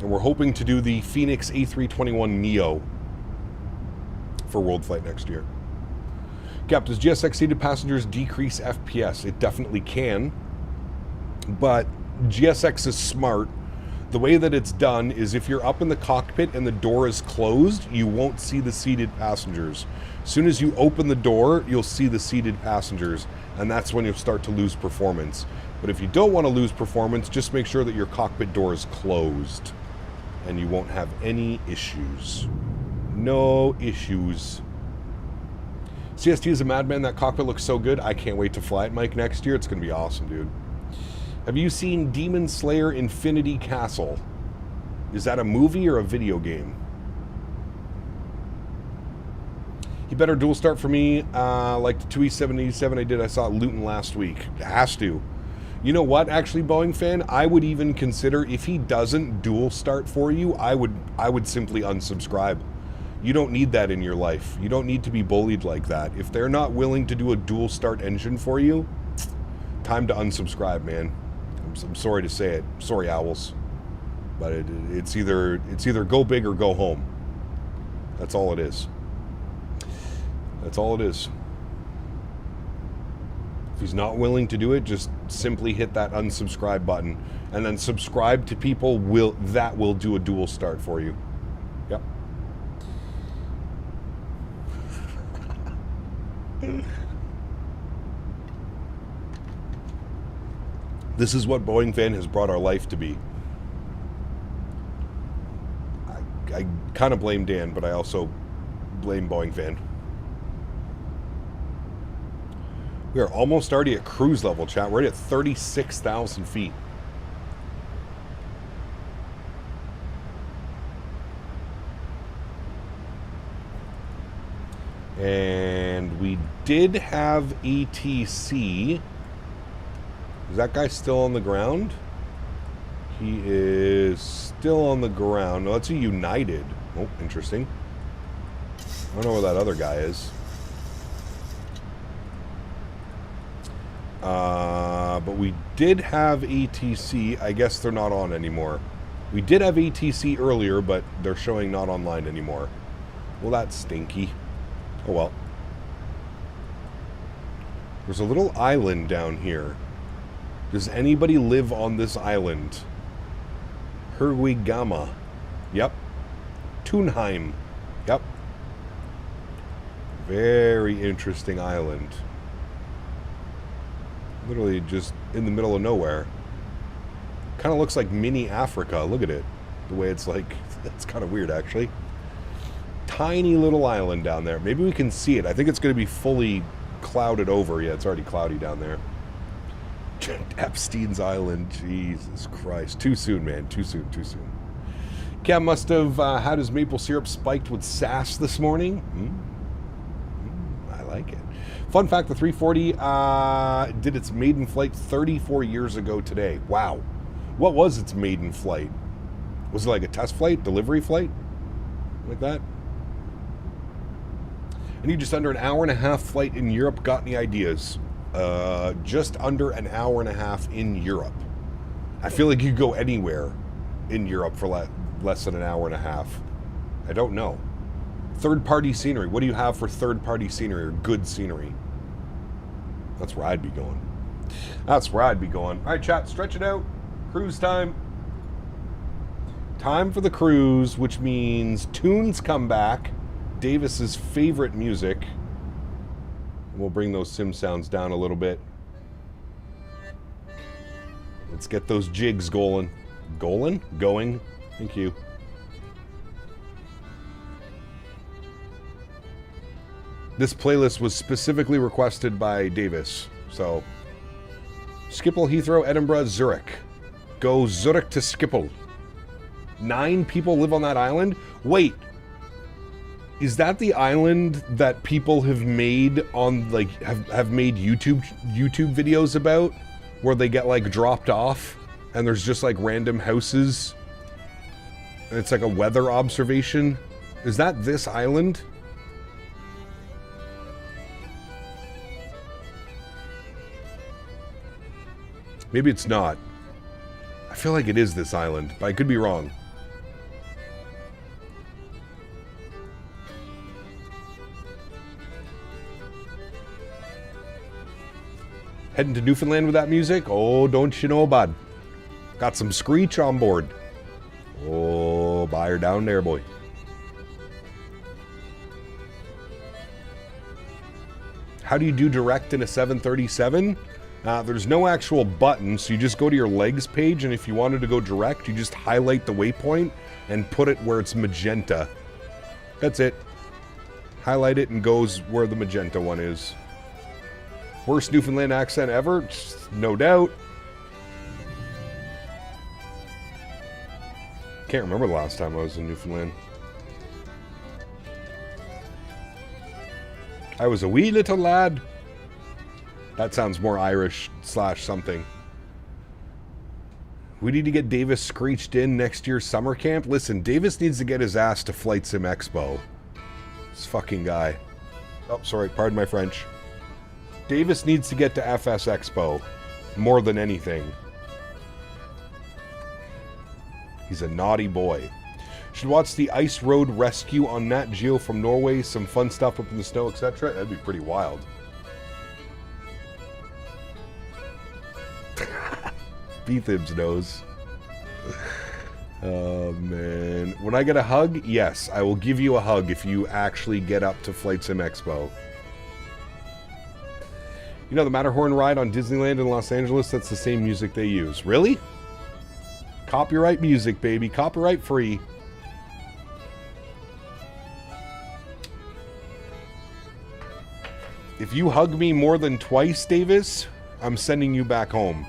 And we're hoping to do the Phoenix A321 Neo for World Flight next year. Cap, does GSX seated passengers decrease FPS? It definitely can. But GSX is smart. The way that it's done is if you're up in the cockpit and the door is closed, you won't see the seated passengers. As soon as you open the door, you'll see the seated passengers, and that's when you'll start to lose performance. But if you don't want to lose performance, just make sure that your cockpit door is closed, and you won't have any issues. No issues. CST is a madman. That cockpit looks so good. I can't wait to fly it, Mike, next year. It's going to be awesome, dude. Have you seen Demon Slayer Infinity Castle? Is that a movie or a video game? You better dual start for me, like the 2E787 I did. I saw at Luton last week. It has to. You know what, actually, Boeing fan? I would even consider, if he doesn't dual start for you, I would simply unsubscribe. You don't need that in your life. You don't need to be bullied like that. If they're not willing to do a dual start engine for you, time to unsubscribe, man. I'm sorry to say it. Sorry, Owls. But it's either go big or go home. That's all it is. That's all it is. If he's not willing to do it, just simply hit that unsubscribe button. And then subscribe to people that will do a dual start for you. Yep. This is what Boeing fan has brought our life to be. I kind of blame Dan, but I also blame Boeing fan. We are almost already at cruise level, chat. We're already at 36,000 feet. And we did have ETC. Is that guy still on the ground? He is still on the ground. No, that's a United. Oh, interesting. I don't know where that other guy is. But we did have ATC. I guess they're not on anymore. We did have ATC earlier, but they're showing not online anymore. Well, that's stinky. Oh well. There's a little island down here. Does anybody live on this island? Herwigama. Yep. Tunheim. Yep. Very interesting island. Literally just in the middle of nowhere. Kind of looks like mini Africa. Look at it. The way it's like, it's kind of weird actually. Tiny little island down there. Maybe we can see it. I think it's going to be fully clouded over. Yeah, it's already cloudy down there. Epstein's Island. Jesus Christ. Too soon, man. Too soon. Too soon. Cam must have had his maple syrup spiked with sass this morning. I like it. Fun fact, the 340 did its maiden flight 34 years ago today. Wow. What was its maiden flight? Was it like a test flight? Delivery flight? Like that? I need just under an hour and a half flight in Europe. Got any ideas? Just under an hour and a half in Europe. I feel like you go anywhere in Europe for less than an hour and a half. I don't know. Third-party scenery. What do you have for third-party scenery or good scenery? That's where I'd be going. That's where I'd be going. All right, chat, stretch it out. Cruise time. Time for the cruise, which means tunes come back. Davis's favorite music. We'll bring those sim sounds down a little bit. Let's get those jigs going. Going. Thank you. This playlist was specifically requested by Davis. So, Schiphol, Heathrow, Edinburgh, Zurich. Go Zurich to Schiphol. 9 people live on that island? Wait. Is that the island that people have made on, like, have made YouTube videos about? Where they get, like, dropped off? And there's just, like, random houses? And it's like a weather observation? Is that this island? Maybe it's not. I feel like it is this island, but I could be wrong. Heading to Newfoundland with that music? Oh, don't you know, bud. Got some screech on board. Oh, buy her down there, boy. How do you do direct in a 737? There's no actual button, so you just go to your legs page, and if you wanted to go direct, you just highlight the waypoint and put it where it's magenta. That's it. Highlight it and goes where the magenta one is. Worst Newfoundland accent ever? No doubt. Can't remember the last time I was in Newfoundland. I was a wee little lad. That sounds more Irish / something. We need to get Davis screeched in next year's summer camp. Listen, Davis needs to get his ass to Flight Sim Expo. This fucking guy. Oh, sorry, pardon my French. Davis needs to get to FS Expo more than anything. He's a naughty boy. Should watch the Ice Road Rescue on Nat Geo from Norway. Some fun stuff up in the snow, etc. That'd be pretty wild. Beethibs knows. Oh, man. When I get a hug, yes, I will give you a hug if you actually get up to Flight Sim Expo. You know the Matterhorn ride on Disneyland in Los Angeles? That's the same music they use. Really? Copyright music, baby. Copyright free. If you hug me more than twice, Davis, I'm sending you back home.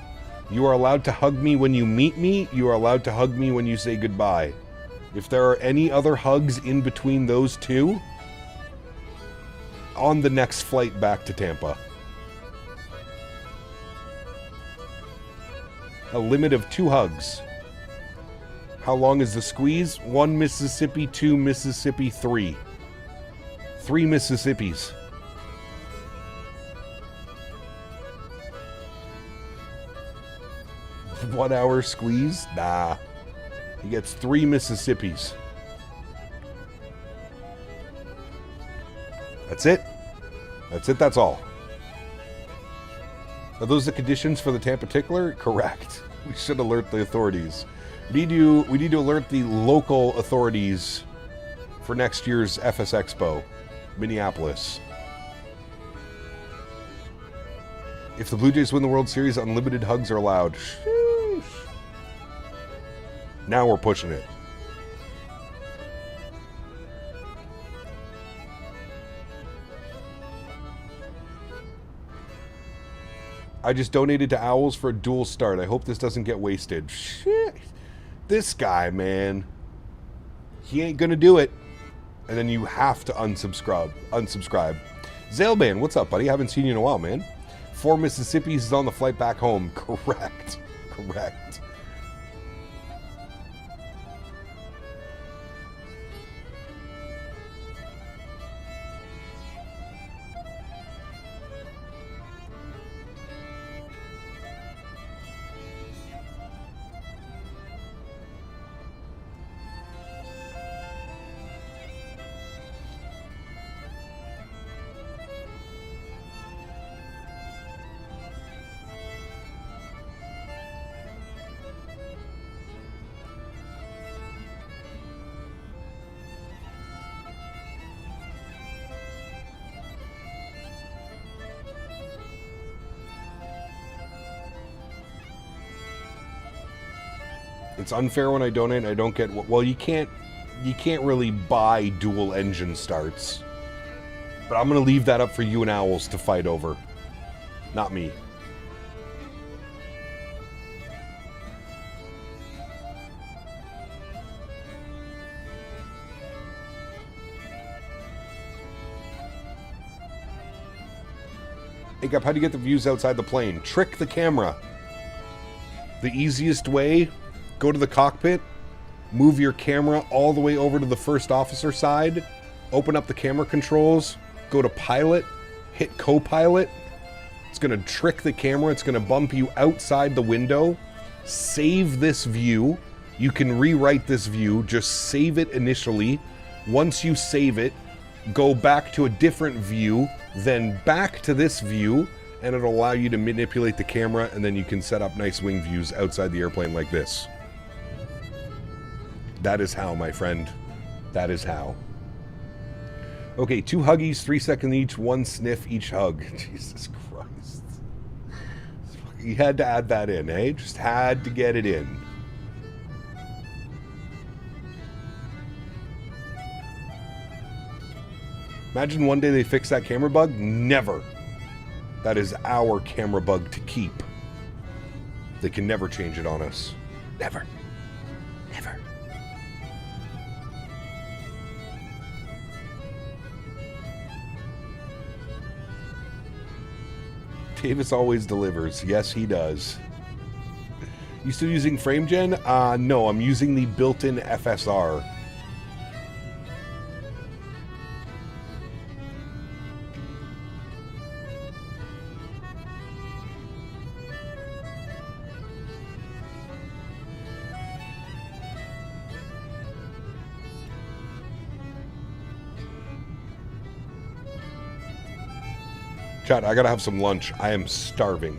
You are allowed to hug me when you meet me. You are allowed to hug me when you say goodbye. If there are any other hugs in between those two, on the next flight back to Tampa. A limit of 2 hugs. How long is the squeeze? 1 Mississippi, 2 Mississippi, 3. 3 Mississippis. One hour squeeze? Nah. He gets 3 Mississippis. That's it. That's it, that's all. Are those the conditions for the Tampa Tickler? Correct. We should alert the authorities. We need to alert the local authorities for next year's FS Expo, Minneapolis. If the Blue Jays win the World Series, unlimited hugs are allowed. Sheesh. Now we're pushing it. I just donated to Owls for a dual start. I hope this doesn't get wasted. Shit. This guy, man. He ain't gonna do it. And then you have to unsubscribe. Zailman, what's up, buddy? Haven't seen you in a while, man. 4 Mississippis is on the flight back home. Correct. Correct. It's unfair when I donate. I don't get... Well, you can't really buy dual engine starts. But I'm going to leave that up for you and Owls to fight over. Not me. Hey, Gap, how do you get the views outside the plane? Trick the camera. The easiest way... Go to the cockpit, move your camera all the way over to the first officer side, open up the camera controls, go to pilot, hit co-pilot. It's going to trick the camera. It's going to bump you outside the window. Save this view. You can rewrite this view. Just save it initially. Once you save it, go back to a different view, then back to this view, and it'll allow you to manipulate the camera, and then you can set up nice wing views outside the airplane like this. That is how, my friend. That is how. Okay, 2 huggies, 3 seconds each, 1 sniff each hug. Jesus Christ. You had to add that in, eh? Just had to get it in. Imagine one day they fix that camera bug. Never. That is our camera bug to keep. They can never change it on us. Never. Never. Davis always delivers. Yes, he does. You still using FrameGen? No, I'm using the built-in FSR. Chat, I gotta have some lunch. I am starving.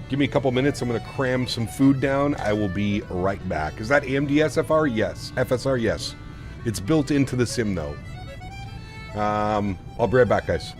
Give me a couple minutes. I'm gonna cram some food down. I will be right back. Is that AMD SFR? Yes. FSR? Yes. It's built into the sim, though. I'll be right back, guys.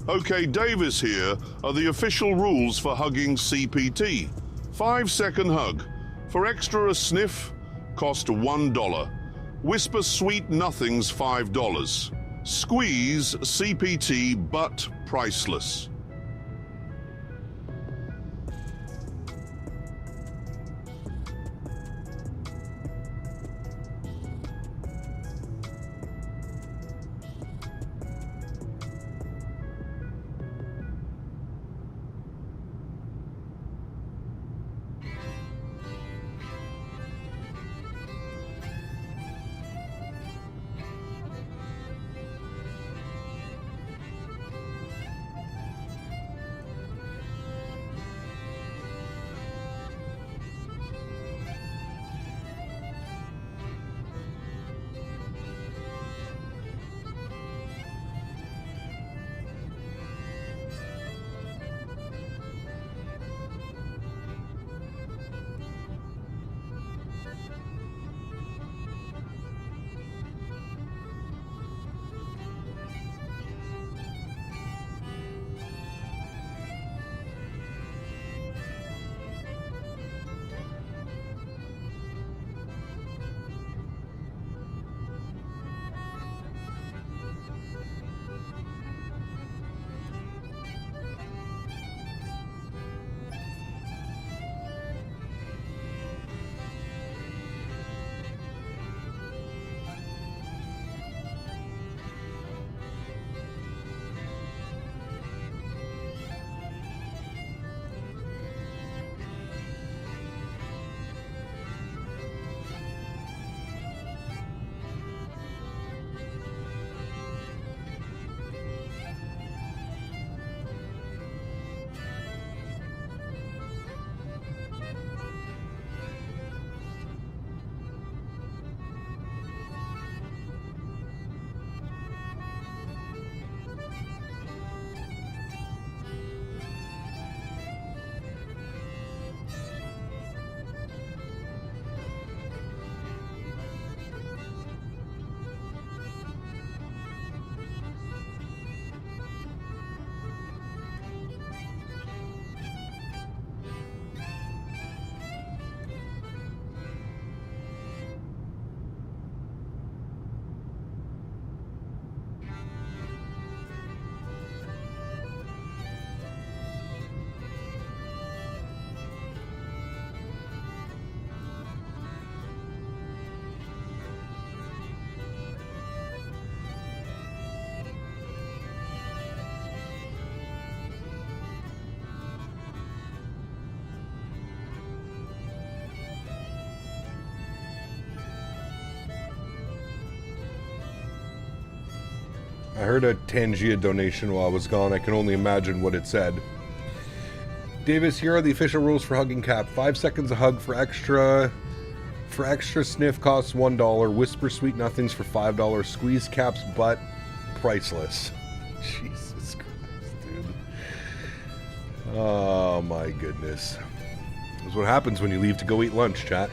Okay, Davis here are the official rules for hugging CPT. 5-second hug. For extra a sniff, cost $1. Whisper sweet nothings, $5. Squeeze CPT but priceless. I heard a Tangia donation while I was gone. I can only imagine what it said. Davis, here are the official rules for hugging Cap. 5 seconds a hug for extra sniff costs $1. Whisper sweet nothings for $5. Squeeze Cap's butt, priceless. Jesus Christ, dude. Oh my goodness. That's what happens when you leave to go eat lunch, chat.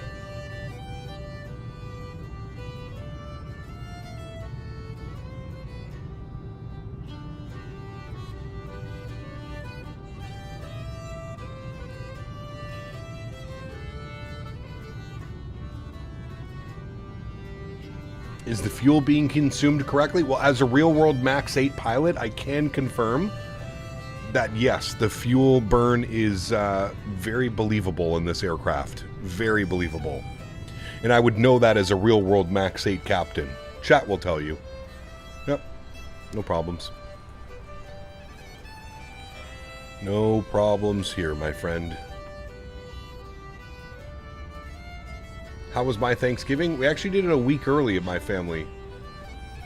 Is the fuel being consumed correctly? Well, as a real-world MAX8 pilot, I can confirm that, yes, the fuel burn is very believable in this aircraft. Very believable. And I would know that as a real-world MAX8 captain. Chat will tell you. Yep. No problems. No problems here, my friend. How was my Thanksgiving? We actually did it a week early at my family.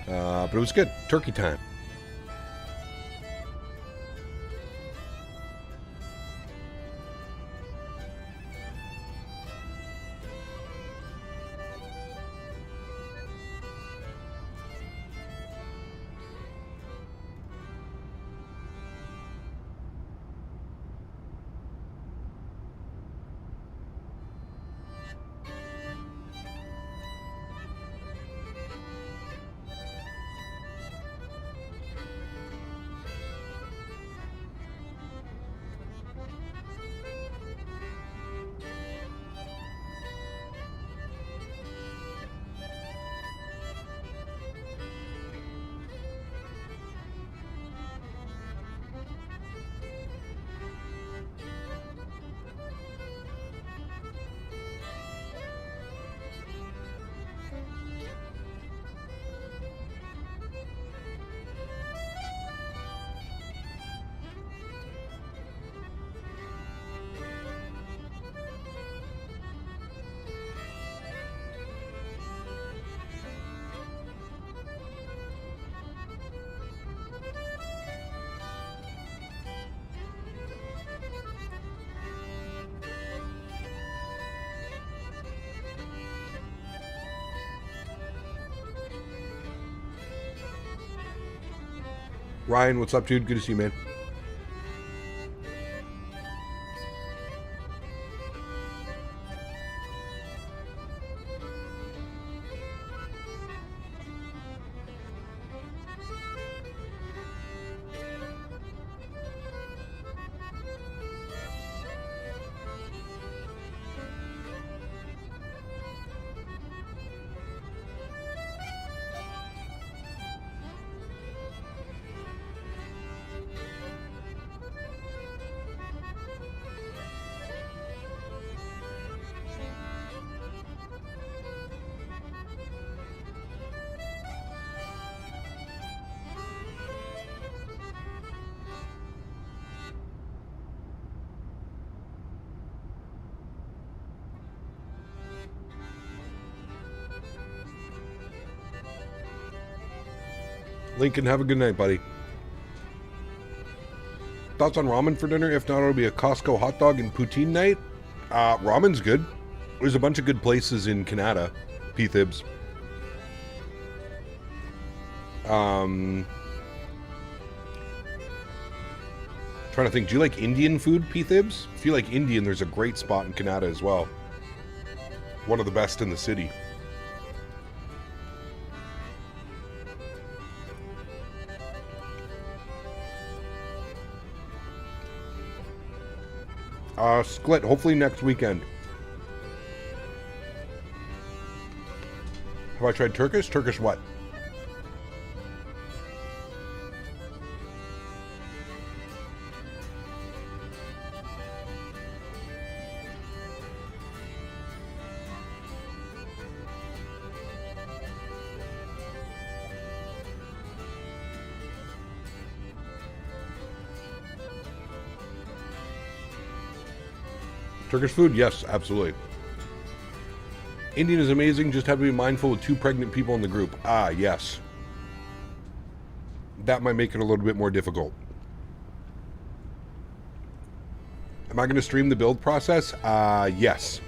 But it was good. Turkey time. Ryan, what's up, dude? Good to see you, man. Lincoln, have a good night, buddy. Thoughts on ramen for dinner? If not, it'll be a Costco hot dog and poutine night. Ramen's good. There's a bunch of good places in Canada. P-Thibs. Trying to think, do you like Indian food, P-Thibs? If you like Indian, there's a great spot in Canada as well. One of the best in the city. Split, hopefully next weekend. Have I tried Turkish? Turkish what? Turkish food? Yes, absolutely. Indian is amazing, just have to be mindful with 2 pregnant people in the group. Ah, yes. that might make it a little bit more difficult. Am I going to stream the build process? Yes.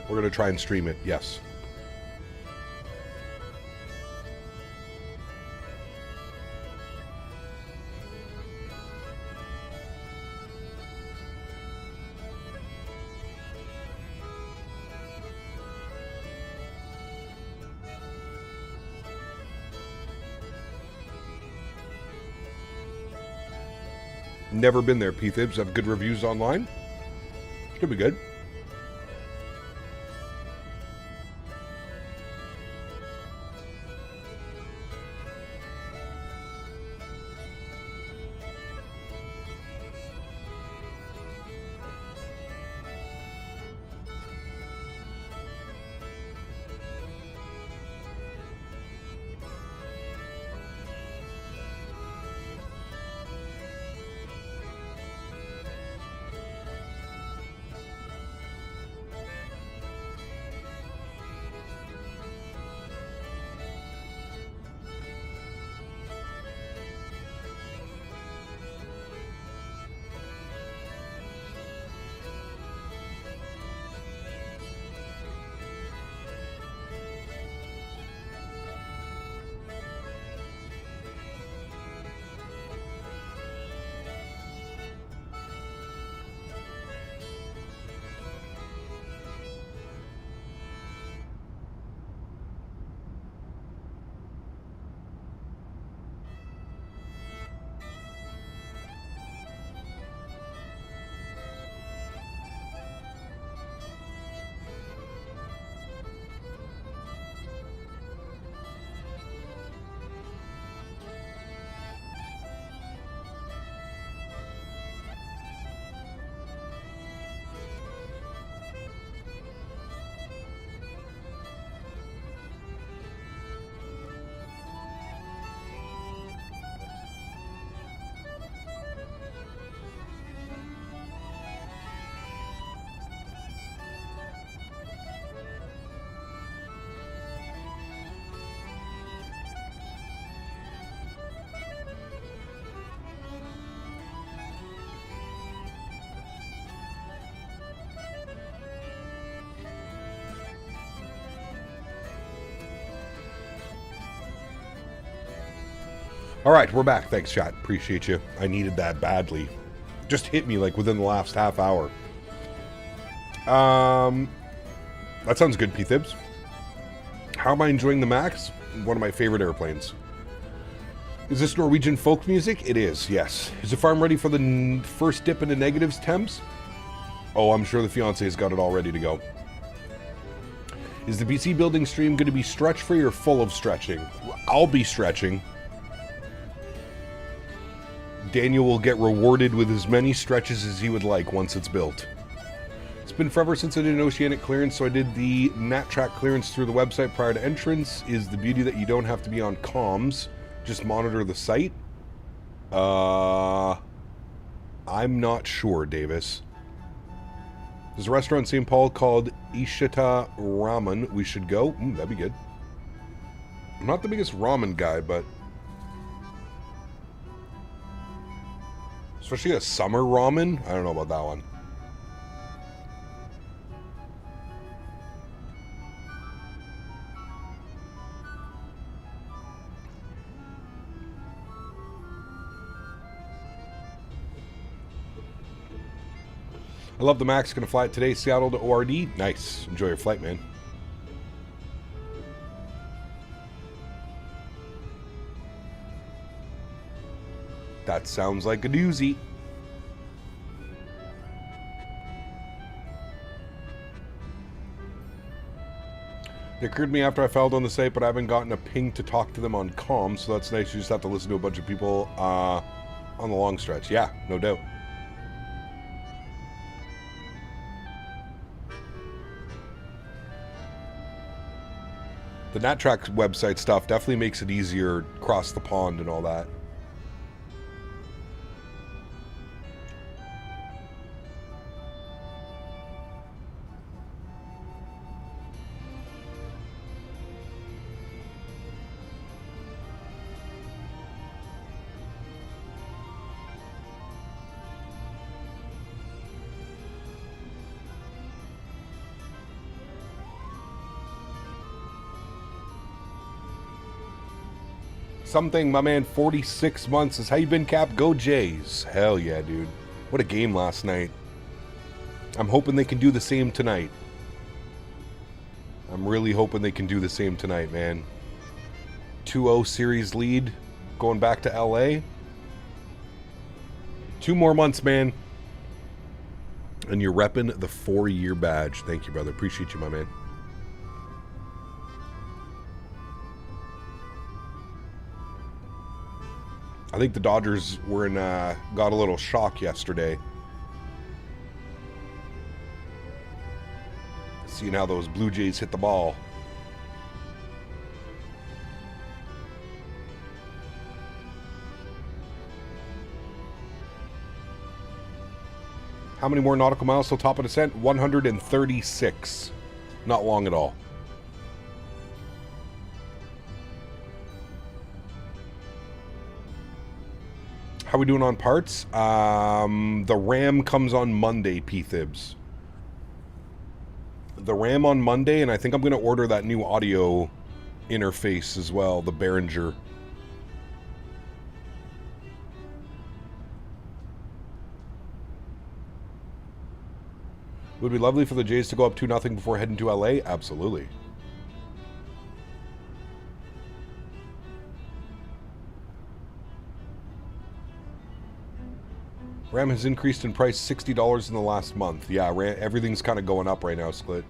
We're going to try and stream it, yes. Never been there, P-Thibs. Have good reviews online. Should be good. All right, we're back. Thanks, chat. Appreciate you. I needed that badly. Just hit me like within the last half hour. That sounds good, P-Thibs. How am I enjoying the MAX? One of my favorite airplanes. Is this Norwegian folk music? It is, yes. Is the farm ready for the first dip into negatives, temps? Oh, I'm sure the fiance's got it all ready to go. Is the BC building stream going to be stretch-free or full of stretching? I'll be stretching. Daniel will get rewarded with as many stretches as he would like once it's built. It's been forever since I did an oceanic clearance, so I did the nat track clearance through the website prior to entrance. Is the beauty that you don't have to be on comms, just monitor the site? I'm not sure, Davis. There's a restaurant in St. Paul called Ishita Ramen. We should go. That'd be good. I'm not the biggest ramen guy, but especially a summer ramen? I don't know about that one. I love the MAX. Gonna fly it today, Seattle to ORD. Nice. Enjoy your flight, man. That sounds like a doozy. It occurred to me after I filed on the site, but I haven't gotten a ping to talk to them on comm, so that's nice. You just have to listen to a bunch of people on the long stretch. Yeah, no doubt. The NatTrack website stuff definitely makes it easier across the pond and all that. Something, my man, 46 months says, how you been, Cap? Go Jays. Hell yeah, dude. What a game last night. I'm hoping they can do the same tonight. I'm really hoping they can do the same tonight, man. 2-0 series lead going back to LA. 2 more months, man. And you're repping the 4-year badge. Thank you, brother. Appreciate you, my man. I think the Dodgers were in, got a little shock yesterday. Seeing how those Blue Jays hit the ball. How many more nautical miles till top of descent? 136. Not long at all. How we doing on parts? The RAM comes on Monday, P-Thibs. The RAM on Monday, and I think I'm going to order that new audio interface as well, the Behringer. Would it be lovely for the Jays to go up 2-0 before heading to LA? Absolutely. RAM has increased in price $60 in the last month. Yeah, everything's kind of going up right now, Sklit.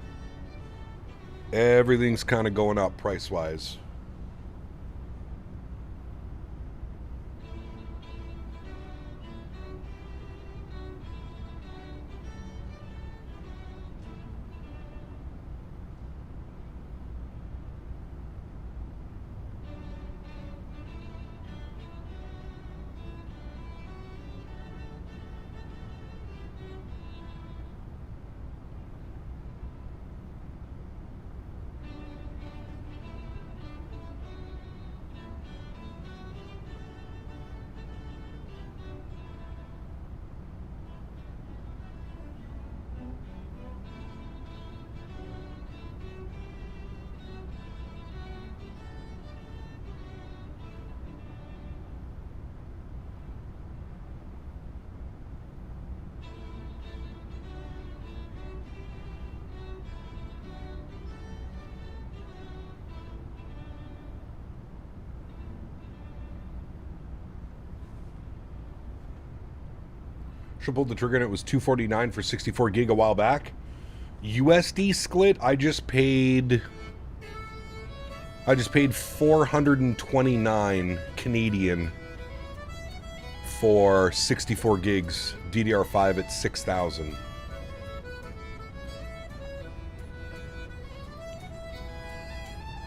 Everything's kind of going up price-wise. Should pull the trigger and it was $249 for 64 gig a while back. USD Sklit, I just paid 429 Canadian for 64 gigs DDR5 at 6,000.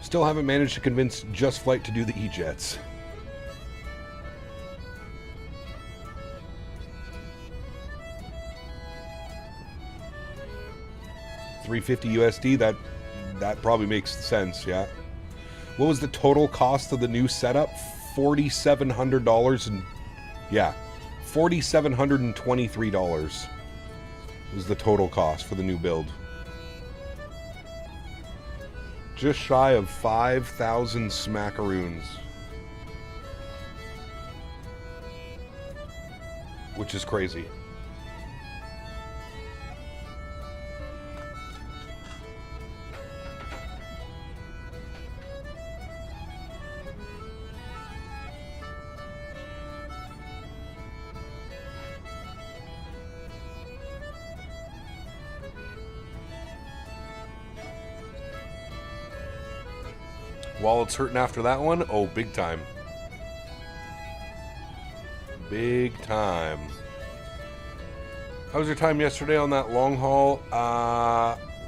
Still haven't managed to convince Just Flight to do the E-Jets. $350 USD, that probably makes sense, yeah. What was the total cost of the new setup? $4,700 and yeah, $4,723 was the total cost for the new build. Just shy of 5,000 smackaroons, which is crazy. Wallet's hurting after that one? Oh, big time. Big time. How was your time yesterday on that long haul?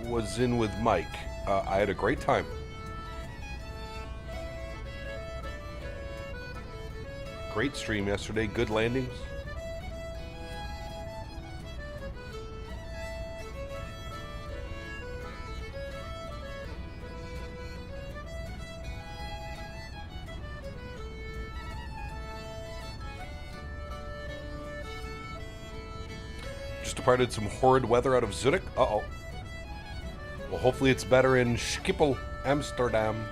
Was in with Mike. I had a great time. Great stream yesterday. Good landings. Departed some horrid weather out of Zurich. Uh-oh. Well, hopefully it's better in Schiphol, Amsterdam.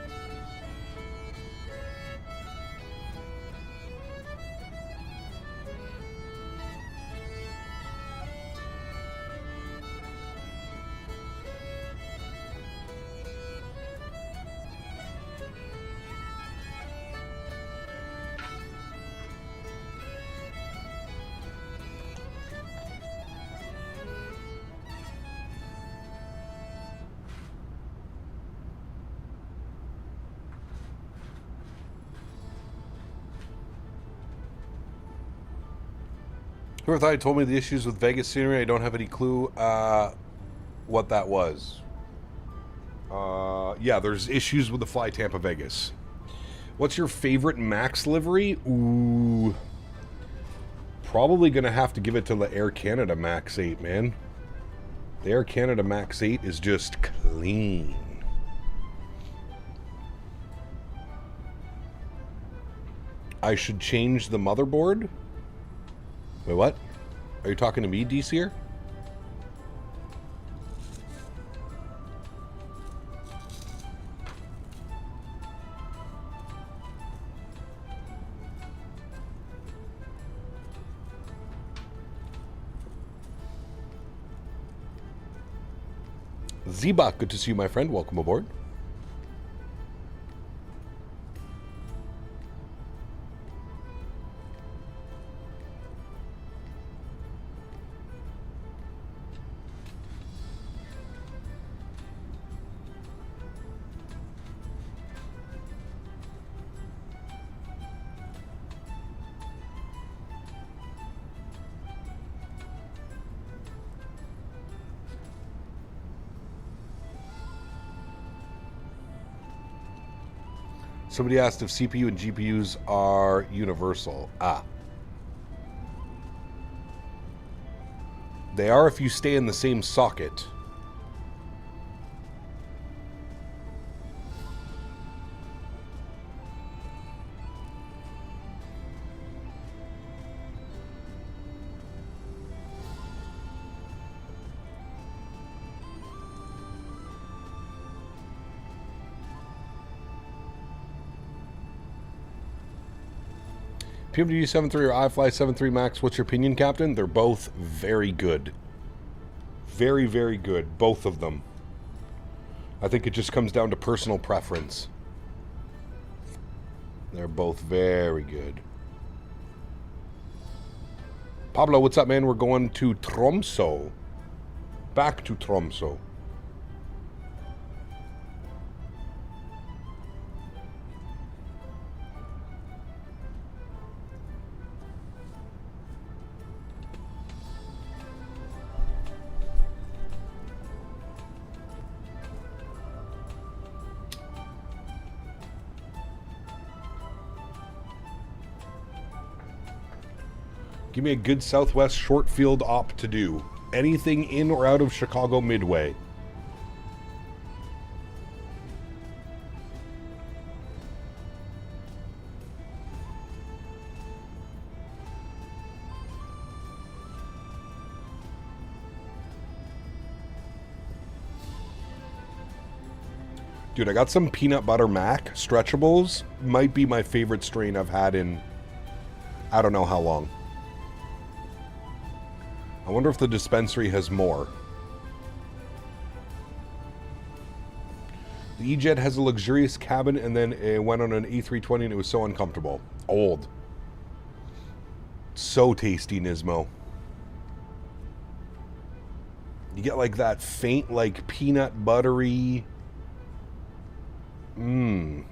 Whoever thought he told me the issues with Vegas scenery, I don't have any clue what that was. Yeah, there's issues with the Fly Tampa Vegas. What's your favorite MAX livery? Ooh. Probably going to have to give it to the Air Canada MAX8, man. The Air Canada MAX8 is just clean. I should change the motherboard? Wait, what? Are you talking to me, DCer? Zebak, good to see you, my friend. Welcome aboard. Somebody asked if CPU and GPUs are universal. Ah. They are if you stay in the same socket. PMW 7.3 or iFly 7.3 Max, what's your opinion, Captain? They're both very good. Very, very good. Both of them. I think it just comes down to personal preference. They're both very good. Pablo, what's up, man? We're going to Tromsø. Back to Tromsø. Give me a good Southwest short field op to do. Anything in or out of Chicago Midway. Dude, I got some peanut butter mac stretchables. Might be my favorite strain I've had in I don't know how long. I wonder if the dispensary has more. The E-Jet has a luxurious cabin, and then it went on an A320 and it was so uncomfortable. Old. So tasty, Nismo. You get like that faint, like peanut buttery. And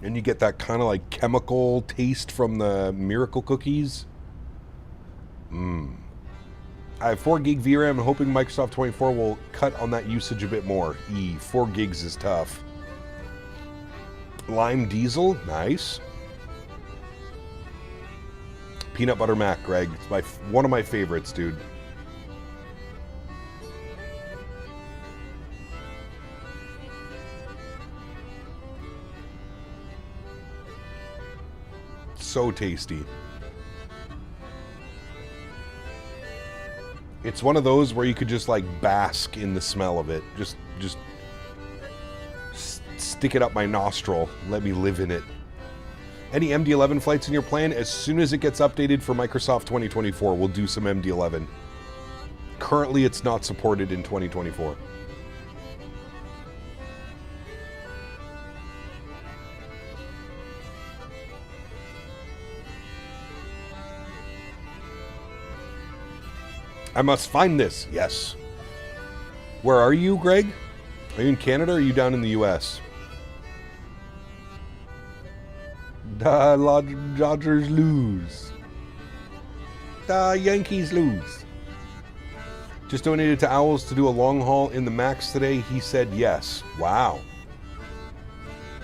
you get that kind of like chemical taste from the Miracle cookies. I have 4 gig VRAM. I'm hoping Microsoft 24 will cut on that usage a bit more. 4 gigs is tough. Lime Diesel, nice. Peanut Butter Mac, Greg. It's one of my favorites, dude. So tasty. It's one of those where you could just like bask in the smell of it. Just stick it up my nostril. Let me live in it. Any MD-11 flights in your plan? As soon as it gets updated for Microsoft 2024, we'll do some MD-11. Currently, it's not supported in 2024. I must find this. Yes. Where are you, Greg? Are you in Canada or are you down in the US? Dodgers lose. the Yankees lose. Just donated to Owls to do a long haul in the MAX today. He said yes. Wow.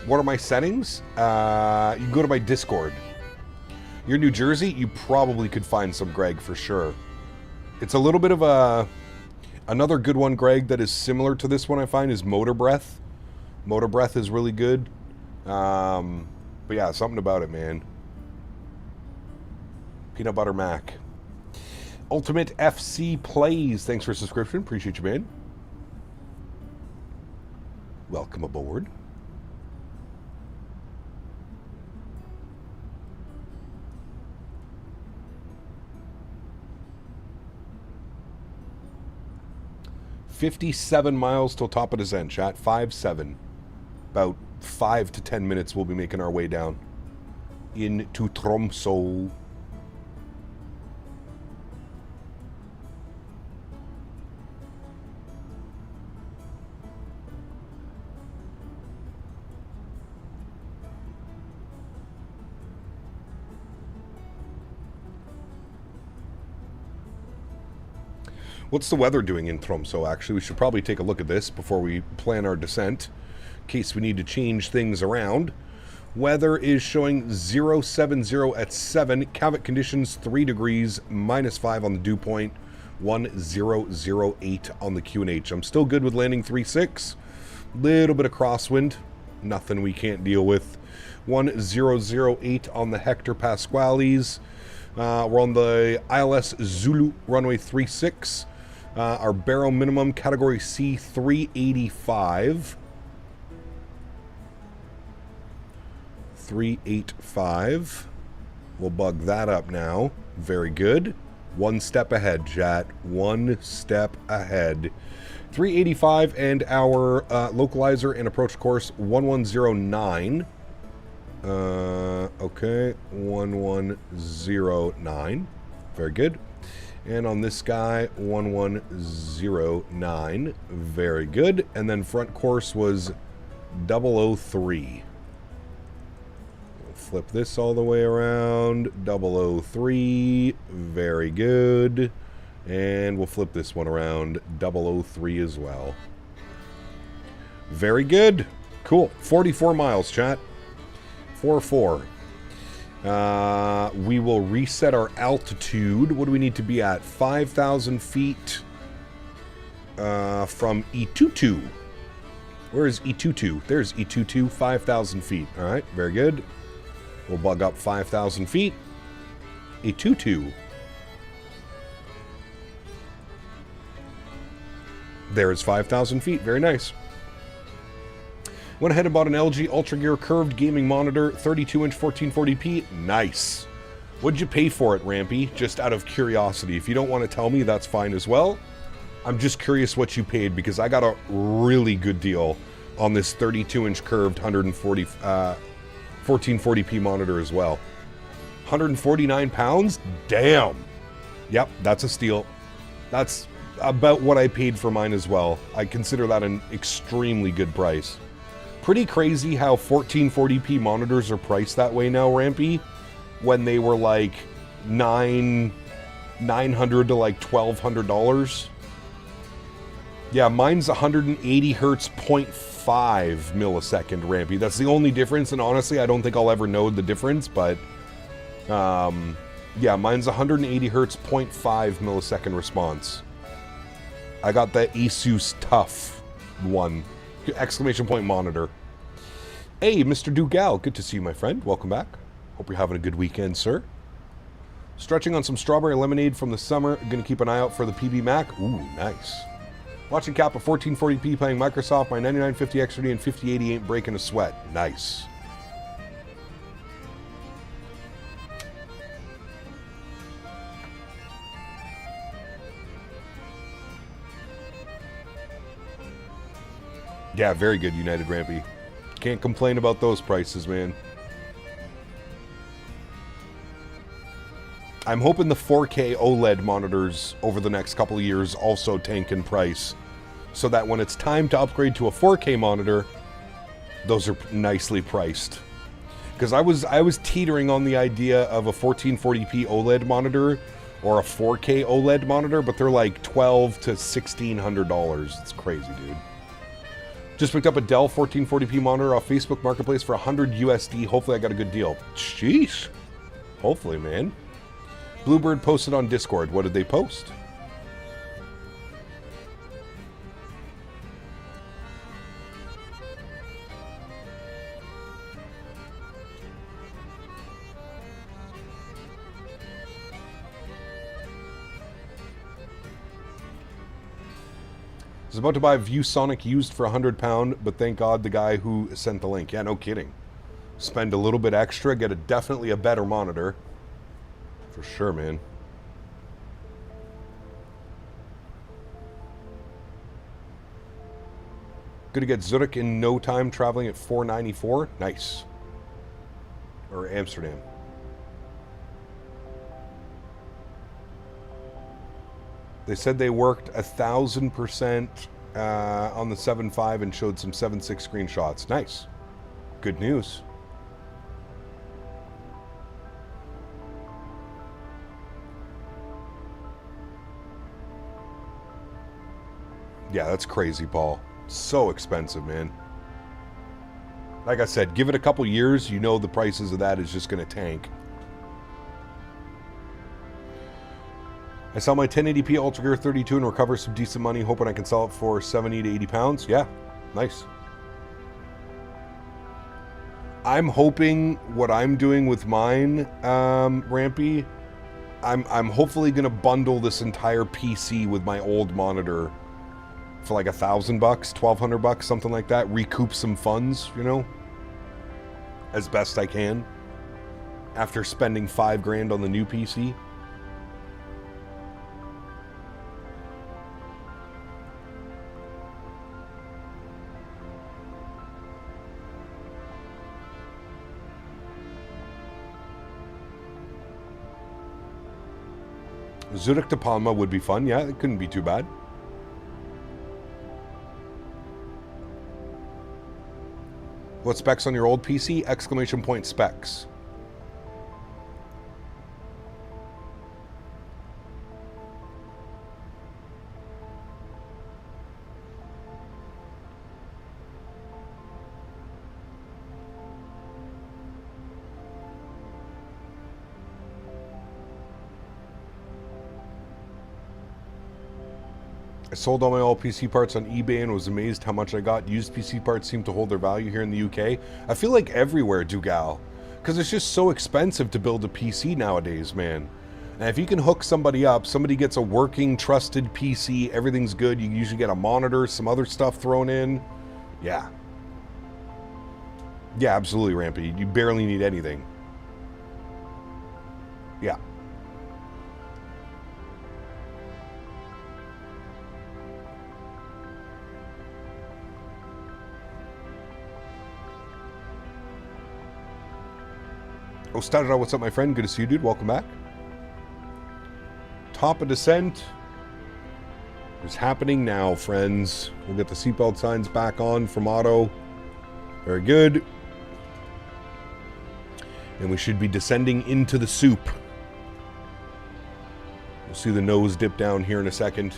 What are my settings? You can go to my Discord. You're in New Jersey, you probably could find some Greg for sure. It's a little bit of another good one, Greg, that is similar to this one I find is Motor Breath. Motor Breath is really good. But yeah, something about it, man. Peanut Butter Mac. Ultimate FC Plays. Thanks for a subscription. Appreciate you, man. Welcome aboard. $57 miles till top of descent, chat. 5-7. About 5 to 10 minutes we'll be making our way down into Tromsø. What's the weather doing in Tromsø, actually? We should probably take a look at this before we plan our descent, in case we need to change things around. Weather is showing 070 at 7. Cavit conditions 3 degrees, -5 on the dew point, 1008 on the QNH. I'm still good with landing 36. Little bit of crosswind. Nothing we can't deal with. 1008 on the Hector Pasquales. We're on the ILS Zulu runway 36. Our barrel minimum category C 385. 385. We'll bug that up now. Very good. One step ahead, chat. One step ahead. 385 and our localizer and approach course 1109. Okay, 1109. Very good. And on this guy, 1109. Very good. And then front course was 003. We'll flip this all the way around. 003. Very good. And we'll flip this one around. 003 as well. Very good. Cool. 44 miles, chat. 4-4. We will reset our altitude. What do we need to be at? 5,000 feet from Itutu. Where is Itutu? There's Itutu, 5,000 feet. All right, very good. We'll bug up 5,000 feet. Itutu. There's 5,000 feet. Very nice. Went ahead and bought an LG Ultra Gear curved gaming monitor, 32-inch 1440p. Nice. What'd you pay for it, Rampy? Just out of curiosity. If you don't want to tell me, that's fine as well. I'm just curious what you paid because I got a really good deal on this 32-inch curved 1440p monitor as well. 149 pounds? Damn. Yep, that's a steal. That's about what I paid for mine as well. I consider that an extremely good price. Pretty crazy how 1440p monitors are priced that way now, Rampy, when they were like $900 to like $1,200. Yeah, mine's 180 hertz 0.5 millisecond, Rampy. That's the only difference, and honestly, I don't think I'll ever know the difference, but yeah, mine's 180 hertz 0.5 millisecond response. I got the Asus Tough one. Exclamation point monitor. Hey, Mr. Dugal, good to see you, my friend. Welcome back. Hope you're having a good weekend, sir. Stretching on some strawberry lemonade from the summer. Gonna keep an eye out for the PB Mac. Ooh, nice. Watching cap at 1440p playing Microsoft. My 9950 XRD and 5080 ain't breaking a sweat. Nice. Yeah, very good, United Rampy. Can't complain about those prices, man. I'm hoping the 4K OLED monitors over the next couple of years also tank in price, so that when it's time to upgrade to a 4K monitor, those are nicely priced. Because I was teetering on the idea of a 1440p OLED monitor or a 4K OLED monitor, but they're like $1,200 to $1,600. It's crazy, dude. Just picked up a Dell 1440p monitor off Facebook Marketplace for 100 USD. Hopefully I got a good deal. Sheesh. Hopefully, man. Bluebird posted on Discord. What did they post? I was about to buy ViewSonic used for £100, but thank God the guy who sent the link. Yeah, no kidding. Spend a little bit extra, get definitely a better monitor. For sure, man. Gonna get Zurich in no time, traveling at 494. Nice. Or Amsterdam. They said they worked 1,000% on the 7.5 and showed some 7.6 screenshots. Nice. Good news. Yeah, that's crazy, Paul. So expensive, man. Like I said, give it a couple years, you know the prices of that is just going to tank. I sell my 1080p Ultra Gear 32 and recover some decent money, hoping I can sell it for 70 to 80 pounds. Yeah, nice. I'm hoping what I'm doing with mine, Rampy, I'm hopefully going to bundle this entire PC with my old monitor for like $1,000, $1,200, something like that. Recoup some funds, you know, as best I can after spending $5 grand on the new PC. Zurich to Palma would be fun. Yeah, it couldn't be too bad. What specs on your old PC? Exclamation point specs. I sold all my old PC parts on eBay and was amazed how much I got. Used PC parts seem to hold their value here in the UK. I feel like everywhere, Dougal, because it's just so expensive to build a PC nowadays, man. And if you can hook somebody up, somebody gets a working, trusted PC, everything's good, you usually get a monitor, some other stuff thrown in. Yeah. Yeah, absolutely, Rampy. You barely need anything. Yeah. Oh, started out. What's up, my friend? Good to see you, dude. Welcome back. Top of descent is happening now, friends. We'll get the seatbelt signs back on from Auto. Very good. And we should be descending into the soup. You'll see the nose dip down here in a second.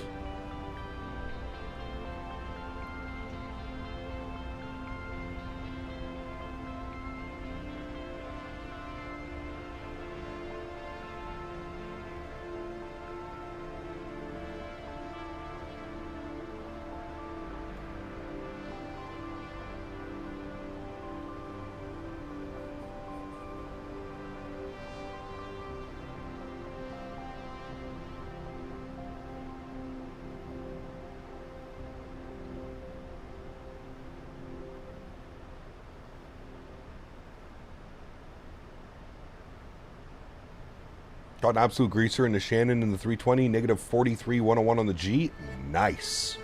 Got an absolute greaser in the Shannon in the 320, negative 43,101 on the G. Nice.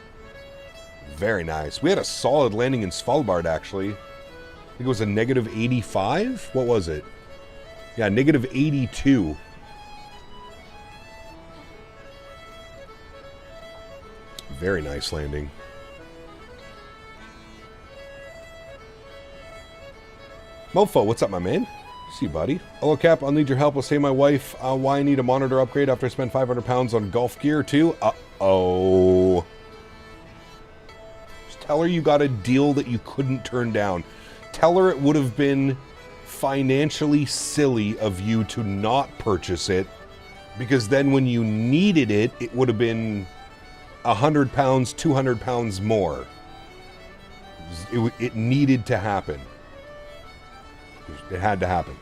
Very nice. We had a solid landing in Svalbard, actually. I think it was a negative 85? What was it? Yeah, negative 82. Very nice landing. Mofo, what's up, my man? See, buddy. Hello, Cap. I'll need your help. I'll say my wife why I need a monitor upgrade after I spent 500 pounds on golf gear, too. Uh-oh. Just tell her you got a deal that you couldn't turn down. Tell her it would have been financially silly of you to not purchase it, because then when you needed it, it would have been 100 pounds, 200 pounds more. It needed to happen. It had to happen.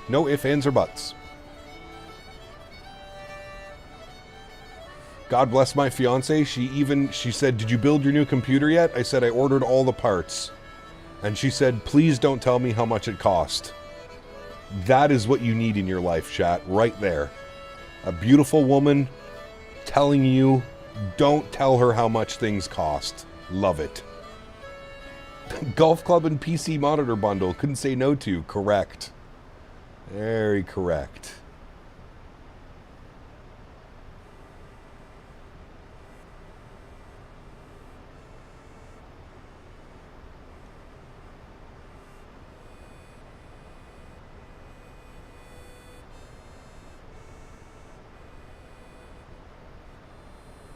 No ifs, ands, or buts. God bless my fiance. She said, "Did you build your new computer yet?" I said, "I ordered all the parts." And she said, "Please don't tell me how much it cost." That is what you need in your life, chat, right there. A beautiful woman telling you, don't tell her how much things cost. Love it. Golf club and PC monitor bundle. Couldn't say no to. Correct. Very correct.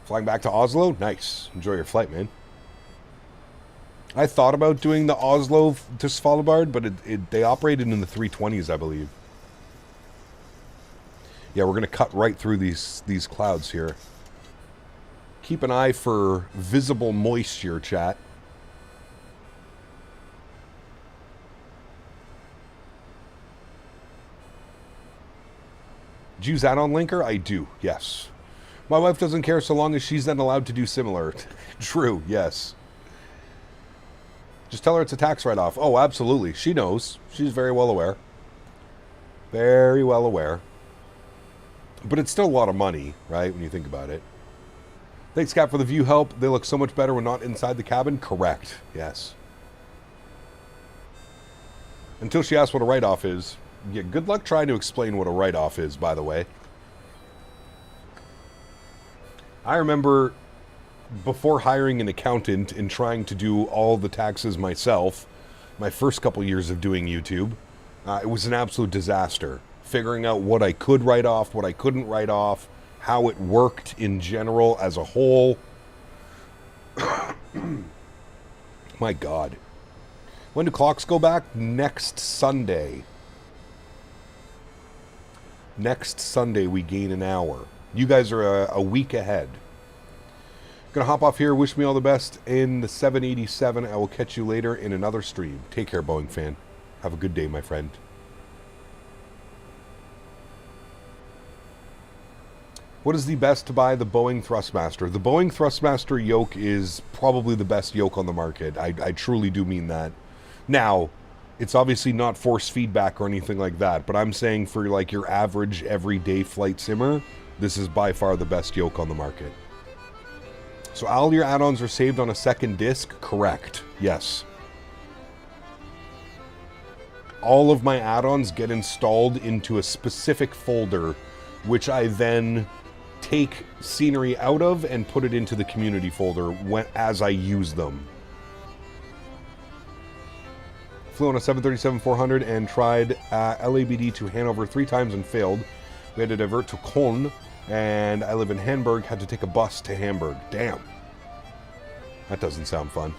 Flying back to Oslo? Nice. Enjoy your flight, man. I thought about doing the Oslo to Svalbard, but they operated in the 320s, I believe. Yeah, we're going to cut right through these clouds here. Keep an eye for visible moisture, chat. Do you use add-on linker? I do, yes. My wife doesn't care so long as she's then allowed to do similar. True, yes. Just tell her it's a tax write-off. Oh, absolutely. She knows. She's very well aware. Very well aware. But it's still a lot of money, right, when you think about it. Thanks, Cap, for the view help. They look so much better when not inside the cabin. Correct, yes. Until she asks what a write-off is. Yeah, good luck trying to explain what a write-off is, by the way. I remember before hiring an accountant and trying to do all the taxes myself, my first couple years of doing YouTube, it was an absolute disaster. Figuring out what I could write off, what I couldn't write off, how it worked in general as a whole. My God. When do clocks go back? Next Sunday. Next Sunday we gain an hour. You guys are a week ahead. Gonna hop off here. Wish me all the best in the 787. I will catch you later in another stream. Take care, Boeing fan. Have a good day, my friend. What is the best to buy? The Boeing Thrustmaster. The Boeing Thrustmaster yoke is probably the best yoke on the market. I truly do mean that. Now, it's obviously not force feedback or anything like that, but I'm saying for like your average everyday flight simmer, this is by far the best yoke on the market. So all your add-ons are saved on a second disk? Correct. Yes. All of my add-ons get installed into a specific folder, which I then take scenery out of and put it into the community folder as I use them. Flew on a 737-400 and tried LABD to Hanover 3 times and failed. We had to divert to Köln, and I live in Hamburg, had to take a bus to Hamburg. Damn. That doesn't sound fun.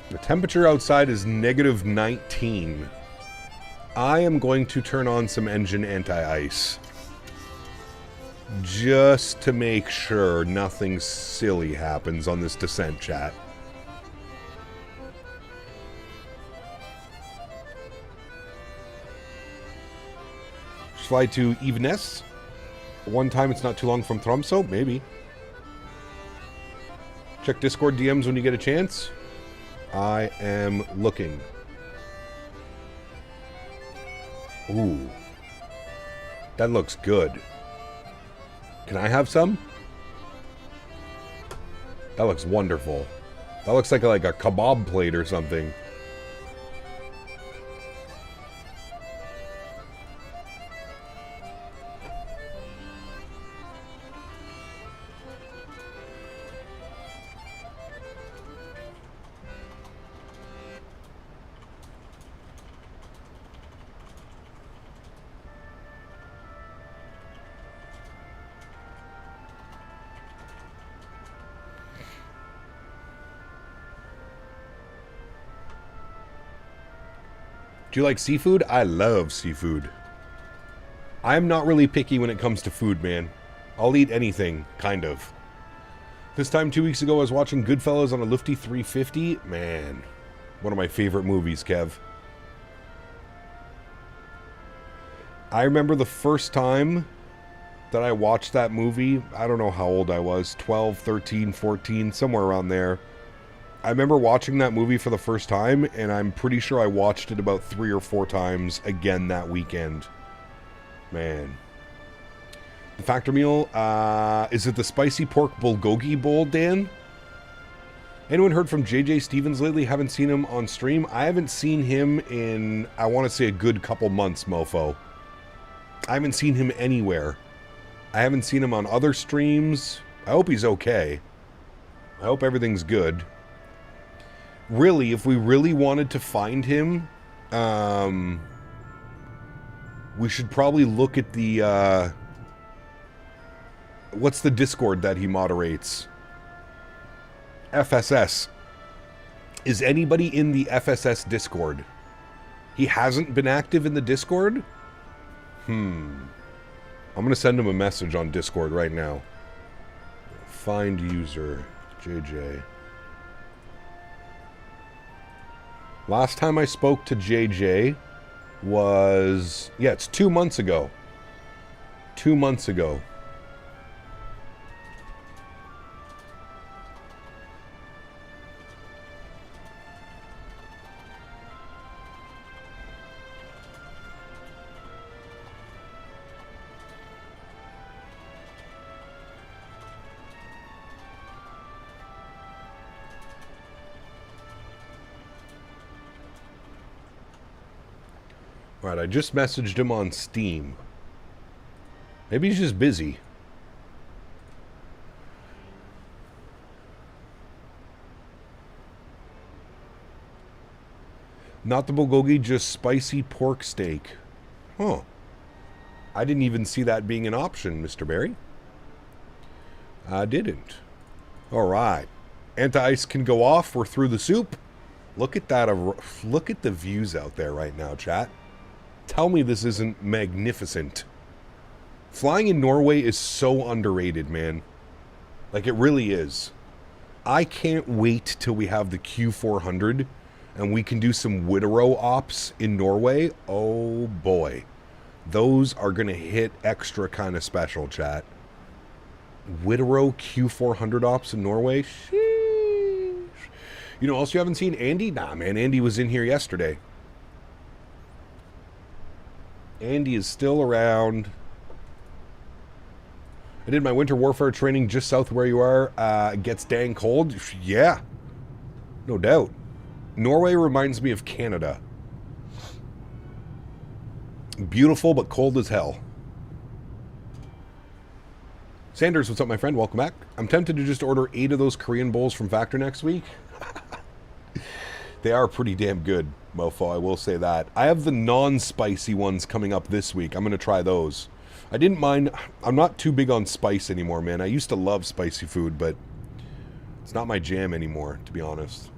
The temperature outside is negative 19. I am going to turn on some engine anti-ice. Just to make sure nothing silly happens on this descent, chat. Fly to Evenes. One time it's not too long from Tromsø, maybe. Check Discord DMs when you get a chance. I am looking. Ooh. That looks good. Can I have some? That looks wonderful. That looks like a kebab plate or something. Do you like seafood? I love seafood. I'm not really picky when it comes to food, man. I'll eat anything, kind of. This time 2 weeks ago, I was watching Goodfellas on a Lufty 350. Man, one of my favorite movies, Kev. I remember the first time that I watched that movie. I don't know how old I was. 12, 13, 14, somewhere around there. I remember watching that movie for the first time, and I'm pretty sure I watched it about 3 or 4 times again that weekend. Man. The Factor meal, is it the spicy pork bulgogi bowl, Dan? Anyone heard from JJ Stevens lately? Haven't seen him on stream. I haven't seen him in, I want to say, a good couple months, mofo. I haven't seen him anywhere. I haven't seen him on other streams. I hope he's okay. I hope everything's good. Really, if we really wanted to find him, we should probably look at the, what's the Discord that he moderates? FSS. Is anybody in the FSS Discord? He hasn't been active in the Discord? I'm going to send him a message on Discord right now. Find user, JJ. Last time I spoke to JJ was... yeah, it's 2 months ago. 2 months ago. Alright, I just messaged him on Steam. Maybe he's just busy. Not the bulgogi, just spicy pork steak. Huh. I didn't even see that being an option, Mr. Barry. I didn't. Alright. Anti-ice can go off. We're through the soup. Look at that. Look at the views out there right now, chat. Tell me this isn't magnificent. Flying in Norway is so underrated, man. Like, it really is. I can't wait till we have the Q400 and we can do some Widerøe ops in Norway. Oh, boy. Those are going to hit extra kind of special, chat. Widerøe Q400 ops in Norway? Sheesh. You know, else you haven't seen Andy? Nah, man, Andy was in here yesterday. Andy is still around. I did my winter warfare training just south of where you are. It gets dang cold. Yeah, no doubt. Norway reminds me of Canada. Beautiful, but cold as hell. Sanders, what's up, my friend? Welcome back. I'm tempted to just order 8 of those Korean bowls from Factor next week. They are pretty damn good, mofo, I will say that. I have the non-spicy ones coming up this week. I'm going to try those. I didn't mind. I'm not too big on spice anymore, man. I used to love spicy food, but it's not my jam anymore, to be honest.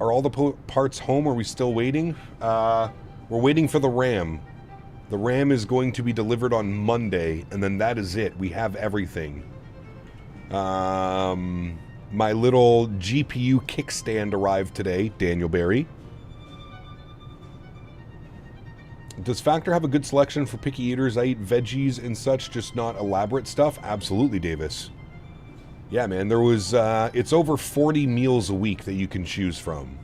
Are all the parts home? Are we still waiting? We're waiting for the RAM. The RAM is going to be delivered on Monday, and then that is it. We have everything. My little GPU kickstand arrived today, Daniel Barry. Does Factor have a good selection for picky eaters? I eat veggies and such, just not elaborate stuff. Absolutely, Davis. Yeah, man, there was, it's over 40 meals a week that you can choose from.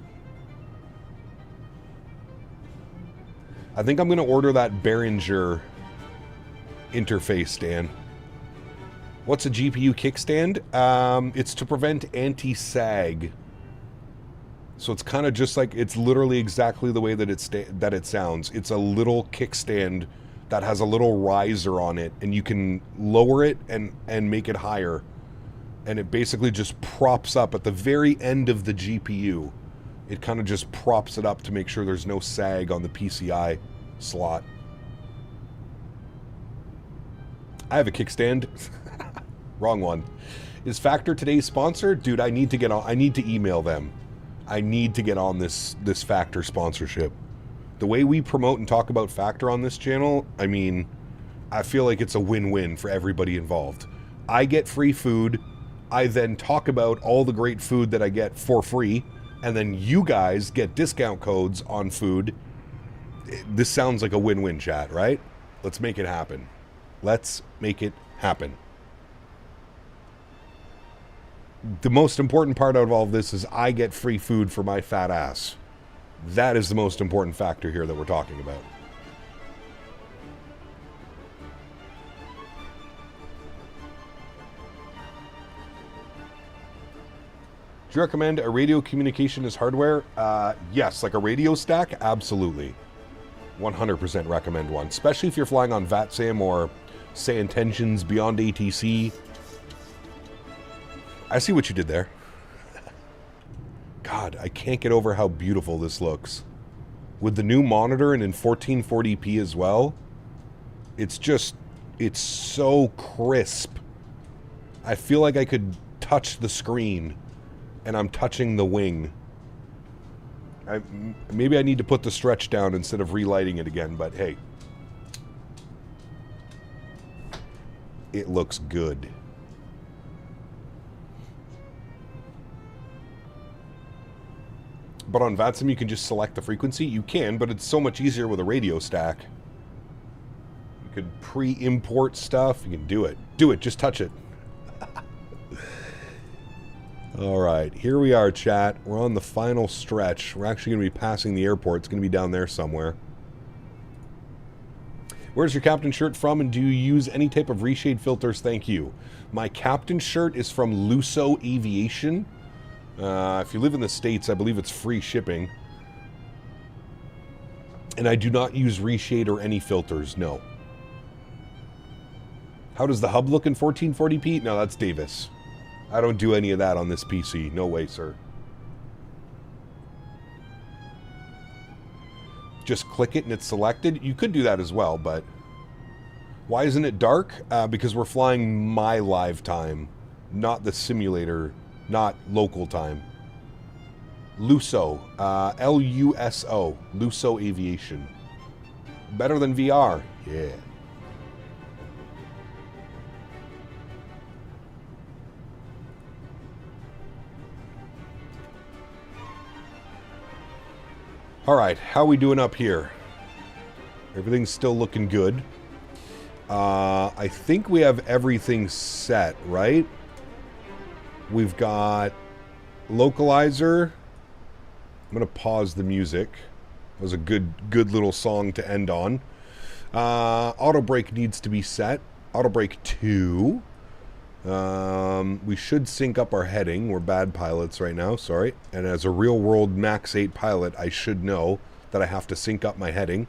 I think I'm going to order that Behringer interface, Dan. What's a GPU kickstand? It's to prevent anti-sag. So it's kind of just like, it's literally exactly the way that it sounds. It's a little kickstand that has a little riser on it, and you can lower it and make it higher. And it basically just props up at the very end of the GPU. It kind of just props it up to make sure there's no sag on the PCI slot. I have a kickstand. Wrong one. Is Factor today's sponsor? Dude, I need to get on. I need to email them. I need to get on this Factor sponsorship. The way we promote and talk about Factor on this channel, I mean, I feel like it's a win-win for everybody involved. I get free food. I then talk about all the great food that I get for free, and then you guys get discount codes on food. This sounds like a win-win, chat, right? Let's make it happen. Let's make it happen. The most important part out of all of this is I get free food for my fat ass. That is the most important factor here that we're talking about. Do you recommend a radio communication as hardware? Yes, like a radio stack? Absolutely. 100% recommend one, especially if you're flying on VATSIM or, say, intentions beyond ATC. I see what you did there. God, I can't get over how beautiful this looks. With the new monitor and in 1440p as well, it's so crisp. I feel like I could touch the screen, and I'm touching the wing. Maybe I need to put the stretch down instead of relighting it again, but hey. It looks good. But on VATSIM, you can just select the frequency. You can, but it's so much easier with a radio stack. You could pre-import stuff. You can do it. Do it. Just touch it. All right. Here we are, chat. We're on the final stretch. We're actually going to be passing the airport. It's going to be down there somewhere. Where's your captain shirt from, and do you use any type of reshade filters? Thank you. My captain shirt is from Luso Aviation. If you live in the States, I believe it's free shipping. And I do not use reshade or any filters, no. How does the hub look in 1440p? No, that's Davis. I don't do any of that on this PC. No way, sir. Just click it and it's selected. You could do that as well, but... Why isn't it dark? Because we're flying my live time, not the simulator, not local time. Luso, L-U-S-O, Luso Aviation. Better than VR, yeah. All right, how are we doing up here? Everything's still looking good. I think we have everything set, right? We've got localizer. I'm going to pause the music. That was a good little song to end on. Auto brake needs to be set. Auto brake 2. We should sync up our heading. We're bad pilots right now, sorry. And as a real-world MAX8 pilot, I should know that I have to sync up my heading.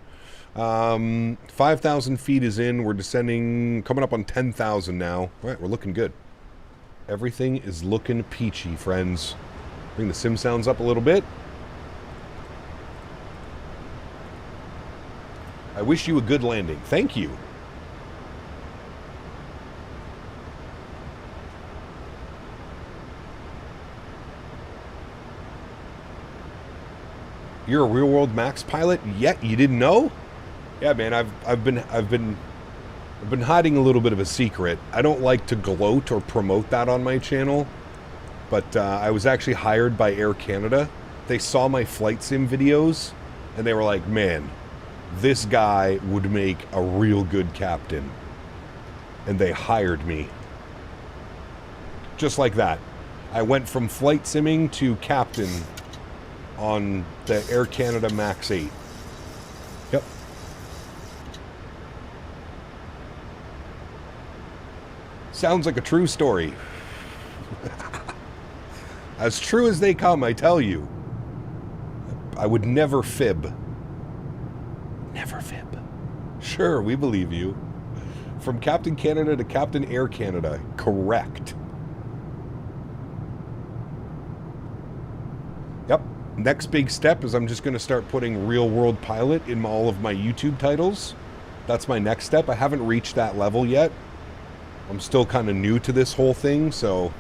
5,000 feet is in. We're descending, coming up on 10,000 now. All right, we're looking good. Everything is looking peachy, friends. Bring the sim sounds up a little bit. I wish you a good landing. Thank you. You're a real-world Max pilot? Yet you didn't know? Yeah, man. I've been hiding a little bit of a secret. I don't like to gloat or promote that on my channel, but I was actually hired by Air Canada. They saw my flight sim videos, and they were like, "Man, this guy would make a real good captain." And they hired me. Just like that. I went from flight simming to captain on the Air Canada MAX8. Yep. Sounds like a true story. As true as they come, I tell you. I would never fib. Never fib. Sure, we believe you. From Captain Canada to Captain Air Canada. Correct. Yep. Next big step is I'm just going to start putting Real World Pilot in all of my YouTube titles. That's my next step. I haven't reached that level yet. I'm still kind of new to this whole thing, so...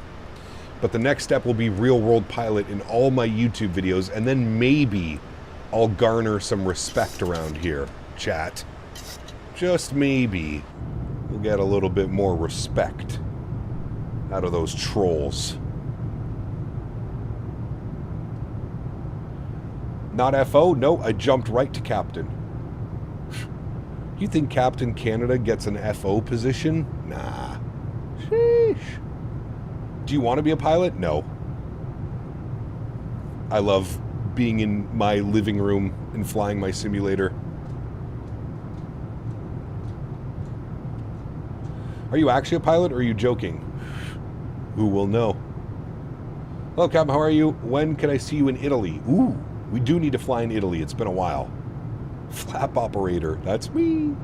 But the next step will be Real World Pilot in all my YouTube videos, and then maybe I'll garner some respect around here, chat. Just maybe we'll get a little bit more respect out of those trolls. Not FO? No, I jumped right to Captain. You think Captain Canada gets an FO position? Nah. Sheesh. Do you want to be a pilot? No. I love being in my living room and flying my simulator. Are you actually a pilot or are you joking? Who will know? Hello, Captain. How are you? When can I see you in Italy? Ooh, we do need to fly in Italy. It's been a while. Flap operator. That's me.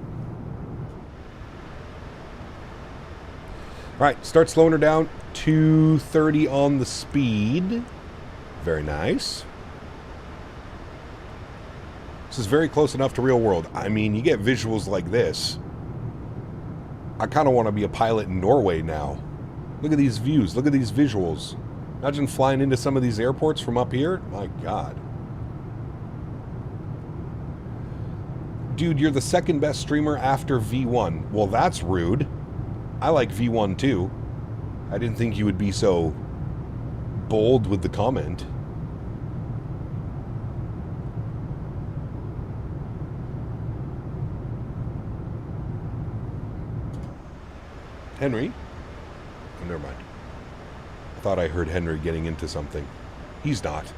All right, start slowing her down. 230 on the speed. Very nice. This is very close enough to real world. I mean, you get visuals like this. I kind of want to be a pilot in Norway now. Look at these views. Look at these visuals. Imagine flying into some of these airports from up here. My God. Dude, you're the second best streamer after V1. Well, that's rude. I like V1 too. I didn't think you would be so bold with the comment. Henry? Oh, never mind. I thought I heard Henry getting into something. He's not.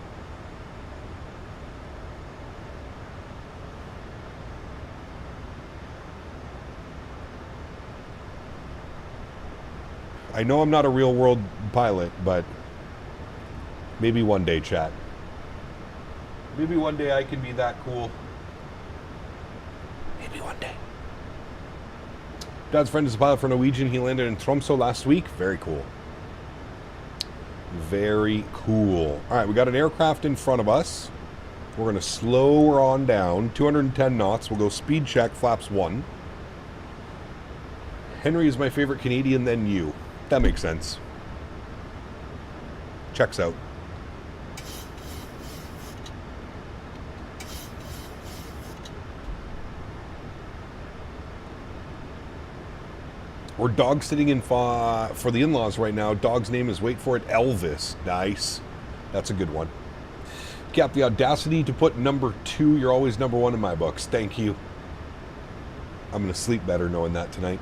I know I'm not a real world pilot, but maybe one day, chat. Maybe one day I can be that cool. Maybe one day. Dad's friend is a pilot for Norwegian. He landed in Tromsø last week. Very cool. Very cool. All right, we got an aircraft in front of us. We're going to slow her on down. 210 knots. We'll go speed check, flaps 1. Henry is my favorite Canadian, then you. That makes sense. Checks out. We're dog sitting in for the in-laws right now. Dog's name is, wait for it, Elvis. Nice. That's a good one. Cap, the audacity to put number 2. You're always number 1 in my books. Thank you. I'm going to sleep better knowing that tonight.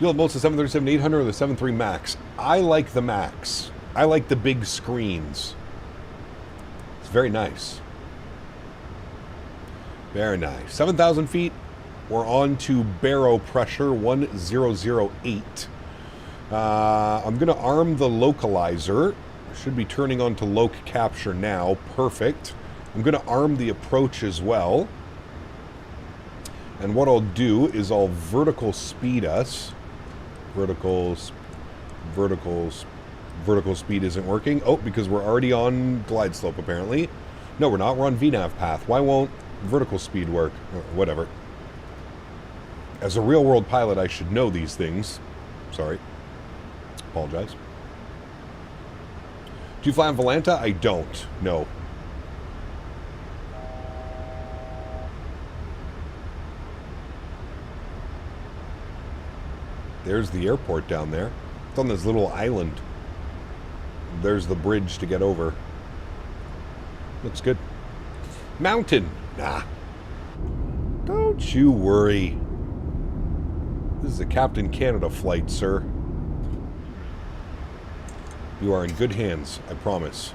You love most the 737-800 or the 7.3 MAX? I like the MAX. I like the big screens. It's very nice. Very nice. 7,000 feet. We're on to baro pressure 1008. I'm going to arm the localizer. Should be turning on to loc capture now. Perfect. I'm going to arm the approach as well. And what I'll do is I'll vertical speed us. Vertical speed isn't working. Oh, because we're already on glide slope apparently. No, we're not. We're on VNAV path. Why won't vertical speed work? Whatever. As a real world pilot, I should know these things. Sorry. Apologize. Do you fly on Volanta? I don't. No. There's the airport down there. It's on this little island. There's the bridge to get over. Looks good. Mountain. Nah. Don't you worry. This is a Captain Canada flight, sir. You are in good hands, I promise.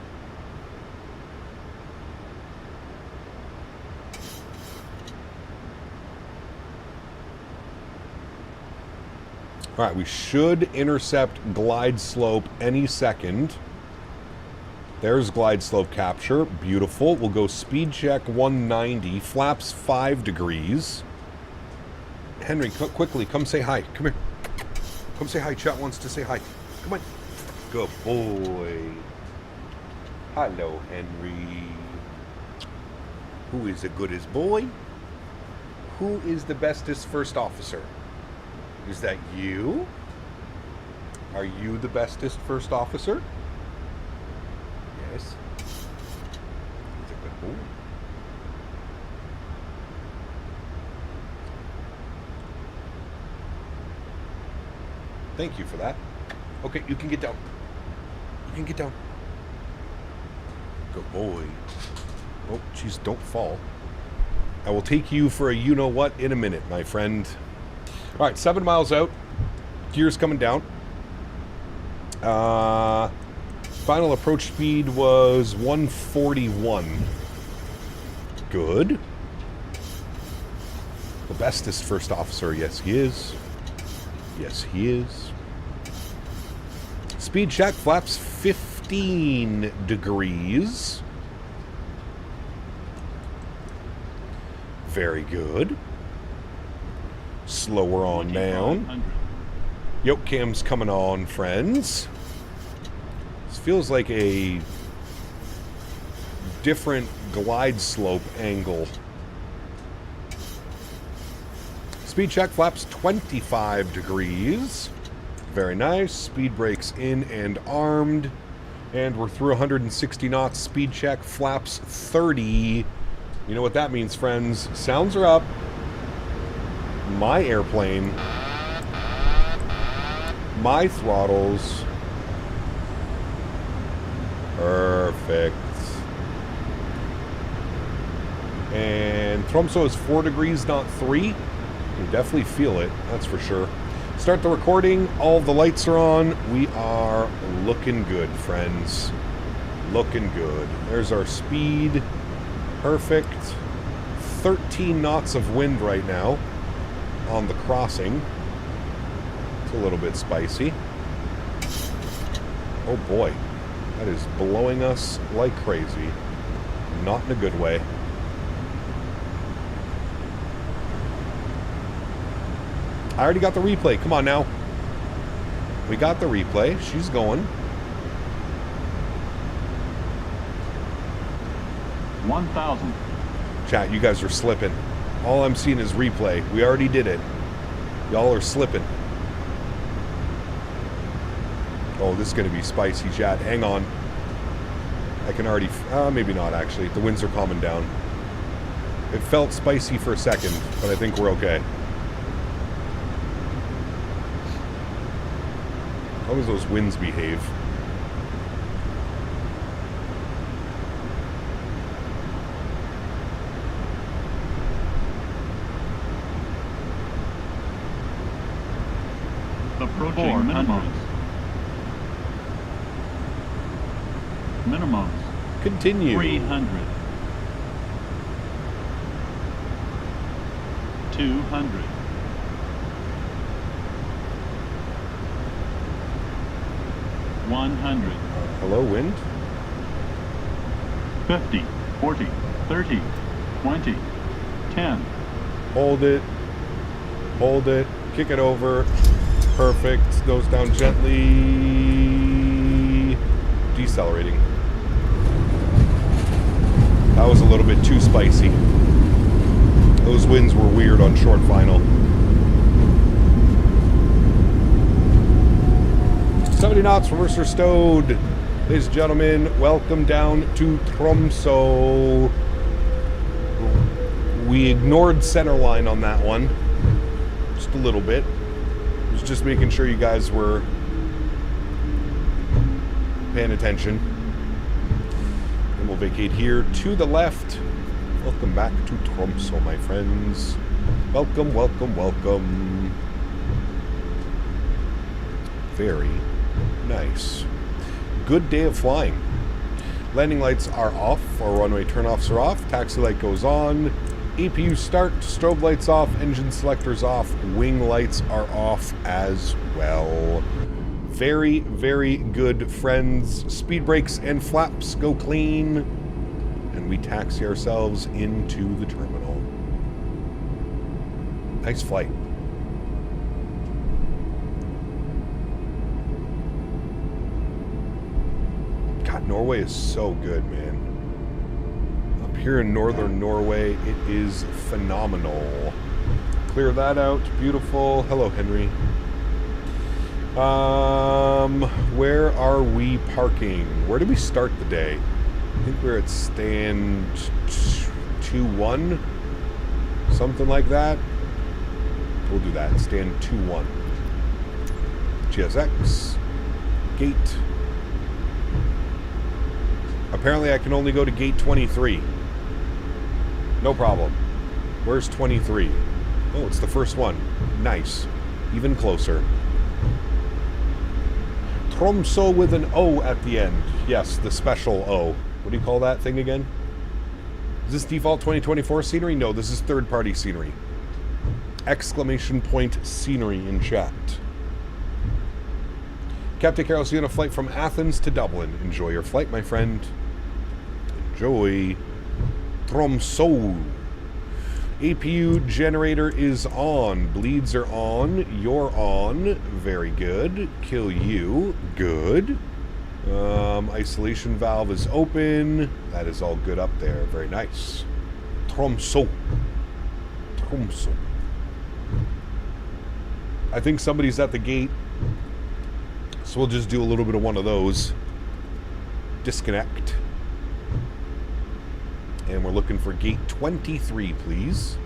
All right, we should intercept glide slope any second. There's glide slope capture. Beautiful. We'll go speed check 190. Flaps 5 degrees. Henry, quickly, come say hi. Come here. Come say hi. Chat wants to say hi. Come on. Good boy. Hello, Henry. Who is the goodest boy? Who is the bestest first officer? Is that you? Are you the bestest first officer? Yes. He's a good boy. Thank you for that. Okay, you can get down. You can get down. Good boy. Oh, jeez, don't fall. I will take you for a you-know-what in a minute, my friend. All right, 7 miles out. Gears coming down. Final approach speed was 141. Good. The bestest first officer. Yes, he is. Yes, he is. Speed check. Flaps 15 degrees. Very good. Slower on down. Yoke cam's coming on, friends. This feels like a different glide slope angle. Speed check, flaps 25 degrees. Very nice. Speed brakes in and armed. And we're through 160 knots. Speed check, flaps 30. You know what that means, friends. Sounds are up. My airplane. My throttles. Perfect. And Tromsø is 4 degrees, not 3. You definitely feel it, that's for sure. Start the recording. All the lights are on. We are looking good, friends. Looking good. There's our speed. Perfect. 13 knots of wind right now on the crossing. It's a little bit spicy. Oh boy. That is blowing us like crazy. Not in a good way. I already got the replay. Come on now. We got the replay. She's going. 1,000. Chat, you guys are slipping. All I'm seeing is replay. We already did it. Y'all are slipping. Oh, this is going to be spicy, chat. Hang on. I can already... maybe not, actually. The winds are calming down. It felt spicy for a second, but I think we're okay. How does those winds behave? Approaching minimums. Minimums. Continue. 300. 200. 100. Hello, wind. 50. 40. 30. 20. 10. Hold it. Hold it. Kick it over. Perfect. Nose down gently. Decelerating. That was a little bit too spicy. Those winds were weird on short final. 70 knots, reverser stowed. Ladies and gentlemen, welcome down to Tromsø. We ignored center line on that one. Just a little bit. It was just making sure you guys were paying attention. And we'll vacate here to the left. Welcome back to Tromsø, my friends. Welcome, welcome, welcome. Very nice. Good day of flying. Landing lights are off. Our runway turnoffs are off. Taxi light goes on. APU start, strobe lights off, engine selectors off, wing lights are off as well. Very, very good, friends. Speed brakes and flaps go clean, and we taxi ourselves into the terminal. Nice flight. God, Norway is so good, man. Up here in northern Norway, it is phenomenal. Clear that out. Beautiful. Hello, Henry. Where are we parking? Where did we start the day? I think we're at stand 2-1. Something like that. We'll do that. Stand 2-1. GSX. Gate. Apparently I can only go to gate 23. No problem. Where's 23? Oh, it's the first one. Nice. Even closer. Tromsø with an O at the end. Yes, the special O. What do you call that thing again? Is this default 2024 scenery? No, this is third-party scenery. Exclamation point scenery in chat. Captain Karl, see you on a flight from Athens to Dublin. Enjoy your flight, my friend. Enjoy. Tromsø. APU generator is on. Bleeds are on. You're on. Very good. Kill you. Good. Isolation valve is open. That is all good up there. Very nice. Tromsø. Tromsø. I think somebody's at the gate. So we'll just do a little bit of one of those. Disconnect. And we're looking for gate 23, please.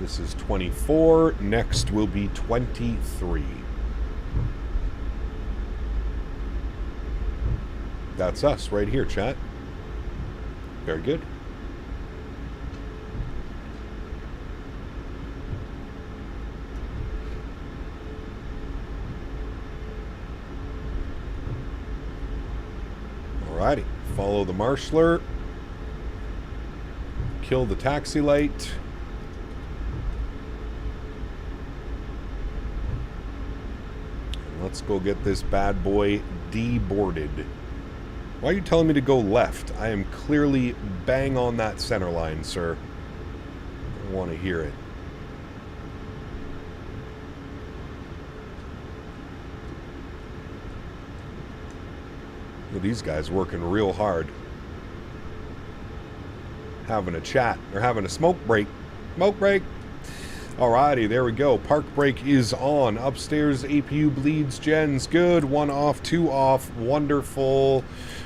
This is 24. Next will be 23. That's us right here, chat. Very good. Alrighty. Follow the marshaller. Kill the taxi light. Let's go get this bad boy deboarded. Why are you telling me to go left? I am clearly bang on that center line, sir. I want to hear it. These guys working real hard. Having a chat. Or having a smoke break. Smoke break. Alrighty, there we go. Park brake is on. Upstairs, APU bleeds gens. Good. 1 off, 2 off. Wonderful.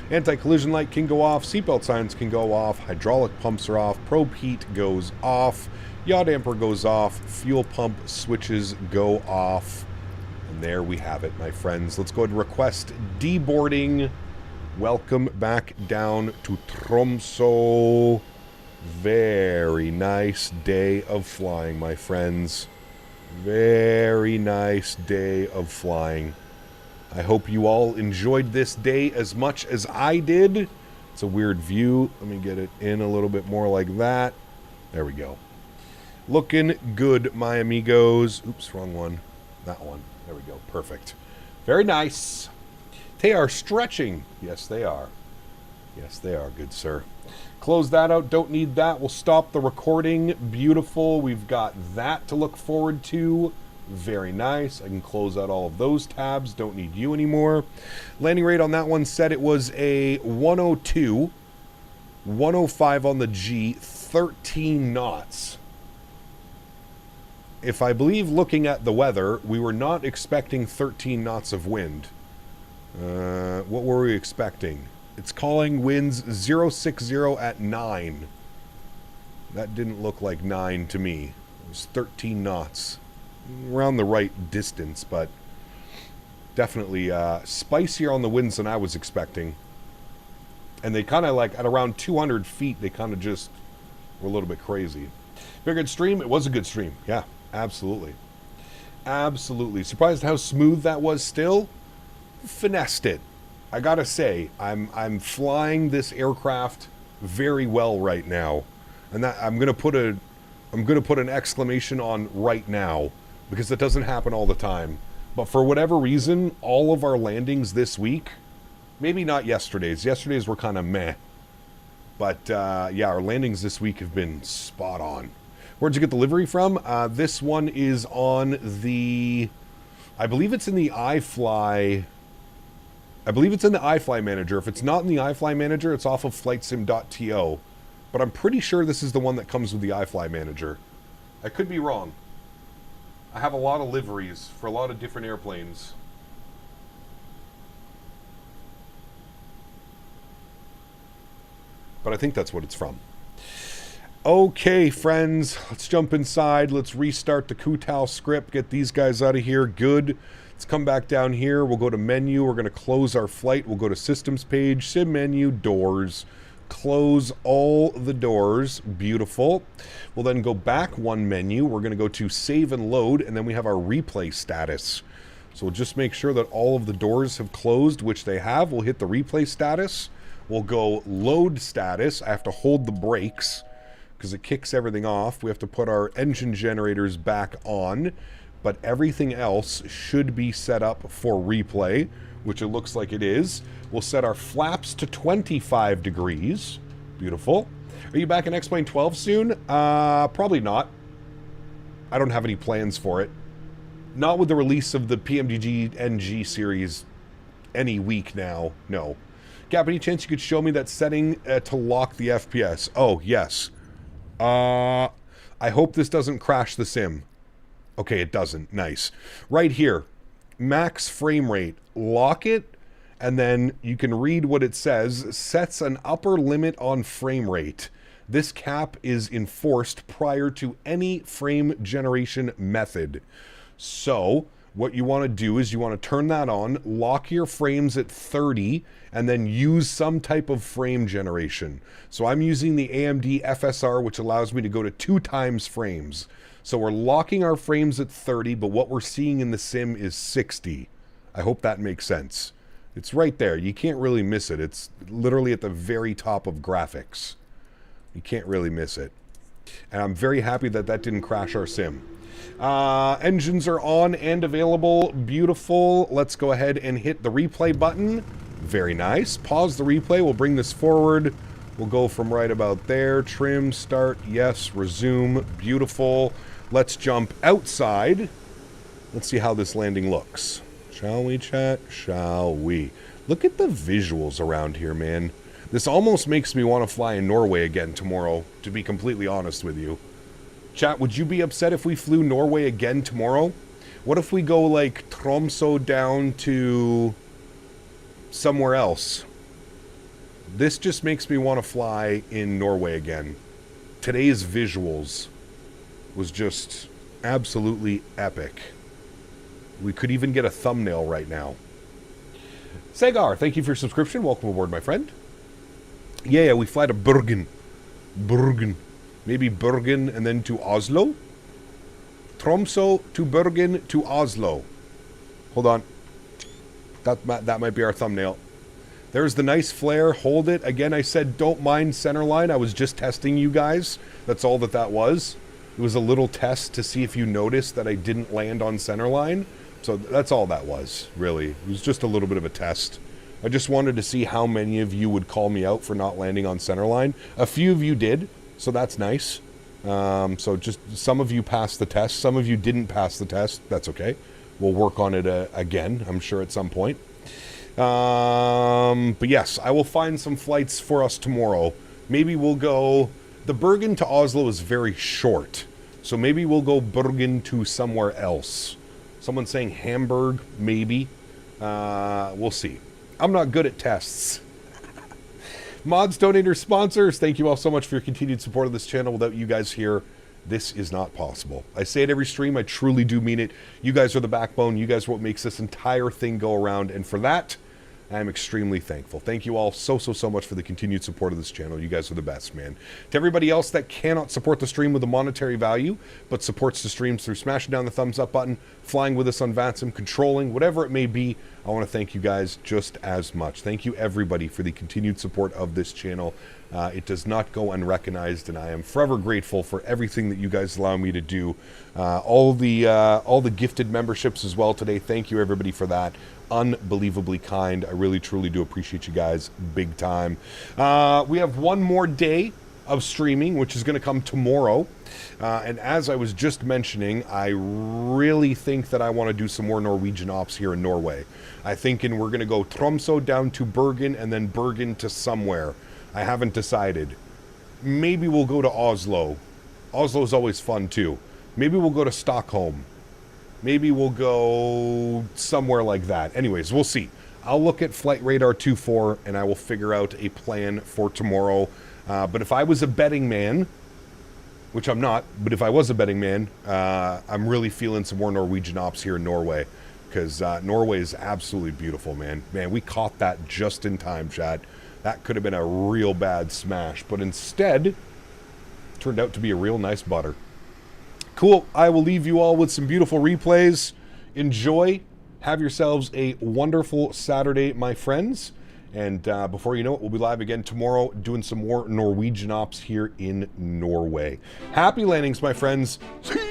Anti-collision light can go off. Seatbelt signs can go off. Hydraulic pumps are off. Probe heat goes off. Yaw damper goes off. Fuel pump switches go off. And there we have it, my friends. Let's go ahead and request deboarding. Welcome back down to Tromsø. Very nice day of flying, my friends. Very nice day of flying. I hope you all enjoyed this day as much as I did. It's a weird view. Let me get it in a little bit more like that. There we go. Looking good, my amigos. Oops, wrong one. That one. There we go. Perfect. Very nice. They are stretching. Yes, they are. Yes, they are, good sir. Close that out. Don't need that. We'll stop the recording. Beautiful. We've got that to look forward to. Very nice. I can close out all of those tabs. Don't need you anymore. Landing rate on that one said it was a 102. 105 on the G. 13 knots. If I believe looking at the weather, we were not expecting 13 knots of wind. What were we expecting? It's calling winds 060 at 9. That didn't look like 9 to me. It was 13 knots. Around the right distance, but definitely spicier on the winds than I was expecting. And they kind of like, at around 200 feet, they kind of just were a little bit crazy. Very good stream. It was a good stream. Yeah, absolutely. Absolutely. Surprised how smooth that was still. Finessed it. I gotta say, I'm flying this aircraft very well right now. And that I'm gonna put an exclamation on right now, because that doesn't happen all the time. But for whatever reason, all of our landings this week, maybe not yesterday's. Yesterday's were kind of meh. But yeah, our landings this week have been spot on. Where'd you get the livery from? This one is on the, I believe it's in the iFly. I believe it's in the iFly manager. If it's not in the iFly manager, it's off of flightsim.to. But I'm pretty sure this is the one that comes with the iFly manager. I could be wrong. I have a lot of liveries for a lot of different airplanes. But I think that's what it's from. Okay, friends, let's jump inside. Let's restart the Kutao script. Get these guys out of here. Good. Let's come back down here. We'll go to menu. We're going to close our flight. We'll go to systems page, sim menu, doors. Close all the doors. Beautiful. We'll then go back one menu. We're going to go to save and load, and then we have our replay status. So we'll just make sure that all of the doors have closed, which they have. We'll hit the replay status. We'll go load status. I have to hold the brakes because it kicks everything off. We have to put our engine generators back on, but everything else should be set up for replay, which it looks like it is. We'll set our flaps to 25 degrees. Beautiful. Are you back in X-Plane 12 soon? Probably not. I don't have any plans for it. Not with the release of the PMDG NG series any week now. No. Gap, any chance you could show me that setting to lock the FPS? Oh, yes. I hope this doesn't crash the sim. Okay, it doesn't. Nice. Right here. Max frame rate. Lock it, and then you can read what it says. Sets an upper limit on frame rate. This cap is enforced prior to any frame generation method. So, what you want to do is you want to turn that on, lock your frames at 30, and then use some type of frame generation. So I'm using the AMD FSR, which allows me to go to 2 times frames. So we're locking our frames at 30, but what we're seeing in the sim is 60. I hope that makes sense. It's right there. You can't really miss it. It's literally at the very top of graphics. You can't really miss it. And I'm very happy that that didn't crash our sim. Engines are on and available. Beautiful. Let's go ahead and hit the replay button. Very nice. Pause the replay. We'll bring this forward. We'll go from right about there. Trim, start, yes, resume. Beautiful. Let's jump outside. Let's see how this landing looks. Shall we, chat? Shall we? Look at the visuals around here, man. This almost makes me want to fly in Norway again tomorrow, to be completely honest with you. Chat, would you be upset if we flew Norway again tomorrow? What if we go, like, Tromsø down to somewhere else? This just makes me want to fly in Norway again. Today's visuals was just absolutely epic. We could even get a thumbnail right now. Sagar, thank you for your subscription. Welcome aboard, my friend. Yeah, we fly to Bergen. Bergen. Maybe Bergen and then to Oslo? Tromsø to Bergen to Oslo. Hold on. That might be our thumbnail. There's the nice flare. Hold it. Again, I said don't mind centerline. I was just testing you guys. That's all that was. It was a little test to see if you noticed that I didn't land on centerline. So that's all that was, really. It was just a little bit of a test. I just wanted to see how many of you would call me out for not landing on centerline. A few of you did, so that's nice. So just some of you passed the test. Some of you didn't pass the test. That's okay. We'll work on it again, I'm sure, at some point. But yes, I will find some flights for us tomorrow. Maybe we'll go... The Bergen to Oslo is very short. So maybe we'll go Bergen to somewhere else. Someone's saying Hamburg, maybe. We'll see. I'm not good at tests. Mods, donators, sponsors, thank you all so much for your continued support of this channel. Without you guys here, this is not possible. I say it every stream. I truly do mean it. You guys are the backbone. You guys are what makes this entire thing go around. And for that, I am extremely thankful. Thank you all so much for the continued support of this channel. You guys are the best, man. To everybody else that cannot support the stream with a monetary value, but supports the streams through smashing down the thumbs up button, flying with us on Vansom, controlling, whatever it may be, I want to thank you guys just as much. Thank you, everybody, for the continued support of this channel. It does not go unrecognized, and I am forever grateful for everything that you guys allow me to do. All the gifted memberships as well today. Thank you, everybody, for that. Unbelievably kind. I really, truly do appreciate you guys big time. We have one more day of streaming, which is going to come tomorrow. And as I was just mentioning, I really think that I want to do some more Norwegian ops here in Norway. I think we're going to go Tromsø down to Bergen and then Bergen to somewhere. I haven't decided. Maybe we'll go to Oslo. Oslo's always fun too. Maybe we'll go to Stockholm. Maybe we'll go somewhere like that. Anyways, we'll see. I'll look at Flight Radar 24 and I will figure out a plan for tomorrow. But if I was a betting man, which I'm not, but if I was a betting man, I'm really feeling some more Norwegian ops here in Norway, because Norway is absolutely beautiful, man. Man, we caught that just in time, chat. That could have been a real bad smash, but instead, turned out to be a real nice butter. Cool. I will leave you all with some beautiful replays. Enjoy. Have yourselves a wonderful Saturday, my friends. And before you know it, we'll be live again tomorrow doing some more Norwegian ops here in Norway. Happy landings, my friends. See ya!